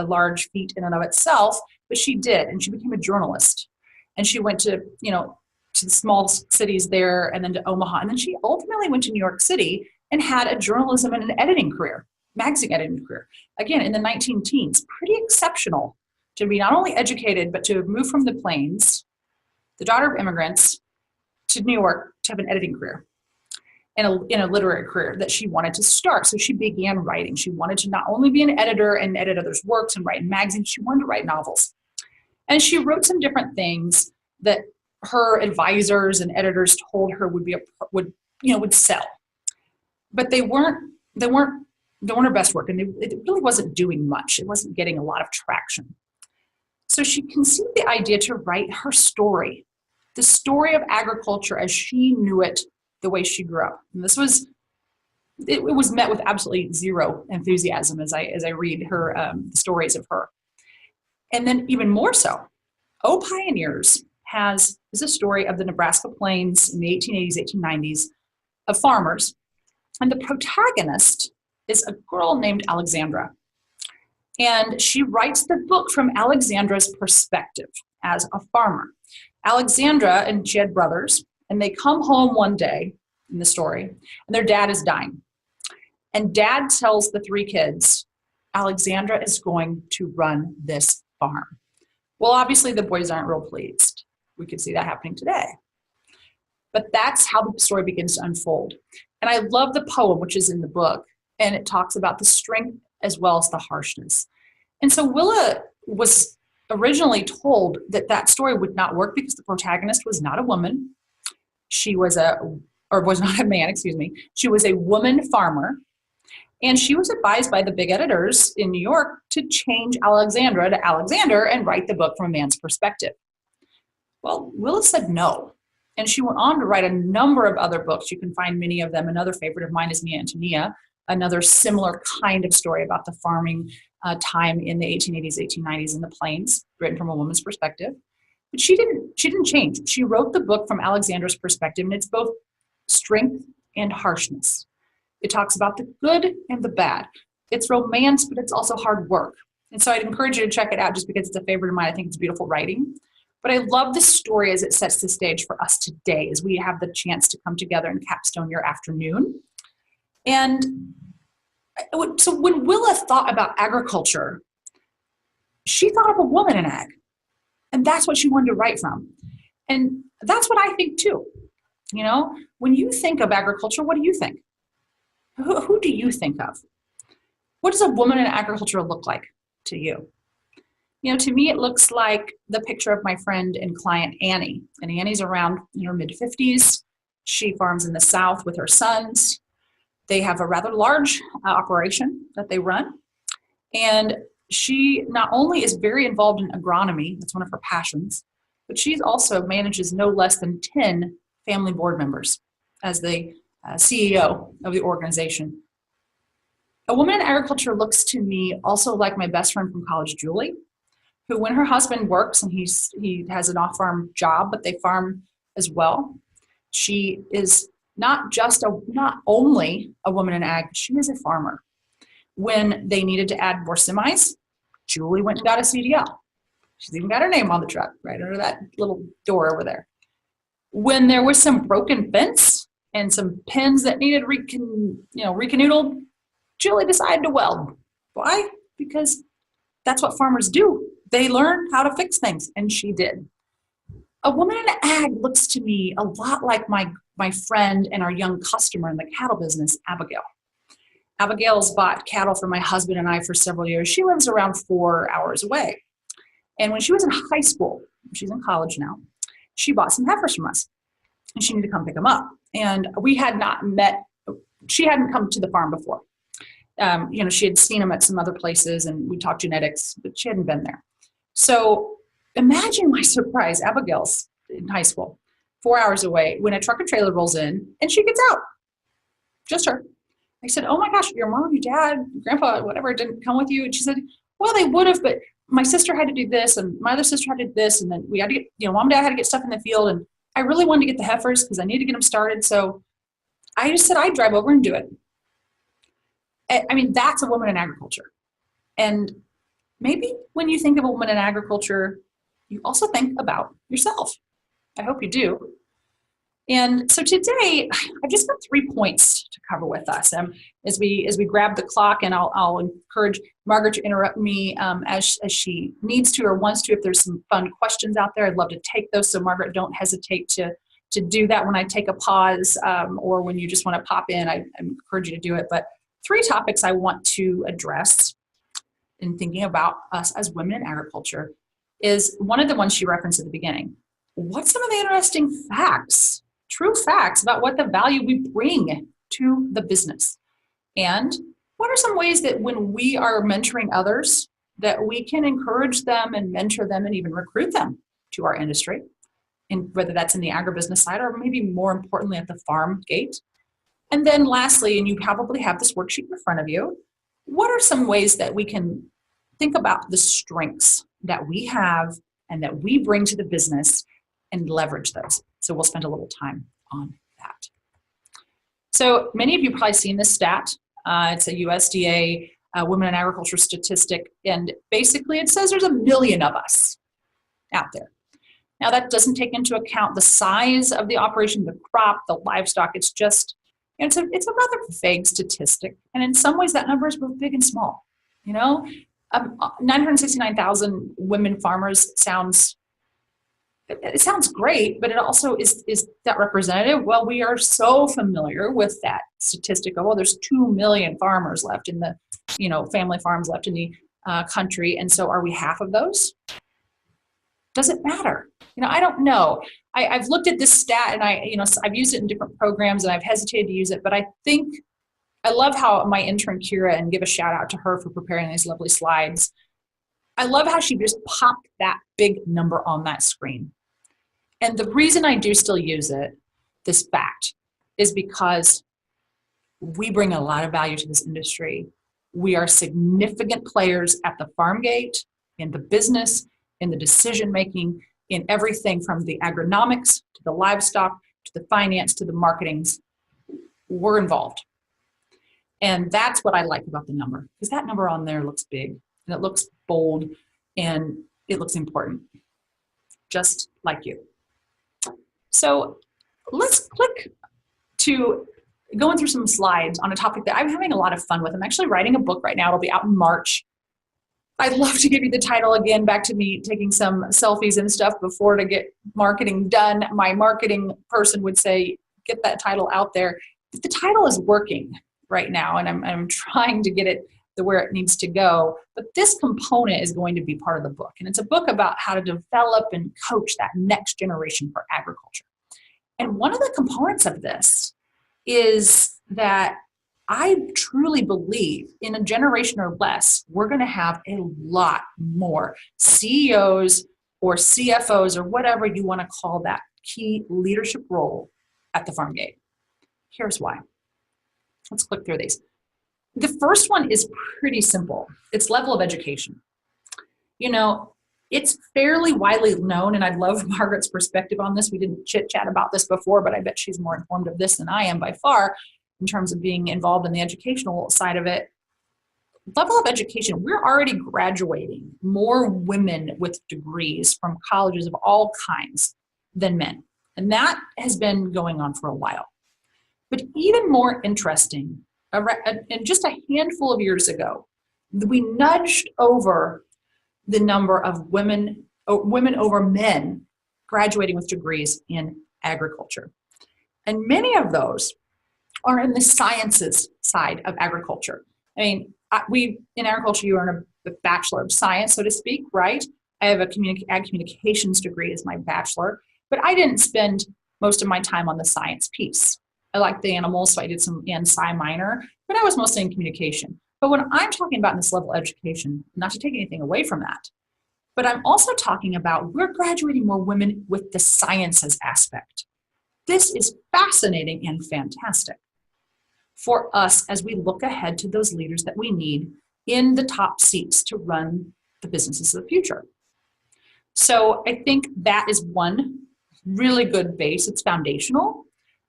Speaker 5: large feat in and of itself, but she did, and she became a journalist. And she went to the small cities there and then to Omaha. And then she ultimately went to New York City and had a journalism and an editing career, magazine editing career. Again, in the 19 teens, pretty exceptional to be not only educated, but to have moved from the Plains, the daughter of immigrants, to New York to have an editing career and in a literary career that she wanted to start. So she began writing. She wanted to not only be an editor and edit others' works and write in magazines, she wanted to write novels. And she wrote some different things that her advisors and editors told her would sell. But they weren't her best work, and it really wasn't doing much. It wasn't getting a lot of traction. So she conceived the idea to write her story, the story of agriculture as she knew it, the way she grew up. And this was, it was met with absolutely zero enthusiasm as I read her stories of her. And then even more so, Oh Pioneers is a story of the Nebraska Plains in the 1880s, 1890s of farmers. And the protagonist is a girl named Alexandra. And she writes the book from Alexandra's perspective as a farmer. Alexandra, and she had brothers, and they come home one day in the story, and their dad is dying. And dad tells the three kids, Alexandra is going to run this farm. Well, obviously the boys aren't real pleased. We could see that happening today. But that's how the story begins to unfold. And I love the poem, which is in the book, and it talks about the strength as well as the harshness. And so Willa was originally told that that story would not work because the protagonist was not a woman. She was was not a man, excuse me. She was a woman farmer. And she was advised by the big editors in New York to change Alexandra to Alexander and write the book from a man's perspective. Well, Willa said no. And she went on to write a number of other books. You can find many of them. Another favorite of mine is Mia Antonia, another similar kind of story about the farming time in the 1880s, 1890s in the Plains, written from a woman's perspective. But she didn't change. She wrote the book from Alexandra's perspective, and it's both strength and harshness. It talks about the good and the bad. It's romance, but it's also hard work. And so I'd encourage you to check it out just because it's a favorite of mine. I think it's beautiful writing. But I love the story as it sets the stage for us today as we have the chance to come together and capstone your afternoon. And so when Willa thought about agriculture, she thought of a woman in ag. And that's what she wanted to write from. And that's what I think too. You know, when you think of agriculture, what do you think? Who do you think of? What does a woman in agriculture look like to you? You know, to me, it looks like the picture of my friend and client, Annie. And Annie's around in her mid-50s. She farms in the South with her sons. They have a rather large operation that they run. And she not only is very involved in agronomy, that's one of her passions, but she also manages no less than 10 family board members as the CEO of the organization. A woman in agriculture looks to me also like my best friend from college, Julie, who when her husband works and he has an off-farm job, but they farm as well. She is not only a woman in ag, she is a farmer. When they needed to add more semis, Julie went and got a CDL. She's even got her name on the truck right under that little door over there. When there was some broken fence and some pins that needed recanoodled, Julie decided to weld. Why? Because that's what farmers do. They learn how to fix things, and she did. A woman in ag looks to me a lot like my friend and our young customer in the cattle business, Abigail. Abigail's bought cattle for my husband and I for several years. She lives around 4 hours away. And when she was in high school, she's in college now, she bought some heifers from us, and she needed to come pick them up. And we had not met, she hadn't come to the farm before. She had seen them at some other places and we talked genetics, but she hadn't been there. So imagine my surprise. Abigail's in high school, 4 hours away, when a truck and trailer rolls in and she gets out. Just her. I said, oh my gosh, your mom, your dad, grandpa, whatever, didn't come with you? And she said, well, they would have, but my sister had to do this and my other sister had to do this. And then we had to get, mom and dad had to get stuff in the field. And I really wanted to get the heifers because I need to get them started. So I just said, I'd drive over and do it. I mean, that's a woman in agriculture. And maybe when you think of a woman in agriculture, you also think about yourself. I hope you do. And so today, I've just got 3 points to cover with us. As we grab the clock, and I'll encourage Margaret to interrupt me as she needs to or wants to. If there's some fun questions out there, I'd love to take those. So Margaret, don't hesitate to do that when I take a pause or when you just want to pop in. I encourage you to do it. But 3 topics I want to address in thinking about us as women in agriculture is one of the ones she referenced at the beginning. What's some of the interesting facts? True facts about what the value we bring to the business. And what are some ways that when we are mentoring others that we can encourage them and mentor them and even recruit them to our industry, and whether that's in the agribusiness side or maybe more importantly at the farm gate. And then lastly, and you probably have this worksheet in front of you, what are some ways that we can think about the strengths that we have and that we bring to the business and leverage those? So we'll spend a little time on that. So many of you probably seen this stat. It's a USDA Women in Agriculture statistic, and basically it says there's 1 million of us out there. Now that doesn't take into account the size of the operation, the crop, the livestock. It's just, it's a rather vague statistic, and in some ways that number is both big and small. 969,000 women farmers sounds great, but it also is that representative? Well, we are so familiar with that statistic of, well, there's 2 million farmers left in the, family farms left in the country. And so are we half of those? Does it matter? I don't know. I've looked at this stat and I've used it in different programs and I've hesitated to use it, but I think I love how my intern Kira, and give a shout out to her for preparing these lovely slides. I love how she just popped that big number on that screen. And the reason I do still use it, this fact, is because we bring a lot of value to this industry. We are significant players at the farm gate, in the business, in the decision making, in everything from the agronomics to the livestock to the finance to the marketings. We're involved. And that's what I like about the number, because that number on there looks big and it looks bold and it looks important, just like you. So let's click to going through some slides on a topic that I'm having a lot of fun with. I'm actually writing a book right now. It'll be out in March. I'd love to give you the title again, back to me taking some selfies and stuff before to get marketing done. My marketing person would say, get that title out there. But the title is working right now, and I'm trying to get it to where it needs to go. But this component is going to be part of the book. And it's a book about how to develop and coach that next generation for agriculture. And one of the components of this is that I truly believe in a generation or less, we're going to have a lot more CEOs or CFOs or whatever you want to call that key leadership role at the farm gate. Here's why. Let's click through these. The first one is pretty simple. It's level of education. It's fairly widely known, and I love Margaret's perspective on this. We didn't chit-chat about this before, but I bet she's more informed of this than I am by far in terms of being involved in the educational side of it. Level of education, we're already graduating more women with degrees from colleges of all kinds than men. And that has been going on for a while. But even more interesting, and just a handful of years ago, we nudged over the number of women over men graduating with degrees in agriculture. And many of those are in the sciences side of agriculture. I mean, we in agriculture, you earn a Bachelor of Science, so to speak, right? I have a ag communications degree as my bachelor, but I didn't spend most of my time on the science piece. I like the animals, so I did some sci minor, but I was mostly in communication. But when I'm talking about this level of education, not to take anything away from that, but I'm also talking about we're graduating more women with the sciences aspect. This is fascinating and fantastic for us as we look ahead to those leaders that we need in the top seats to run the businesses of the future. So I think that is one really good base. It's foundational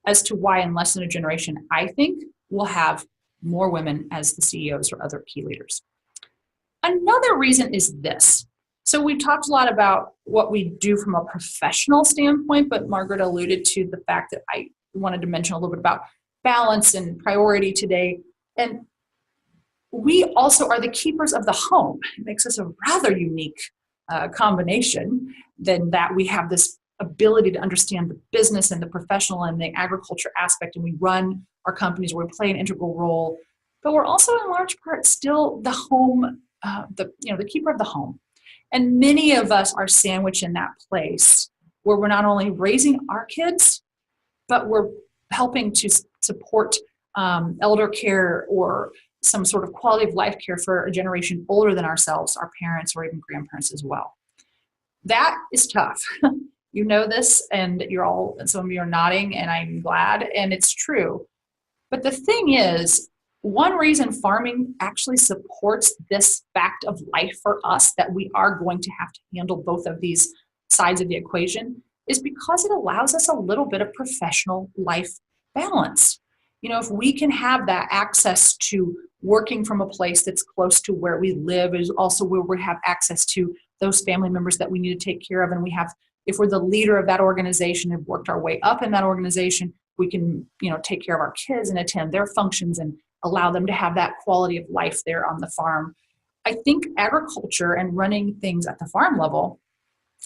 Speaker 5: as to why in less than a generation, I think we'll have more women as the CEOs or other key leaders. Another reason is this. So we've talked a lot about what we do from a professional standpoint, but Margaret alluded to the fact that I wanted to mention a little bit about balance and priority today. And we also are the keepers of the home. It makes us a rather unique combination, than that we have this ability to understand the business and the professional and the agriculture aspect, and we run our companies where we play an integral role, but we're also in large part still the home, the keeper of the home. And many of us are sandwiched in that place where we're not only raising our kids, but we're helping to support elder care or some sort of quality of life care for a generation older than ourselves, our parents or even grandparents as well. That is tough. You know this, and some of you are nodding, and I'm glad, and it's true. But the thing is, one reason farming actually supports this fact of life for us, that we are going to have to handle both of these sides of the equation, is because it allows us a little bit of professional life balance. You know, if we can have that access to working from a place that's close to where we live, is also where we have access to those family members that we need to take care of, and we have, if we're the leader of that organization and worked our way up in that organization, we can, take care of our kids and attend their functions and allow them to have that quality of life there on the farm. I think agriculture and running things at the farm level,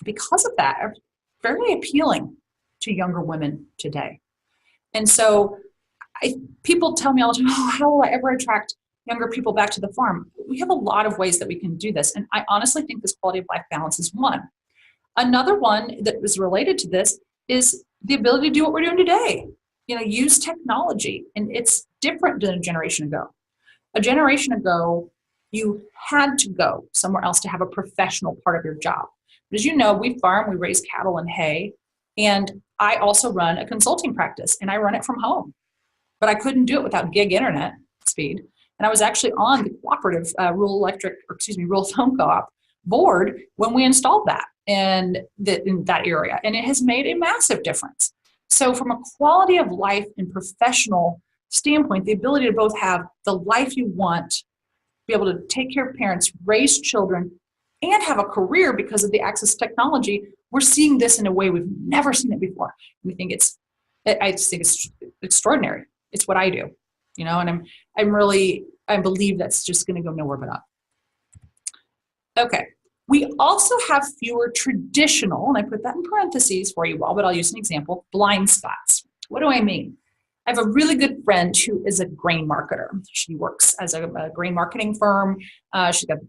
Speaker 5: because of that, are fairly appealing to younger women today. And so people tell me all the time, oh, how will I ever attract younger people back to the farm? We have a lot of ways that we can do this. And I honestly think this quality of life balance is one. Another one that is related to this is the ability to do what we're doing today. Use technology. And it's different than a generation ago. A generation ago, you had to go somewhere else to have a professional part of your job. But as you know, we farm, we raise cattle and hay. And I also run a consulting practice, and I run it from home. But I couldn't do it without gig internet speed. And I was actually on the cooperative rural phone co-op board when we installed that in that area. And it has made a massive difference. So from a quality of life and professional standpoint, the ability to both have the life you want, be able to take care of parents, raise children, and have a career because of the access to technology, we're seeing this in a way we've never seen it before. I think it's extraordinary. It's what I do, and I believe that's just going to go nowhere but up. Okay. We also have fewer traditional, and I put that in parentheses for you all, but I'll use an example, blind spots. What do I mean? I have a really good friend who is a grain marketer. She works as a grain marketing firm. She's got,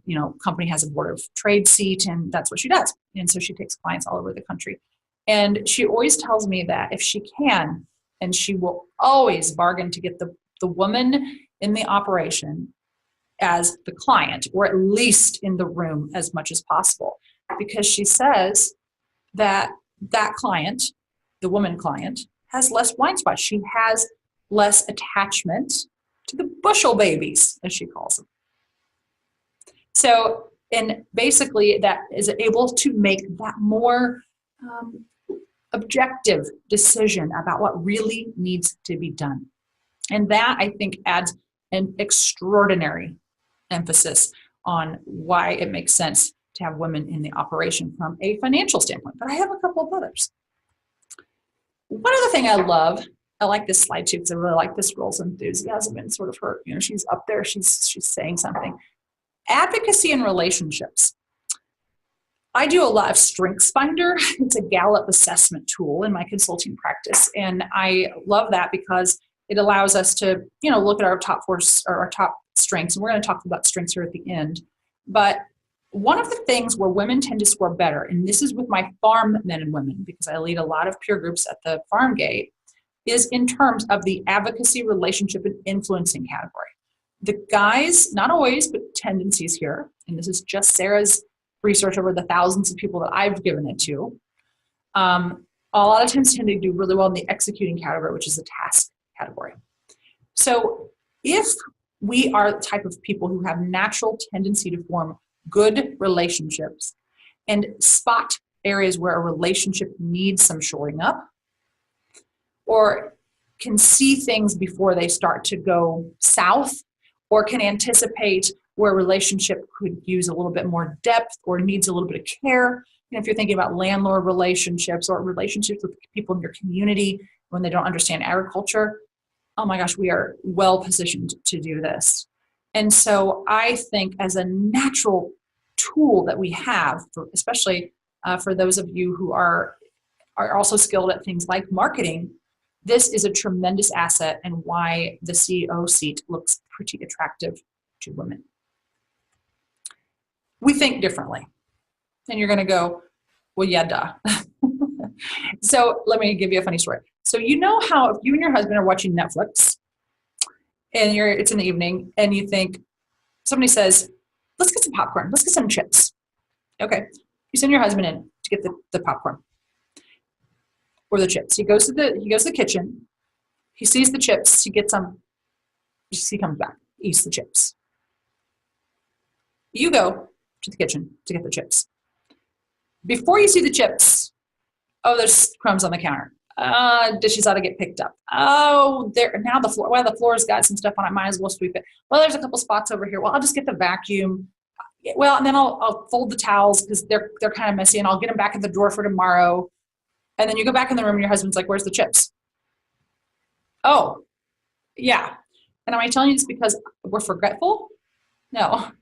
Speaker 5: company has a board of trade seat, and that's what she does. And so she takes clients all over the country. And she always tells me that if she can, and she will always bargain to get the woman in the operation as the client, or at least in the room as much as possible, because she says that client, the woman client, has less blind spots. She has less attachment to the bushel babies, as she calls them. So, and basically that is able to make that more objective decision about what really needs to be done. And that, I think, adds an extraordinary emphasis on why it makes sense to have women in the operation from a financial standpoint. But I have a couple of others. One other thing I like this slide too, because I really like this girl's enthusiasm and sort of her, she's up there, she's saying something. Advocacy and relationships. I do a lot of Strengths Finder. It's a Gallup assessment tool in my consulting practice. And I love that because it allows us to, look at our top strengths. And we're going to talk about strengths here at the end. But one of the things where women tend to score better, and this is with my farm men and women, because I lead a lot of peer groups at the farm gate, is in terms of the advocacy, relationship, and influencing category. The guys, not always, but tendencies here, and this is just Sarah's research over the thousands of people that I've given it to, a lot of times tend to do really well in the executing category, which is the task category. So if we are the type of people who have natural tendency to form good relationships and spot areas where a relationship needs some shoring up, or can see things before they start to go south, or can anticipate where a relationship could use a little bit more depth or needs a little bit of care. If you're thinking about landlord relationships or relationships with people in your community when they don't understand agriculture, oh my gosh, we are well positioned to do this. And so I think as a natural tool that we have, especially for those of you who are also skilled at things like marketing, this is a tremendous asset and why the CEO seat looks pretty attractive to women. We think differently. And you're going to go, well, yeah, duh. So let me give you a funny story. So you know how if you and your husband are watching Netflix and it's in the evening and you think, somebody says, let's get some popcorn, let's get some chips. Okay, you send your husband in to get the popcorn or the chips. He goes to the kitchen, he sees the chips, he gets some, he comes back, eats the chips. You go to the kitchen to get the chips. Before you see the chips, oh, there's crumbs on the counter. Dishes ought to get picked up. Oh, now the floor. Well, the floor's got some stuff on it. Might as well sweep it. Well, there's a couple spots over here. Well, I'll just get the vacuum. Well, and then I'll fold the towels because they're kind of messy, and I'll get them back in the drawer for tomorrow. And then you go back in the room, and your husband's like, "Where's the chips?" Oh, yeah. And am I telling you this because we're forgetful? No.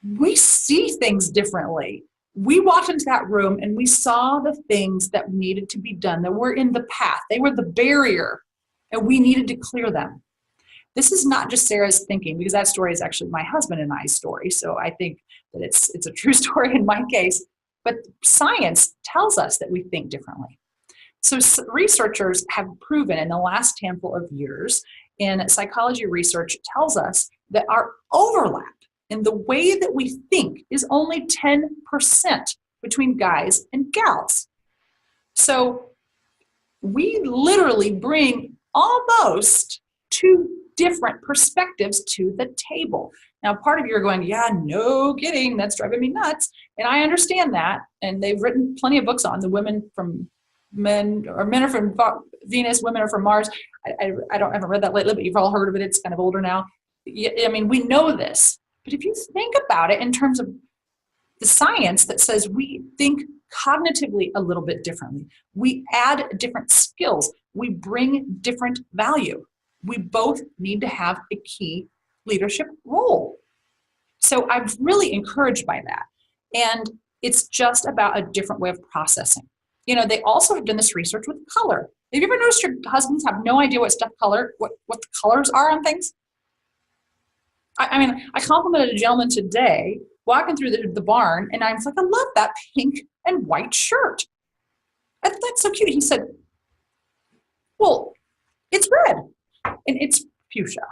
Speaker 5: We see things differently. We walked into that room and we saw the things that needed to be done that were in the path. They were the barrier and we needed to clear them. This is not just Sarah's thinking, because that story is actually my husband and I's story. So I think that it's a true story in my case, but science tells us that we think differently. So researchers have proven in the last handful of years in psychology research tells us that our overlap in the way that we think is only 10% between guys and gals. So we literally bring almost two different perspectives to the table. Now, part of you are going, yeah, no kidding, that's driving me nuts. And I understand that. And they've written plenty of books on the women from men, or men are from Venus, women are from Mars. I haven't read that lately, but you've all heard of it. It's kind of older now. I mean, we know this. But if you think about it in terms of the science that says we think cognitively a little bit differently, we add different skills, we bring different value. We both need to have a key leadership role. So I'm really encouraged by that. And it's just about a different way of processing. They also have done this research with color. Have you ever noticed your husbands have no idea what the colors are on things? I mean, I complimented a gentleman today walking through the barn, and I was like, I love that pink and white shirt. I thought that's so cute. He said, well, it's red, and it's fuchsia.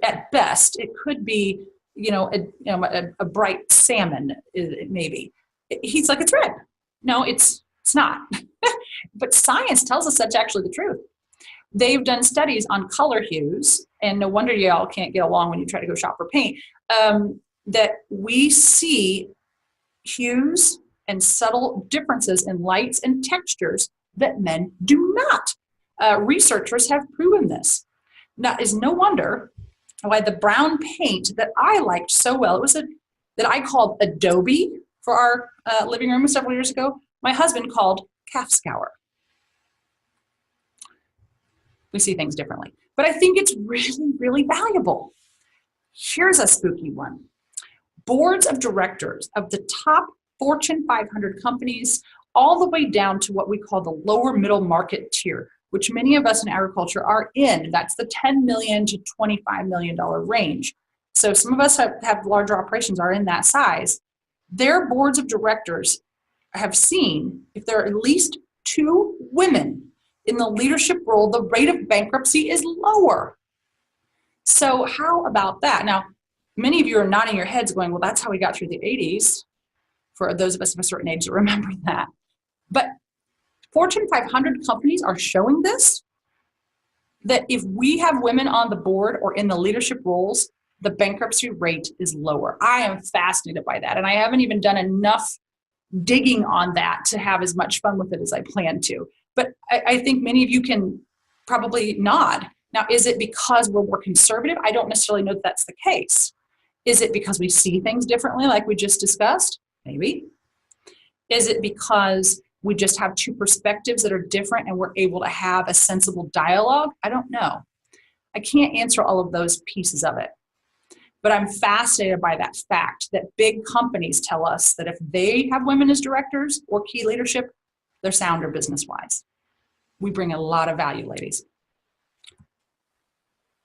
Speaker 5: At best, it could be, a bright salmon, maybe. He's like, it's red. No, it's not. But science tells us that's actually the truth. They've done studies on color hues, and no wonder y'all can't get along when you try to go shop for paint, that we see hues and subtle differences in lights and textures that men do not. Researchers have proven this. Now, is no wonder why the brown paint that I liked so well, it was that I called Adobe for our living room several years ago, my husband called calf scour. We see things differently. But I think it's really, really valuable. Here's a spooky one. Boards of directors of the top Fortune 500 companies, all the way down to what we call the lower middle market tier, which many of us in agriculture are in. That's the $10 million to $25 million range. So some of us have larger operations are in that size. Their boards of directors have seen if there are at least 2 women in the leadership role, the rate of bankruptcy is lower. So how about that? Now, many of you are nodding your heads going, well, that's how we got through the 80s, for those of us of a certain age that remember that. But Fortune 500 companies are showing this, that if we have women on the board or in the leadership roles, the bankruptcy rate is lower. I am fascinated by that. And I haven't even done enough digging on that to have as much fun with it as I plan to. But I think many of you can probably nod. Now, is it because we're more conservative? I don't necessarily know that that's the case. Is it because we see things differently, like we just discussed? Maybe. Is it because we just have two perspectives that are different and we're able to have a sensible dialogue? I don't know. I can't answer all of those pieces of it. But I'm fascinated by that fact that big companies tell us that if they have women as directors or key leadership, they're sounder business-wise. We bring a lot of value, ladies.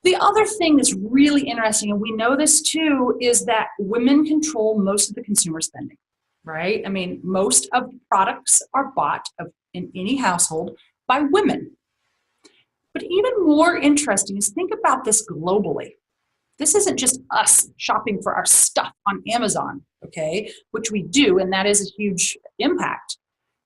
Speaker 5: The other thing that's really interesting, and we know this too, is that women control most of the consumer spending, right? I mean, most of the products are bought in any household by women. But even more interesting is think about this globally. This isn't just us shopping for our stuff on Amazon, okay, which we do, and that is a huge impact.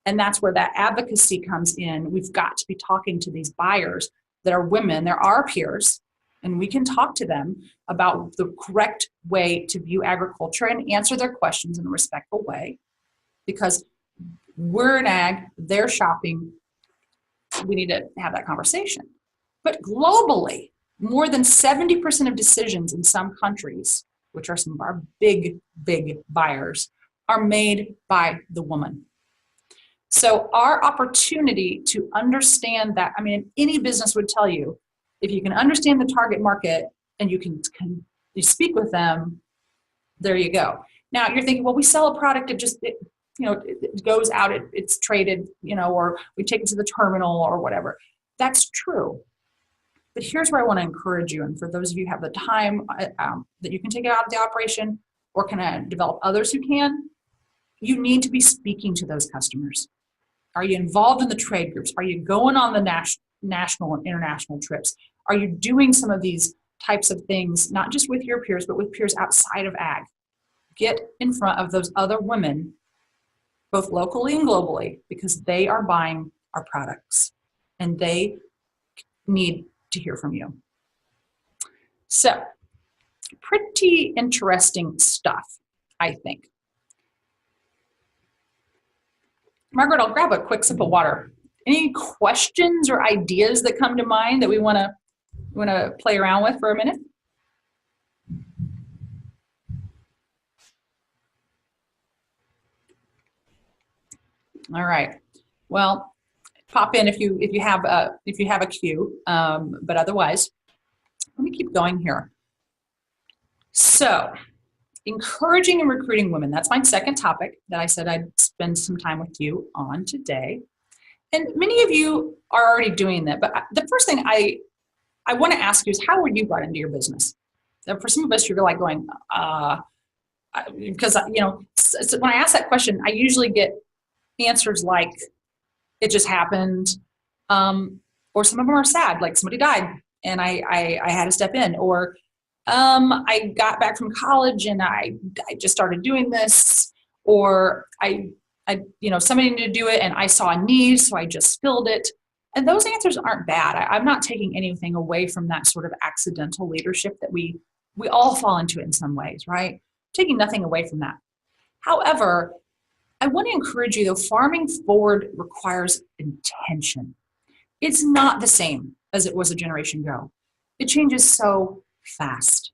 Speaker 5: And that's where that advocacy comes in. We've got to be talking to these buyers that are women, they're our peers, and we can talk to them about the correct way to view agriculture and answer their questions in a respectful way. Because we're in ag, they're shopping, we need to have that conversation. But globally, more than 70% of decisions in some countries, which are some of our big, big buyers, are made by the woman. So our opportunity to understand that, I mean, any business would tell you, if you can understand the target market and you you speak with them, there you go. Now you're thinking, well, we sell a product, it goes out, it's traded, or we take it to the terminal or whatever. That's true. But here's where I want to encourage you, and for those of you who have the time that you can take it out of the operation or can develop others who can, you need to be speaking to those customers. Are you involved in the trade groups? Are you going on the national and international trips? Are you doing some of these types of things, not just with your peers, but with peers outside of ag? Get in front of those other women, both locally and globally, because they are buying our products and they need to hear from you. So, pretty interesting stuff, I think. Margaret, I'll grab a quick sip of water. Any questions or ideas that come to mind that we want to play around with for a minute? All right. Well, pop in if you have a cue, but otherwise, let me keep going here. So, encouraging and recruiting women. That's my second topic that I said I'd spend some time with you on today. And many of you are already doing that, but the first thing I want to ask you is, how were you brought into your business? For some of us, you're like going, because, so when I ask that question, I usually get answers like, it just happened, or some of them are sad, like somebody died and I had to step in, or I got back from college and I just started doing this, or somebody needed to do it and I saw a need, so I just filled it. And those answers aren't bad. I'm not taking anything away from that sort of accidental leadership that we all fall into it in some ways, right? Taking nothing away from that. However, I want to encourage you, though, farming forward requires intention. It's not the same as it was a generation ago. It changes so fast.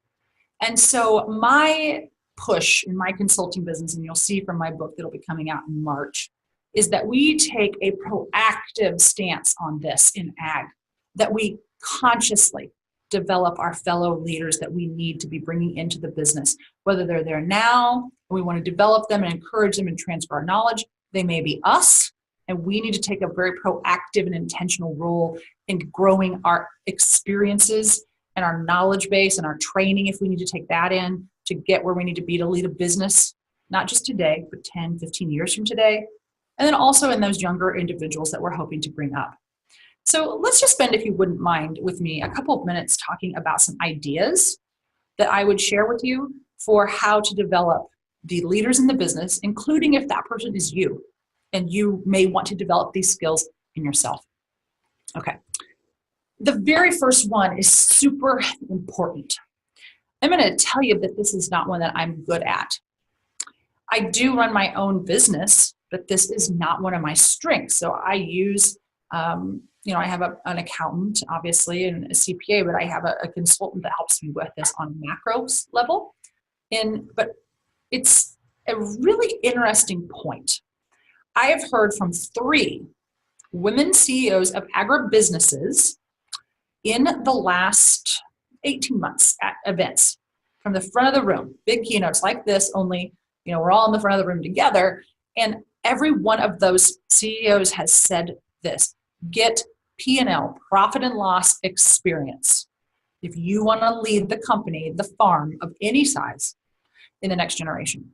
Speaker 5: And so my push in my consulting business, and you'll see from my book that'll be coming out in March, is that we take a proactive stance on this in ag, that we consciously develop our fellow leaders that we need to be bringing into the business, whether they're there now, and we want to develop them and encourage them and transfer our knowledge. They may be us, and we need to take a very proactive and intentional role in growing our experiences and our knowledge base and our training, if we need to take that in to get where we need to be to lead a business, not just today, but 10, 15 years from today. And then also in those younger individuals that we're hoping to bring up. So let's just spend, if you wouldn't mind, with me a couple of minutes talking about some ideas that I would share with you for how to develop the leaders in the business, including if that person is you, and you may want to develop these skills in yourself. Okay. The very first one is super important. I'm going to tell you that this is not one that I'm good at. I do run my own business, but this is not one of my strengths. So I use, I have an accountant, obviously, and a CPA, but I have a consultant that helps me with this on a macro level. But it's a really interesting point. I have heard from 3 women CEOs of agribusinesses in the last 18 months at events from the front of the room, big keynotes like this, only, we're all in the front of the room together. And every one of those CEOs has said this: get P&L, profit and loss experience, if you want to lead the company, the farm of any size in the next generation.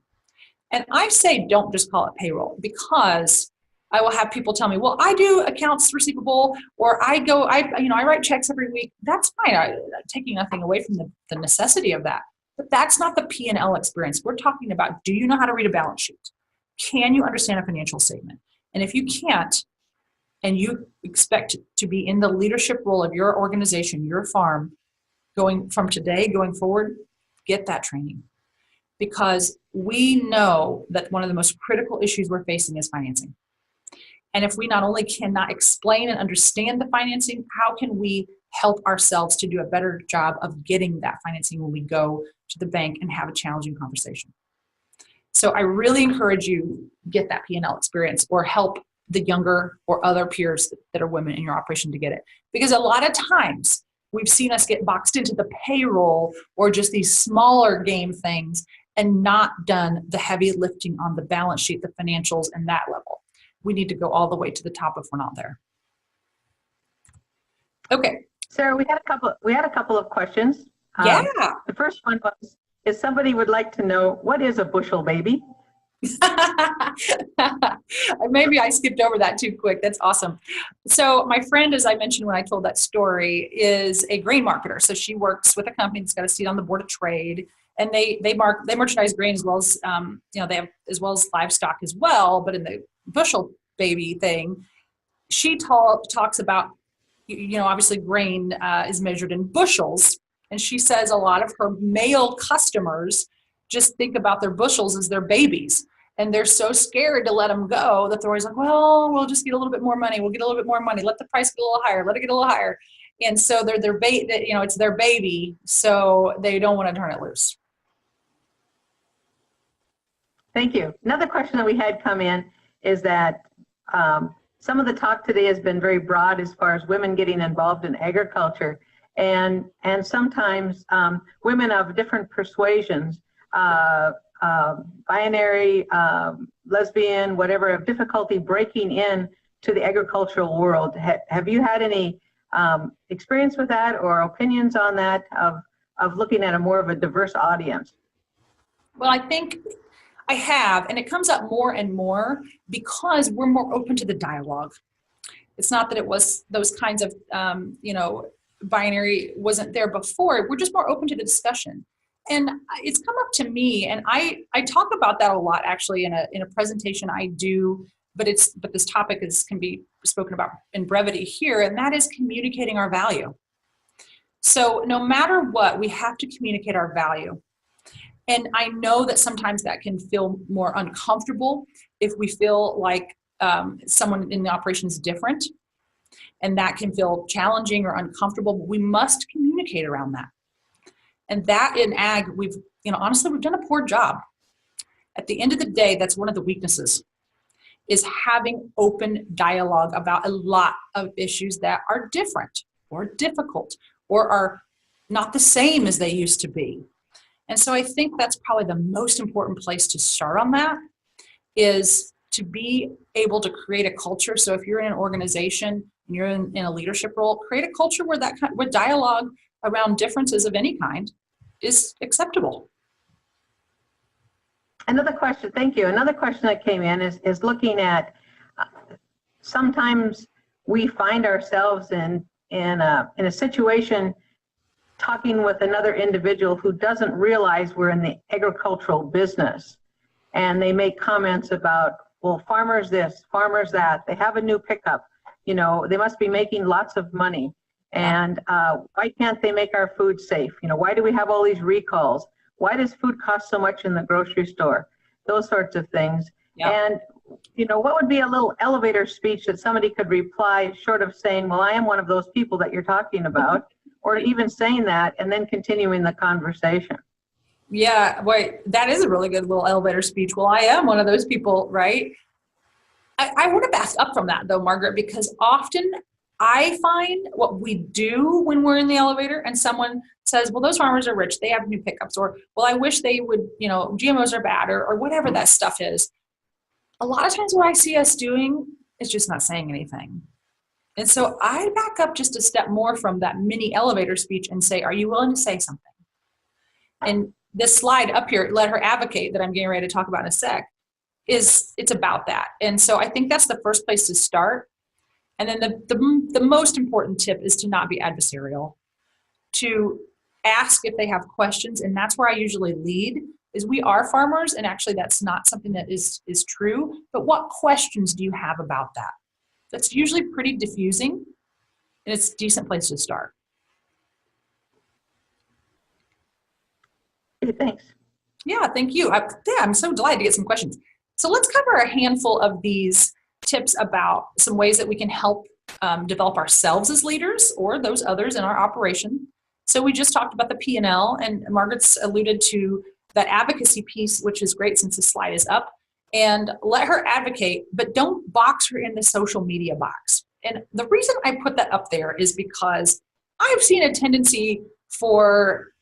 Speaker 5: And I say, don't just call it payroll, because I will have people tell me, well, I do accounts receivable, or I write checks every week. That's fine. I'm taking nothing away from the necessity of that. But that's not the P&L experience. We're talking about, do you know how to read a balance sheet? Can you understand a financial statement? And if you can't, and you expect to be in the leadership role of your organization, your farm, going from today going forward, get that training. Because we know that one of the most critical issues we're facing is financing. And if we not only cannot explain and understand the financing, how can we help ourselves to do a better job of getting that financing when we go to the bank and have a challenging conversation? So I really encourage you, get that P&L experience, or help the younger or other peers that are women in your operation to get it. Because a lot of times we've seen us get boxed into the payroll or just these smaller game things and not done the heavy lifting on the balance sheet, the financials, and that level. We need to go all the way to the top if we're not there. Okay.
Speaker 1: Sarah, we had a couple of questions.
Speaker 5: Yeah.
Speaker 1: The first one was, if somebody would like to know, what is a bushel baby?
Speaker 5: Maybe I skipped over that too quick. That's awesome. So my friend, as I mentioned when I told that story, is a grain marketer. So she works with a company that's got a seat on the board of trade, and they merchandise grain as well as they have as well as livestock as well. But in the bushel baby thing, she talks about obviously grain is measured in bushels, and she says a lot of her male customers just think about their bushels as their babies. And they're so scared to let them go that they're always like, well, we'll just get a little bit more money. We'll get a little bit more money. Let the price get a little higher. Let it get a little higher. And so it's their baby, so they don't want to turn it loose.
Speaker 1: Thank you. Another question that we had come in is that some of the talk today has been very broad as far as women getting involved in agriculture, and sometimes women of different persuasions, binary, lesbian, whatever, have difficulty breaking in to the agricultural world. Have you had any experience with that or opinions on that, of looking at a more of a diverse audience?
Speaker 5: Well, I think I have, and it comes up more and more because we're more open to the dialogue. It's not that it was those kinds of, binary wasn't there before. We're just more open to the discussion. And it's come up to me, and I talk about that a lot actually in a presentation I do, but this topic can be spoken about in brevity here, and that is communicating our value. So no matter what, we have to communicate our value. And I know that sometimes that can feel more uncomfortable if we feel like someone in the operation is different, and that can feel challenging or uncomfortable, but we must communicate around that. And that in ag, honestly, we've done a poor job. At the end of the day, that's one of the weaknesses, is having open dialogue about a lot of issues that are different or difficult or are not the same as they used to be. And so I think that's probably the most important place to start on that, is to be able to create a culture. So if you're in an organization and you're in a leadership role, create a culture where where dialogue around differences of any kind is acceptable.
Speaker 1: Another question, thank you. Another question that came in is looking at, sometimes we find ourselves in a situation talking with another individual who doesn't realize we're in the agricultural business, and they make comments about, well, farmers this, farmers that, they have a new pickup, they must be making lots of money, and why can't they make our food safe? Why do we have all these recalls? Why does food cost so much in the grocery store? Those sorts of things. Yeah. And what would be a little elevator speech that somebody could reply, short of saying, well, I am one of those people that you're talking about, or even saying that and then continuing the conversation?
Speaker 5: Yeah, wait, that is a really good little elevator speech. Well, I am one of those people, right? I want to back up from that though, Margaret, because often I find what we do when we're in the elevator and someone says, well, those farmers are rich, they have new pickups, or, well, I wish they would, GMOs are bad, or whatever that stuff is. A lot of times what I see us doing is just not saying anything. And so I back up just a step more from that mini elevator speech and say, are you willing to say something? And this slide up here, let her advocate, that I'm getting ready to talk about in a sec, it's about that. And so I think that's the first place to start. And then the most important tip is to not be adversarial, to ask if they have questions. And that's where I usually lead, is we are farmers, and actually that's not something that is true, but what questions do you have about that? That's usually pretty diffusing, and it's a decent place to start.
Speaker 1: Okay, thanks.
Speaker 5: Yeah, thank you. I'm so delighted to get some questions. So let's cover a handful of these tips about some ways that we can help develop ourselves as leaders or those others in our operation. So we just talked about the P&L, and Margaret's alluded to that advocacy piece, which is great since the slide is up. And let her advocate, but don't box her in the social media box. And the reason I put that up there is because I've seen a tendency for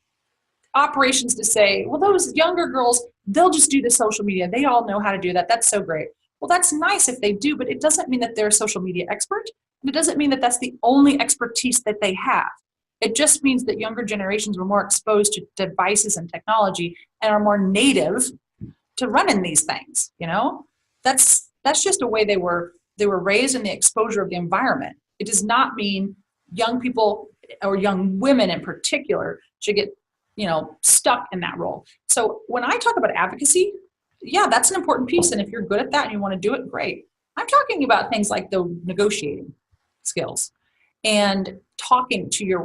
Speaker 5: operations to say, well, those younger girls, they'll just do the social media. They all know how to do that. That's so great. Well, that's nice if they do, but it doesn't mean that they're a social media expert. It doesn't mean that that's the only expertise that they have. It just means that younger generations were more exposed to devices and technology and are more native to running these things. That's just a way they were raised in the exposure of the environment. It does not mean young people or young women in particular should get stuck in that role. So when I talk about advocacy, yeah, that's an important piece. And if you're good at that and you want to do it, great. I'm talking about things like the negotiating skills and talking to your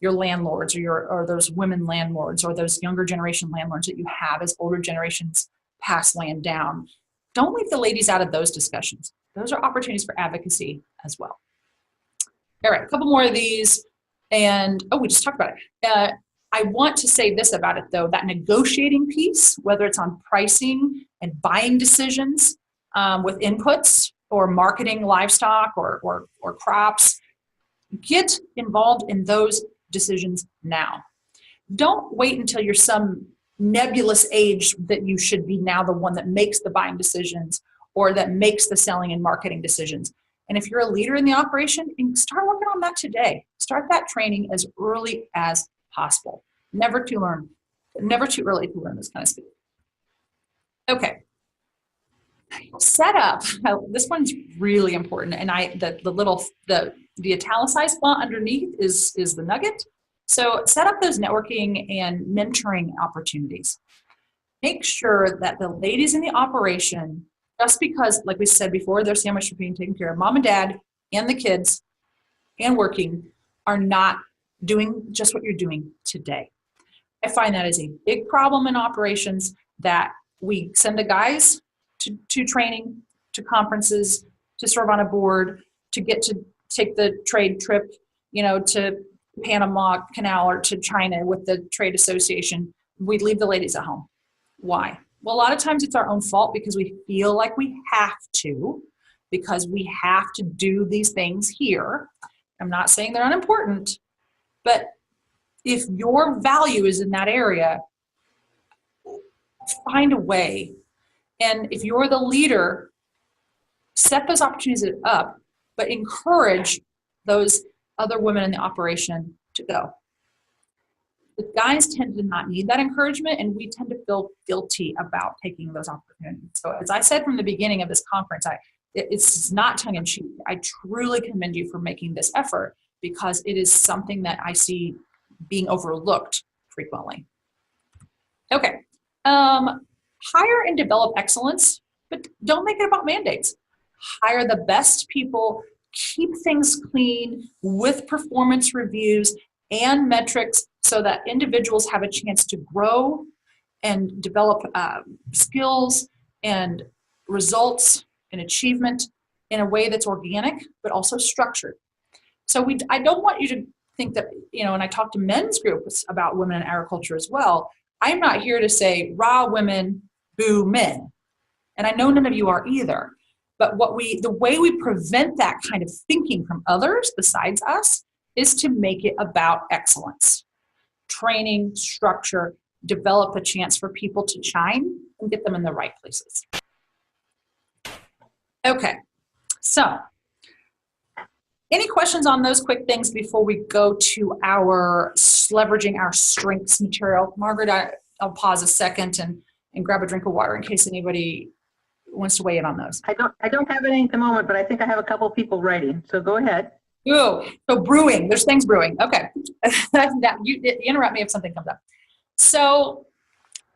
Speaker 5: landlords or those women landlords or those younger generation landlords that you have as older generations pass land down. Don't leave the ladies out of those discussions. Those are opportunities for advocacy as well. All right, a couple more of these. And, we just talked about it. I want to say this about it though, that negotiating piece, whether it's on pricing and buying decisions with inputs or marketing livestock or crops, get involved in those decisions now. Don't wait until you're some nebulous age that you should be now the one that makes the buying decisions or that makes the selling and marketing decisions. And if you're a leader in the operation, start working on that today. Start that training as early as possible. Never too early to learn this kind of stuff. Okay. Set up. This one's really important, and the italicized font underneath is the nugget. So set up those networking and mentoring opportunities. Make sure that the ladies in the operation, just because, like we said before, their sandwich are being taken care of, mom and dad and the kids and working, are not doing just what you're doing today. I find that is a big problem in operations, that we send the guys to training, to conferences, to serve on a board, to get to take the trade trip, to Panama Canal or to China with the trade association. We leave the ladies at home. Why? Well, a lot of times it's our own fault because we feel like we have to, because we have to do these things here. I'm not saying they're unimportant, but if your value is in that area, find a way. And if you're the leader, set those opportunities up, but encourage those other women in the operation to go. The guys tend to not need that encouragement, and we tend to feel guilty about taking those opportunities. So as I said from the beginning of this conference, it's not tongue in cheek. I truly commend you for making this effort, because it is something that I see being overlooked frequently. Okay, hire and develop excellence, but don't make it about mandates. Hire the best people, keep things clean with performance reviews and metrics so that individuals have a chance to grow and develop skills and results and achievement in a way that's organic, but also structured. So I don't want you to think that, and I talk to men's groups about women in agriculture as well, I'm not here to say rah women, boo men. And I know none of you are either. But the way we prevent that kind of thinking from others besides us is to make it about excellence. Training, structure, develop a chance for people to shine and get them in the right places. Okay, so any questions on those quick things before we go to our leveraging our strengths material? Margaret, I'll pause a second and grab a drink of water in case anybody wants to weigh in on those.
Speaker 1: I don't have any at the moment, but I think I have a couple people writing, so go ahead.
Speaker 5: Ooh, so brewing, there's things brewing. Okay, you interrupt me if something comes up. So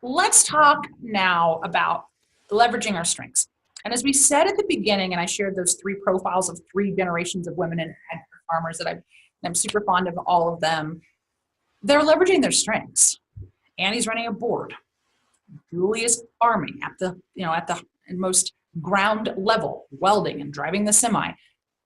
Speaker 5: let's talk now about leveraging our strengths. And as we said at the beginning, and I shared those 3 profiles of 3 generations of women and ag farmers that I'm super fond of all of them. They're leveraging their strengths. Annie's running a board. Julie is farming at the most ground level, welding and driving the semi.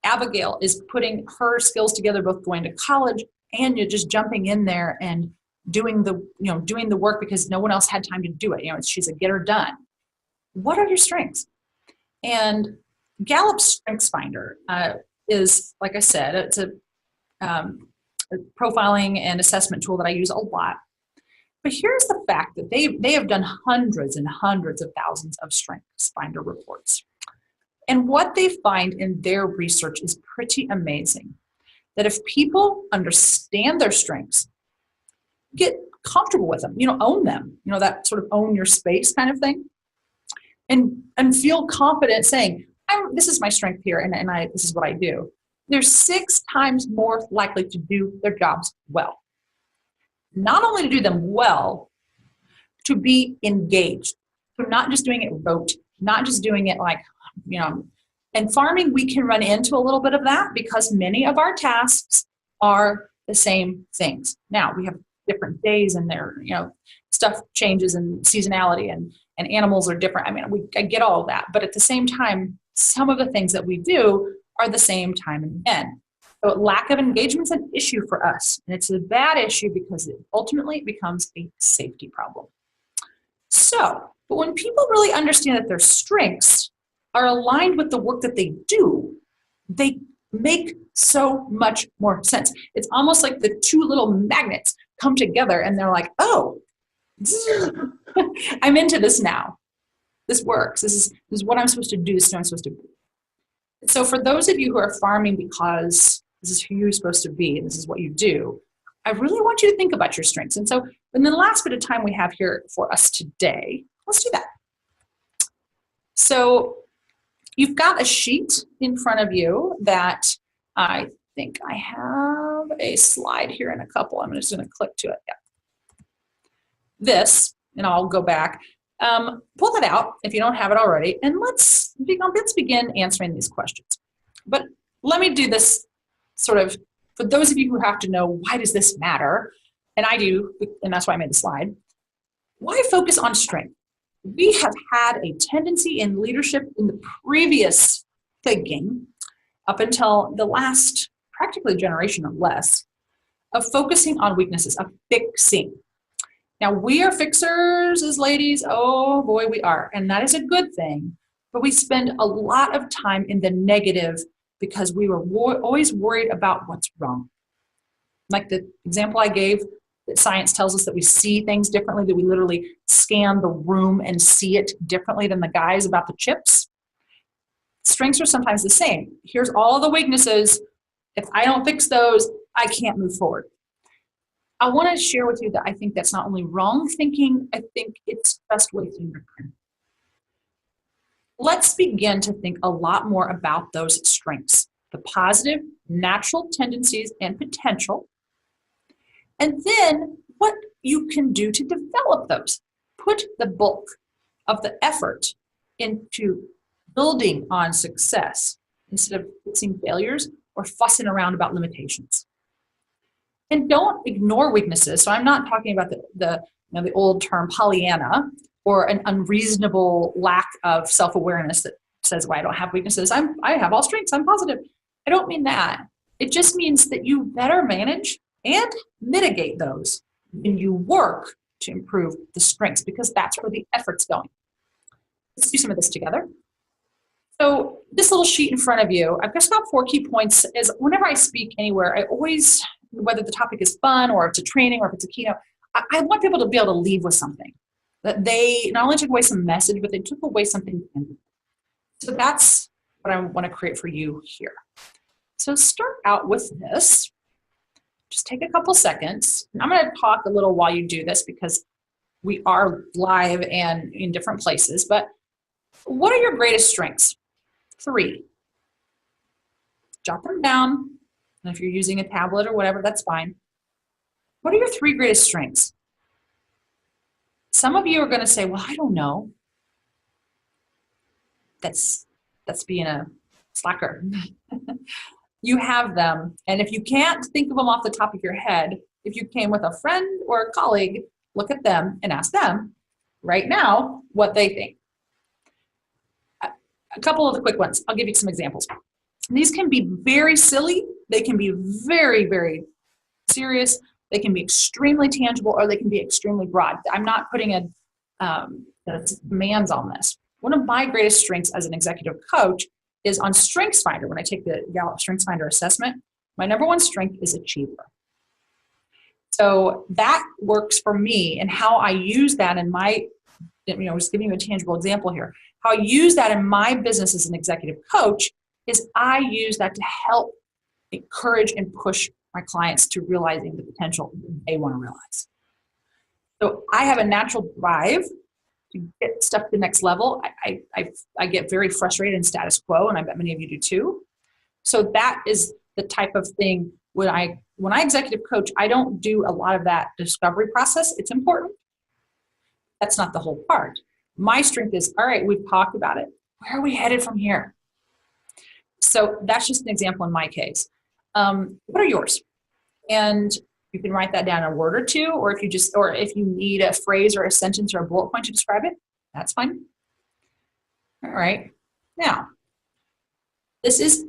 Speaker 5: Abigail is putting her skills together, both going to college and you're just jumping in there and doing the work because no one else had time to do it. She's a get her done. What are your strengths? And Gallup's Strengths Finder is, like I said, it's a profiling and assessment tool that I use a lot. But here's the fact that they have done hundreds and hundreds of thousands of Strengths Finder reports. And what they find in their research is pretty amazing. That if people understand their strengths, get comfortable with them, own them, that sort of own your space kind of thing, and feel confident saying, this is my strength here, and this is what I do. They're 6 times more likely to do their jobs well. Not only to do them well, to be engaged. So not just doing it rote, not just doing it like, and farming, we can run into a little bit of that because many of our tasks are the same things. Now, we have different days in there, stuff changes in seasonality and animals are different. I get all of that, but at the same time, some of the things that we do are the same time and again. So lack of engagement is an issue for us, and it's a bad issue because ultimately it becomes a safety problem. So, but when people really understand that their strengths are aligned with the work that they do, they make so much more sense. It's almost like the 2 little magnets come together and they're like, oh, I'm into this now. This works. This is what I'm supposed to do. This is what I'm supposed to do. So for those of you who are farming because this is who you're supposed to be and this is what you do, I really want you to think about your strengths. And so in the last bit of time we have here for us today, let's do that. So you've got a sheet in front of you that I think I have a slide here in a couple. I'm just going to click to it. Yeah. This, and I'll go back. Pull that out if you don't have it already, and let's begin answering these questions. But let me do this sort of, for those of you who have to know, why does this matter? And I do, and that's why I made the slide. Why focus on strength? We have had a tendency in leadership in the previous thinking, up until the last practically generation or less, of focusing on weaknesses, of fixing. Now, we are fixers as ladies. Oh boy, we are. And that is a good thing. But we spend a lot of time in the negative because we were always worried about what's wrong. Like the example I gave, that science tells us that we see things differently, that we literally scan the room and see it differently than the guys about the chips. Strengths are sometimes the same. Here's all the weaknesses. If I don't fix those, I can't move forward. I want to share with you that I think that's not only wrong thinking, I think it's best wasting your time. Let's begin to think a lot more about those strengths, the positive, natural tendencies and potential, and then what you can do to develop those. Put the bulk of the effort into building on success instead of fixing failures or fussing around about limitations. And don't ignore weaknesses. So I'm not talking about the old term Pollyanna or an unreasonable lack of self-awareness that says, well, I don't have weaknesses. I have all strengths. I'm positive. I don't mean that. It just means that you better manage and mitigate those when you work to improve the strengths, because that's where the effort's going. Let's do some of this together. So this little sheet in front of you, I've just got 4 key points. Is whenever I speak anywhere, I always, whether the topic is fun or it's a training or if it's a keynote, I want people to be able to leave with something. That they not only took away some message, but they took away something. So that's what I want to create for you here. So start out with this. Just take a couple seconds. And I'm going to talk a little while you do this because we are live and in different places. But what are your greatest strengths? 3. Jot them down. And if you're using a tablet or whatever, that's fine. What are your 3 greatest strengths? Some of you are going to say, well, I don't know. That's being a slacker. You have them. And if you can't think of them off the top of your head, if you came with a friend or a colleague, look at them and ask them right now what they think. A couple of the quick ones. I'll give you some examples. These can be very silly. They can be very, very serious. They can be extremely tangible, or they can be extremely broad. I'm not putting demands on this. One of my greatest strengths as an executive coach is on StrengthsFinder. When I take the Gallup StrengthsFinder assessment, my number 1 strength is achiever. So that works for me, and how I use that in my, just giving you a tangible example here. How I use that in my business as an executive coach is I use that to help encourage and push my clients to realizing the potential they want to realize. So I have a natural drive to get stuff to the next level. I get very frustrated in status quo, and I bet many of you do too. So that is the type of thing when I executive coach, I don't do a lot of that discovery process. It's important. That's not the whole part. My strength is, all right, we've talked about it. Where are we headed from here? So that's just an example in my case. What are yours? And you can write that down in a word or 2, or if you need a phrase or a sentence or a bullet point to describe it, that's fine. All right. Now, this is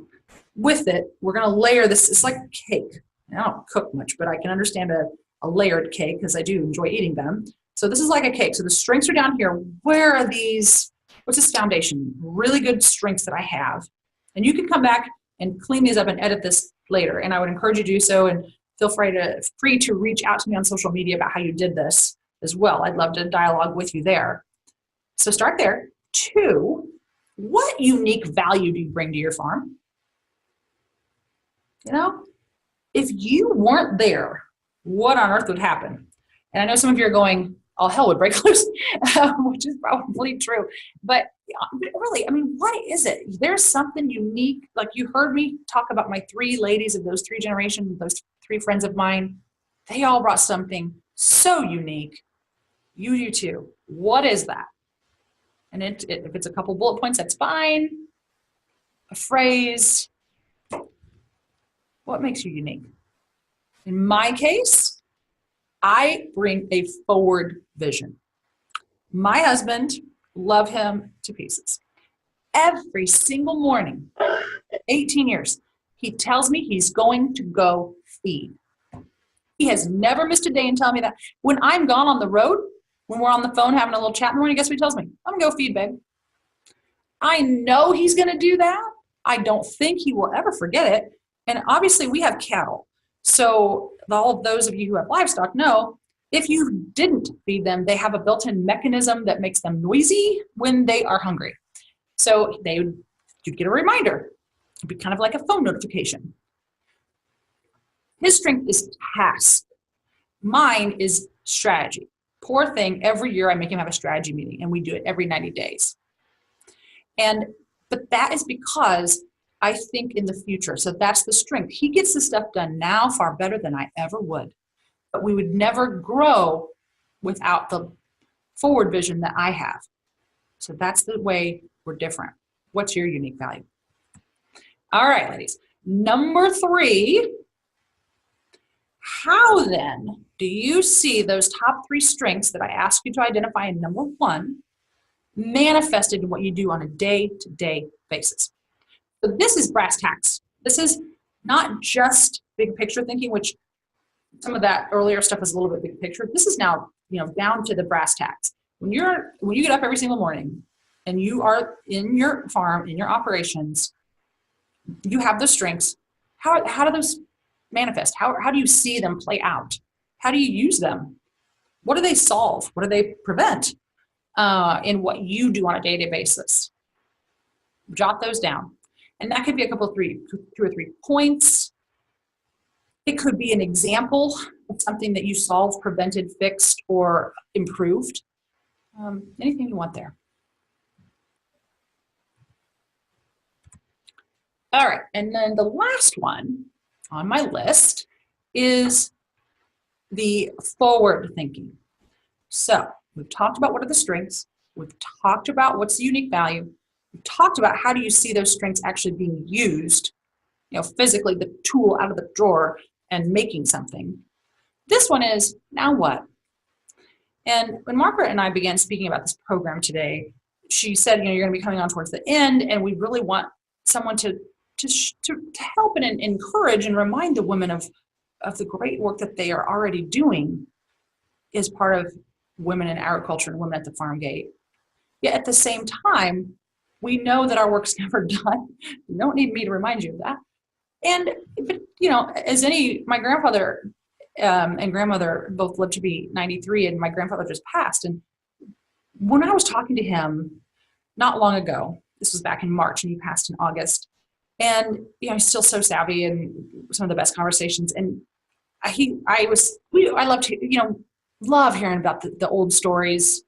Speaker 5: with it. We're going to layer this. It's like a cake. I don't cook much, but I can understand a layered cake because I do enjoy eating them. So this is like a cake. So the strengths are down here. Where are these? What's this foundation? Really good strengths that I have. And you can come back and clean these up and edit this later. And I would encourage you to do so. And feel free to reach out to me on social media about how you did this as well. I'd love to dialogue with you there. So start there. 2, what unique value do you bring to your farm? If you weren't there, what on earth would happen? And I know some of you are going, all hell would break loose, which is probably true. But really, what is it? There's something unique. Like you heard me talk about my 3 ladies of those 3 generations, those 3 friends of mine. They all brought something so unique. You do too. What is that? And if it's a couple bullet points, that's fine. A phrase. What makes you unique? In my case, I bring a forward vision. My husband, love him to pieces. Every single morning, 18 years, he tells me he's going to go feed. He has never missed a day in telling me that. When I'm gone on the road, when we're on the phone having a little chat in the morning, guess what he tells me? I'm going to go feed, babe. I know he's going to do that. I don't think he will ever forget it. And obviously, we have cattle. So all of those of you who have livestock know, if you didn't feed them, they have a built-in mechanism that makes them noisy when they are hungry. So you'd get a reminder. It'd be kind of like a phone notification. His strength is task. Mine is strategy. Poor thing, every year I make him have a strategy meeting, and we do it every 90 days. But that is because I think in the future. So that's the strength. He gets the stuff done now far better than I ever would. But we would never grow without the forward vision that I have. So that's the way we're different. What's your unique value? All right, ladies. Number 3, how then do you see those top 3 strengths that I asked you to identify in number 1 manifested in what you do on a day-to-day basis? So this is brass tacks. This is not just big picture thinking, which some of that earlier stuff is a little bit big picture. This is now down to the brass tacks. When you get up every single morning and you are in your farm, in your operations, you have those strengths. How do those manifest? How do you see them play out? How do you use them? What do they solve? What do they prevent in what you do on a day-to-day basis? Jot those down. And that could be two or three points. It could be an example of something that you solved, prevented, fixed, or improved. Anything you want there. All right, and then the last one on my list is the forward thinking. So we've talked about what are the strengths. We've talked about what's the unique value. We've talked about how do you see those strengths actually being used, physically, the tool out of the drawer and making something. This one is, now what? And when Margaret and I began speaking about this program today, she said, you're going to be coming on towards the end, and we really want someone to help and encourage and remind the women of the great work that they are already doing as part of women in agriculture and women at the farm gate. Yet at the same time, we know that our work's never done. You don't need me to remind you of that. But my grandfather and grandmother both lived to be 93, and my grandfather just passed. And when I was talking to him not long ago, this was back in March, and he passed in August. And he's still so savvy, and some of the best conversations. And I love hearing about the old stories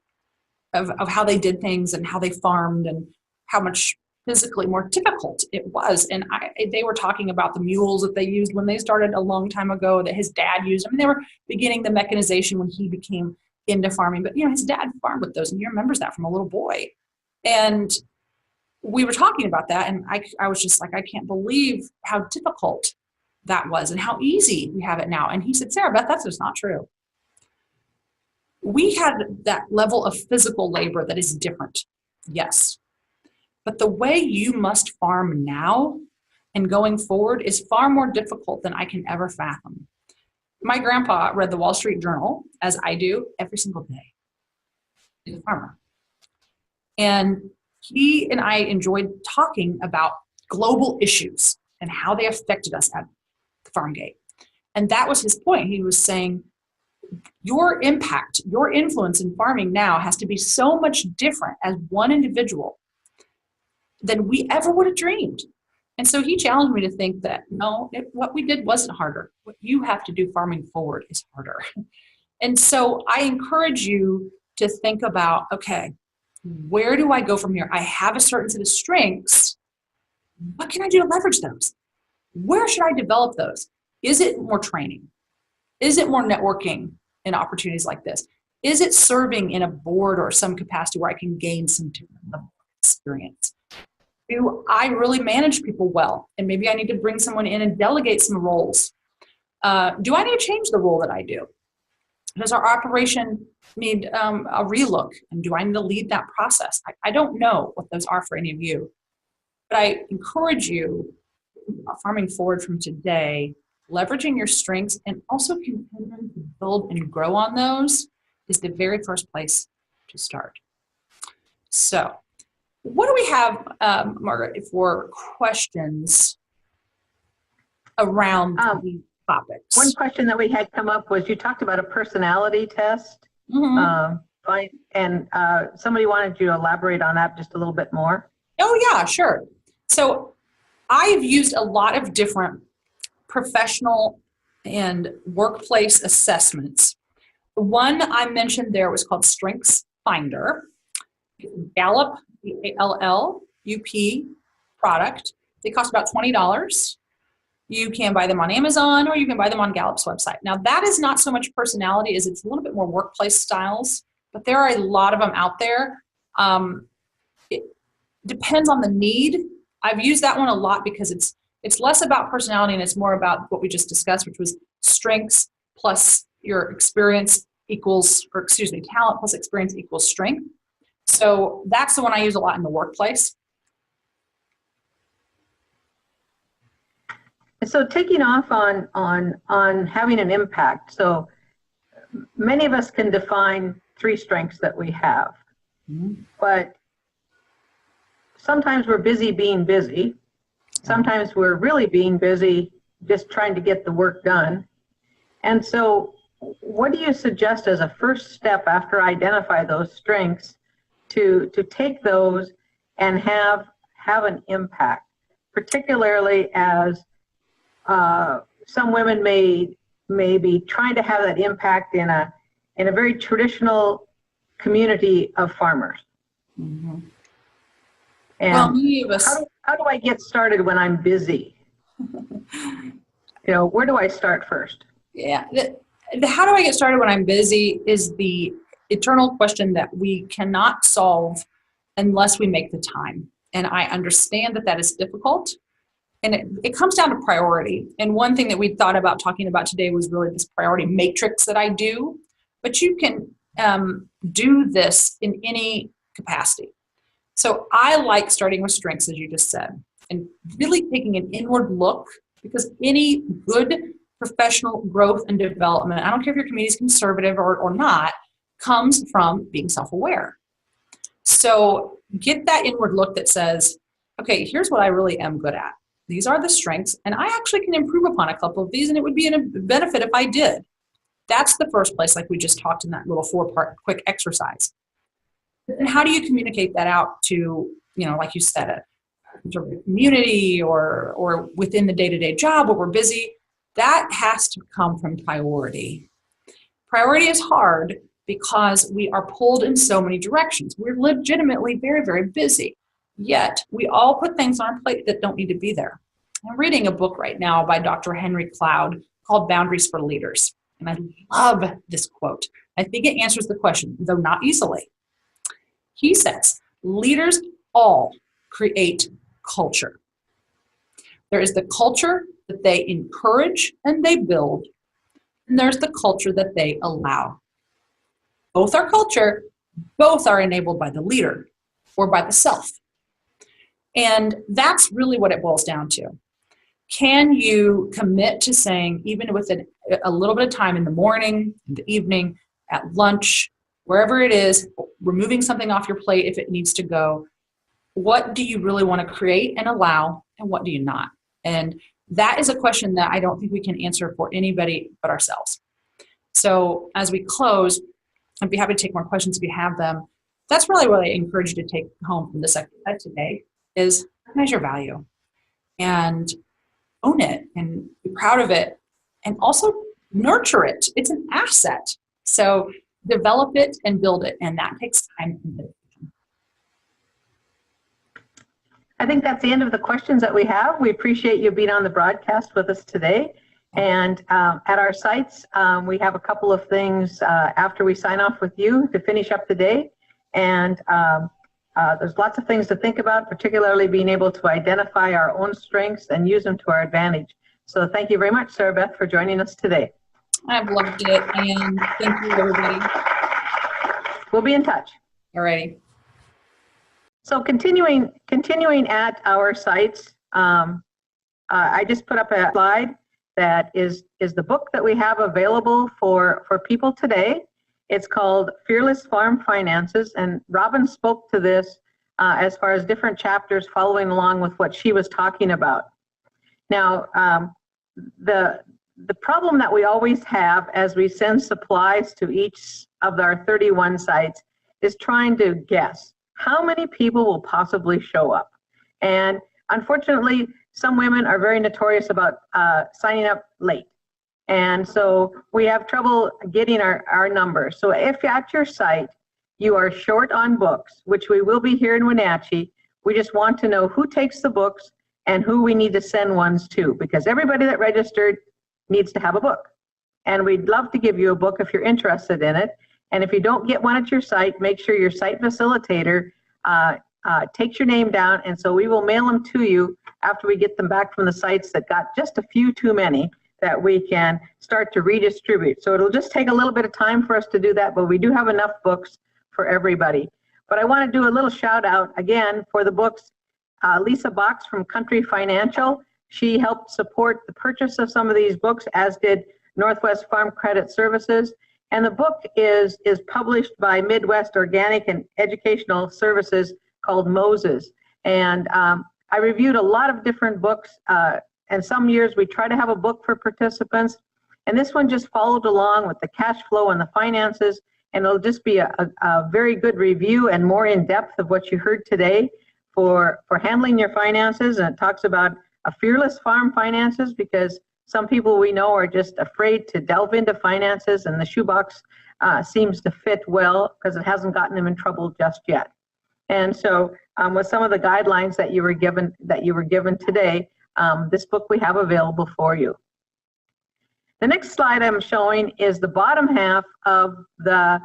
Speaker 5: of how they did things and how they farmed and how much physically more difficult it was. And they were talking about the mules that they used when they started a long time ago that his dad used. They were beginning the mechanization when he became into farming. But his dad farmed with those, and he remembers that from a little boy. And we were talking about that, and I was just like, I can't believe how difficult that was and how easy we have it now. And he said, Sarah Beth, that's just not true. We had that level of physical labor that is different, yes. But the way you must farm now and going forward is far more difficult than I can ever fathom. My grandpa read the Wall Street Journal, as I do, every single day. He's a farmer. And he and I enjoyed talking about global issues and how they affected us at the farm gate. And that was his point. He was saying, your impact, your influence in farming now has to be so much different as one individual than we ever would have dreamed. And so he challenged me to think that, no, what we did wasn't harder. What you have to do farming forward is harder. And so I encourage you to think about, okay, where do I go from here? I have a certain set of strengths. What can I do to leverage those? Where should I develop those? Is it more training? Is it more networking in opportunities like this? Is it serving in a board or some capacity where I can gain some different level of experience? Do I really manage people well? And maybe I need to bring someone in and delegate some roles. Do I need to change the role that I do? Does our operation need a relook? And do I need to lead that process? I don't know what those are for any of you. But I encourage you, farming forward from today, leveraging your strengths and also continuing to build and grow on those is the very first place to start. So what do we have, Margaret, for questions around these topics?
Speaker 1: One question that we had come up was, you talked about a personality test. And somebody wanted you to elaborate on that just a little bit more.
Speaker 5: Oh yeah, sure. So I've used a lot of different professional and workplace assessments. The one I mentioned there was called Strengths Finder. Gallup, Gallup product. They cost about $20. You can buy them on Amazon or you can buy them on Gallup's website. Now that is not so much personality as it's a little bit more workplace styles, but there are a lot of them out there. It depends on the need. I've used that one a lot because it's less about personality and it's more about what we just discussed, which was strengths plus your experience equals, or excuse me, talent plus experience equals strength. So that's the one I use a lot in the workplace.
Speaker 1: So taking off on having an impact. So many of us can define 3 strengths that we have, but sometimes we're busy being busy. Sometimes we're really being busy just trying to get the work done. And so what do you suggest as a first step after identify those strengths to take those and have an impact, particularly as some women may be trying to have that impact in a very traditional community of farmers?
Speaker 5: Mm-hmm.
Speaker 1: And
Speaker 5: well, many of us,
Speaker 1: how do I get started when I'm busy? Where do I start first?
Speaker 5: yeah. How do I get started when I'm busy is the eternal question that we cannot solve unless we make the time. And I understand that is difficult. And it comes down to priority. And one thing that we thought about talking about today was really this priority matrix that I do. But you can do this in any capacity. So I like starting with strengths, as you just said, and really taking an inward look, because any good professional growth and development, I don't care if your community is conservative or not, comes from being self-aware. So get that inward look that says, okay, here's what I really am good at. These are the strengths, and I actually can improve upon a couple of these, and it would be a benefit if I did. That's the first place, like we just talked in that little 4-part quick exercise. And how do you communicate that out to, like you said, a conservative community or within the day-to-day job where we're busy? That has to come from priority. Priority is hard because we are pulled in so many directions. We're legitimately very, very busy. Yet we all put things on our plate that don't need to be there. I'm reading a book right now by Dr. Henry Cloud called Boundaries for Leaders. And I love this quote. I think it answers the question, though not easily. He says, leaders all create culture. There is the culture that they encourage and they build, and there's the culture that they allow. Both are culture, both are enabled by the leader or by the self. And that's really what it boils down to. Can you commit to saying, even with a little bit of time in the morning, in the evening, at lunch, wherever it is, removing something off your plate if it needs to go, what do you really want to create and allow, and what do you not? And that is a question that I don't think we can answer for anybody but ourselves. So as we close, I'd be happy to take more questions if you have them. That's really what I encourage you to take home from this exercise today is recognize your value and own it and be proud of it and also nurture it. It's an asset. So develop it and build it, and that takes time and dedication.
Speaker 1: I think that's the end of the questions that we have. We appreciate you being on the broadcast with us today. And at our sites, we have a couple of things after we sign off with you to finish up the day. And there's lots of things to think about, particularly being able to identify our own strengths and use them to our advantage. So thank you very much, Sarah Beth, for joining us today.
Speaker 5: I've loved it, and thank you, everybody.
Speaker 1: We'll be in touch.
Speaker 5: All righty.
Speaker 1: So continuing at our sites, I just put up a slide that is the book that we have available for people today. It's called Fearless Farm Finances, and Robin spoke to this as far as different chapters following along with what she was talking about. Now, the problem that we always have as we send supplies to each of our 31 sites is trying to guess how many people will possibly show up. And unfortunately, some women are very notorious about signing up late. And so we have trouble getting our numbers. So if at your site you are short on books, which we will be here in Wenatchee, we just want to know who takes the books and who we need to send ones to, because everybody that registered needs to have a book. And we'd love to give you a book if you're interested in it. And if you don't get one at your site, make sure your site facilitator takes your name down, and so we will mail them to you after we get them back from the sites that got just a few too many that we can start to redistribute. So it'll just take a little bit of time for us to do that, but we do have enough books for everybody. But I want to do a little shout out again for the books. Lisa Box from Country Financial, she helped support the purchase of some of these books, as did Northwest Farm Credit Services. And the book is published by Midwest Organic and Educational Services called Moses. And I reviewed a lot of different books, and some years we try to have a book for participants. And this one just followed along with the cash flow and the finances, and it'll just be a very good review and more in depth of what you heard today for handling your finances. And it talks about a fearless farm finances, because some people we know are just afraid to delve into finances, and the shoebox seems to fit well because it hasn't gotten them in trouble just yet. And so with some of the guidelines that you were given today, this book we have available for you. The next slide I'm showing is the bottom half of the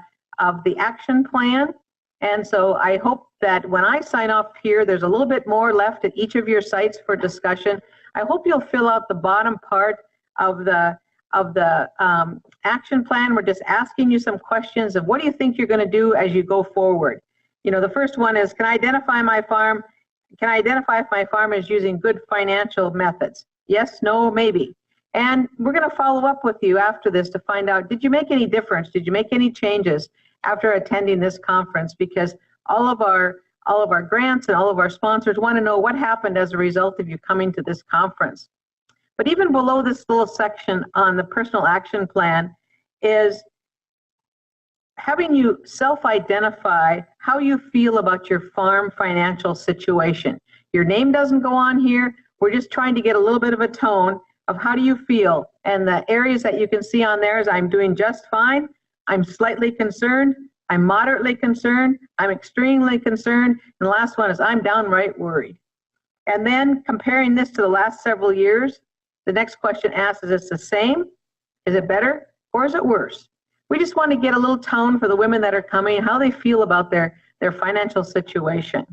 Speaker 1: action plan. And so I hope that when I sign off here, there's a little bit more left at each of your sites for discussion. I hope you'll fill out the bottom part of the action plan. We're just asking you some questions of what do you think you're going to do as you go forward. You know, the first one is, can I identify my farm? Can I identify if my farm is using good financial methods? Yes, no, maybe. And we're going to follow up with you after this to find out, did you make any difference? Did you make any changes after attending this conference? Because all of our grants and all of our sponsors want to know what happened as a result of you coming to this conference. But even below this little section on the personal action plan is having you self-identify how you feel about your farm financial situation. Your name doesn't go on here. We're just trying to get a little bit of a tone of how do you feel. And the areas that you can see on there is I'm doing just fine, I'm slightly concerned, I'm moderately concerned, I'm extremely concerned, and the last one is I'm downright worried. And then comparing this to the last several years, the next question asks, is it the same? Is it better? Or is it worse? We just want to get a little tone for the women that are coming, how they feel about their financial situation.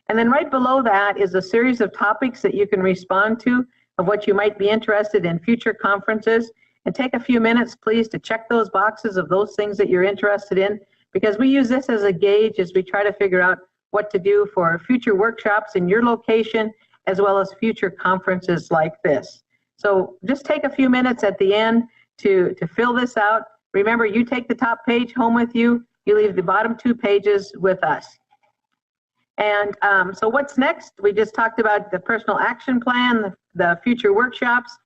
Speaker 1: And then right below that is a series of topics that you can respond to of what you might be interested in future conferences. And take a few minutes, please, to check those boxes of those things that you're interested in, because we use this as a gauge as we try to figure out what to do for future workshops in your location, as well as future conferences like this. So just take a few minutes at the end to fill this out. Remember, you take the top page home with you. You leave the bottom 2 pages with us. And so what's next? We just talked about the personal action plan, the future workshops.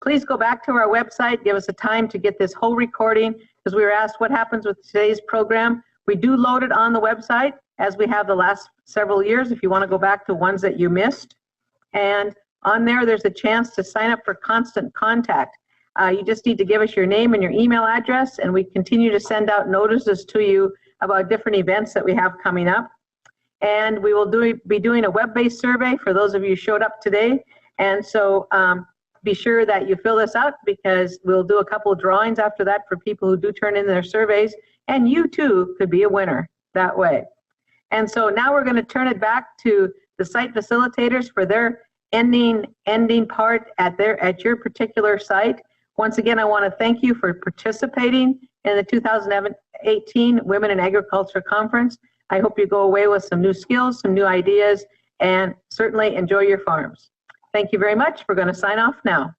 Speaker 1: Please go back to our website, give us a time to get this whole recording, because we were asked what happens with today's program. We do load it on the website, as we have the last several years, if you want to go back to ones that you missed. And on there's a chance to sign up for constant contact. You just need to give us your name and your email address, and we continue to send out notices to you about different events that we have coming up. And we will be doing a web-based survey for those of you who showed up today. And so be sure that you fill this out, because we'll do a couple of drawings after that for people who do turn in their surveys. And you too could be a winner that way. And so now we're going to turn it back to the site facilitators for their ending part at your particular site. Once again, I want to thank you for participating in the 2018 Women in Agriculture Conference. I hope you go away with some new skills, some new ideas, and certainly enjoy your farms. Thank you very much. We're going to sign off now.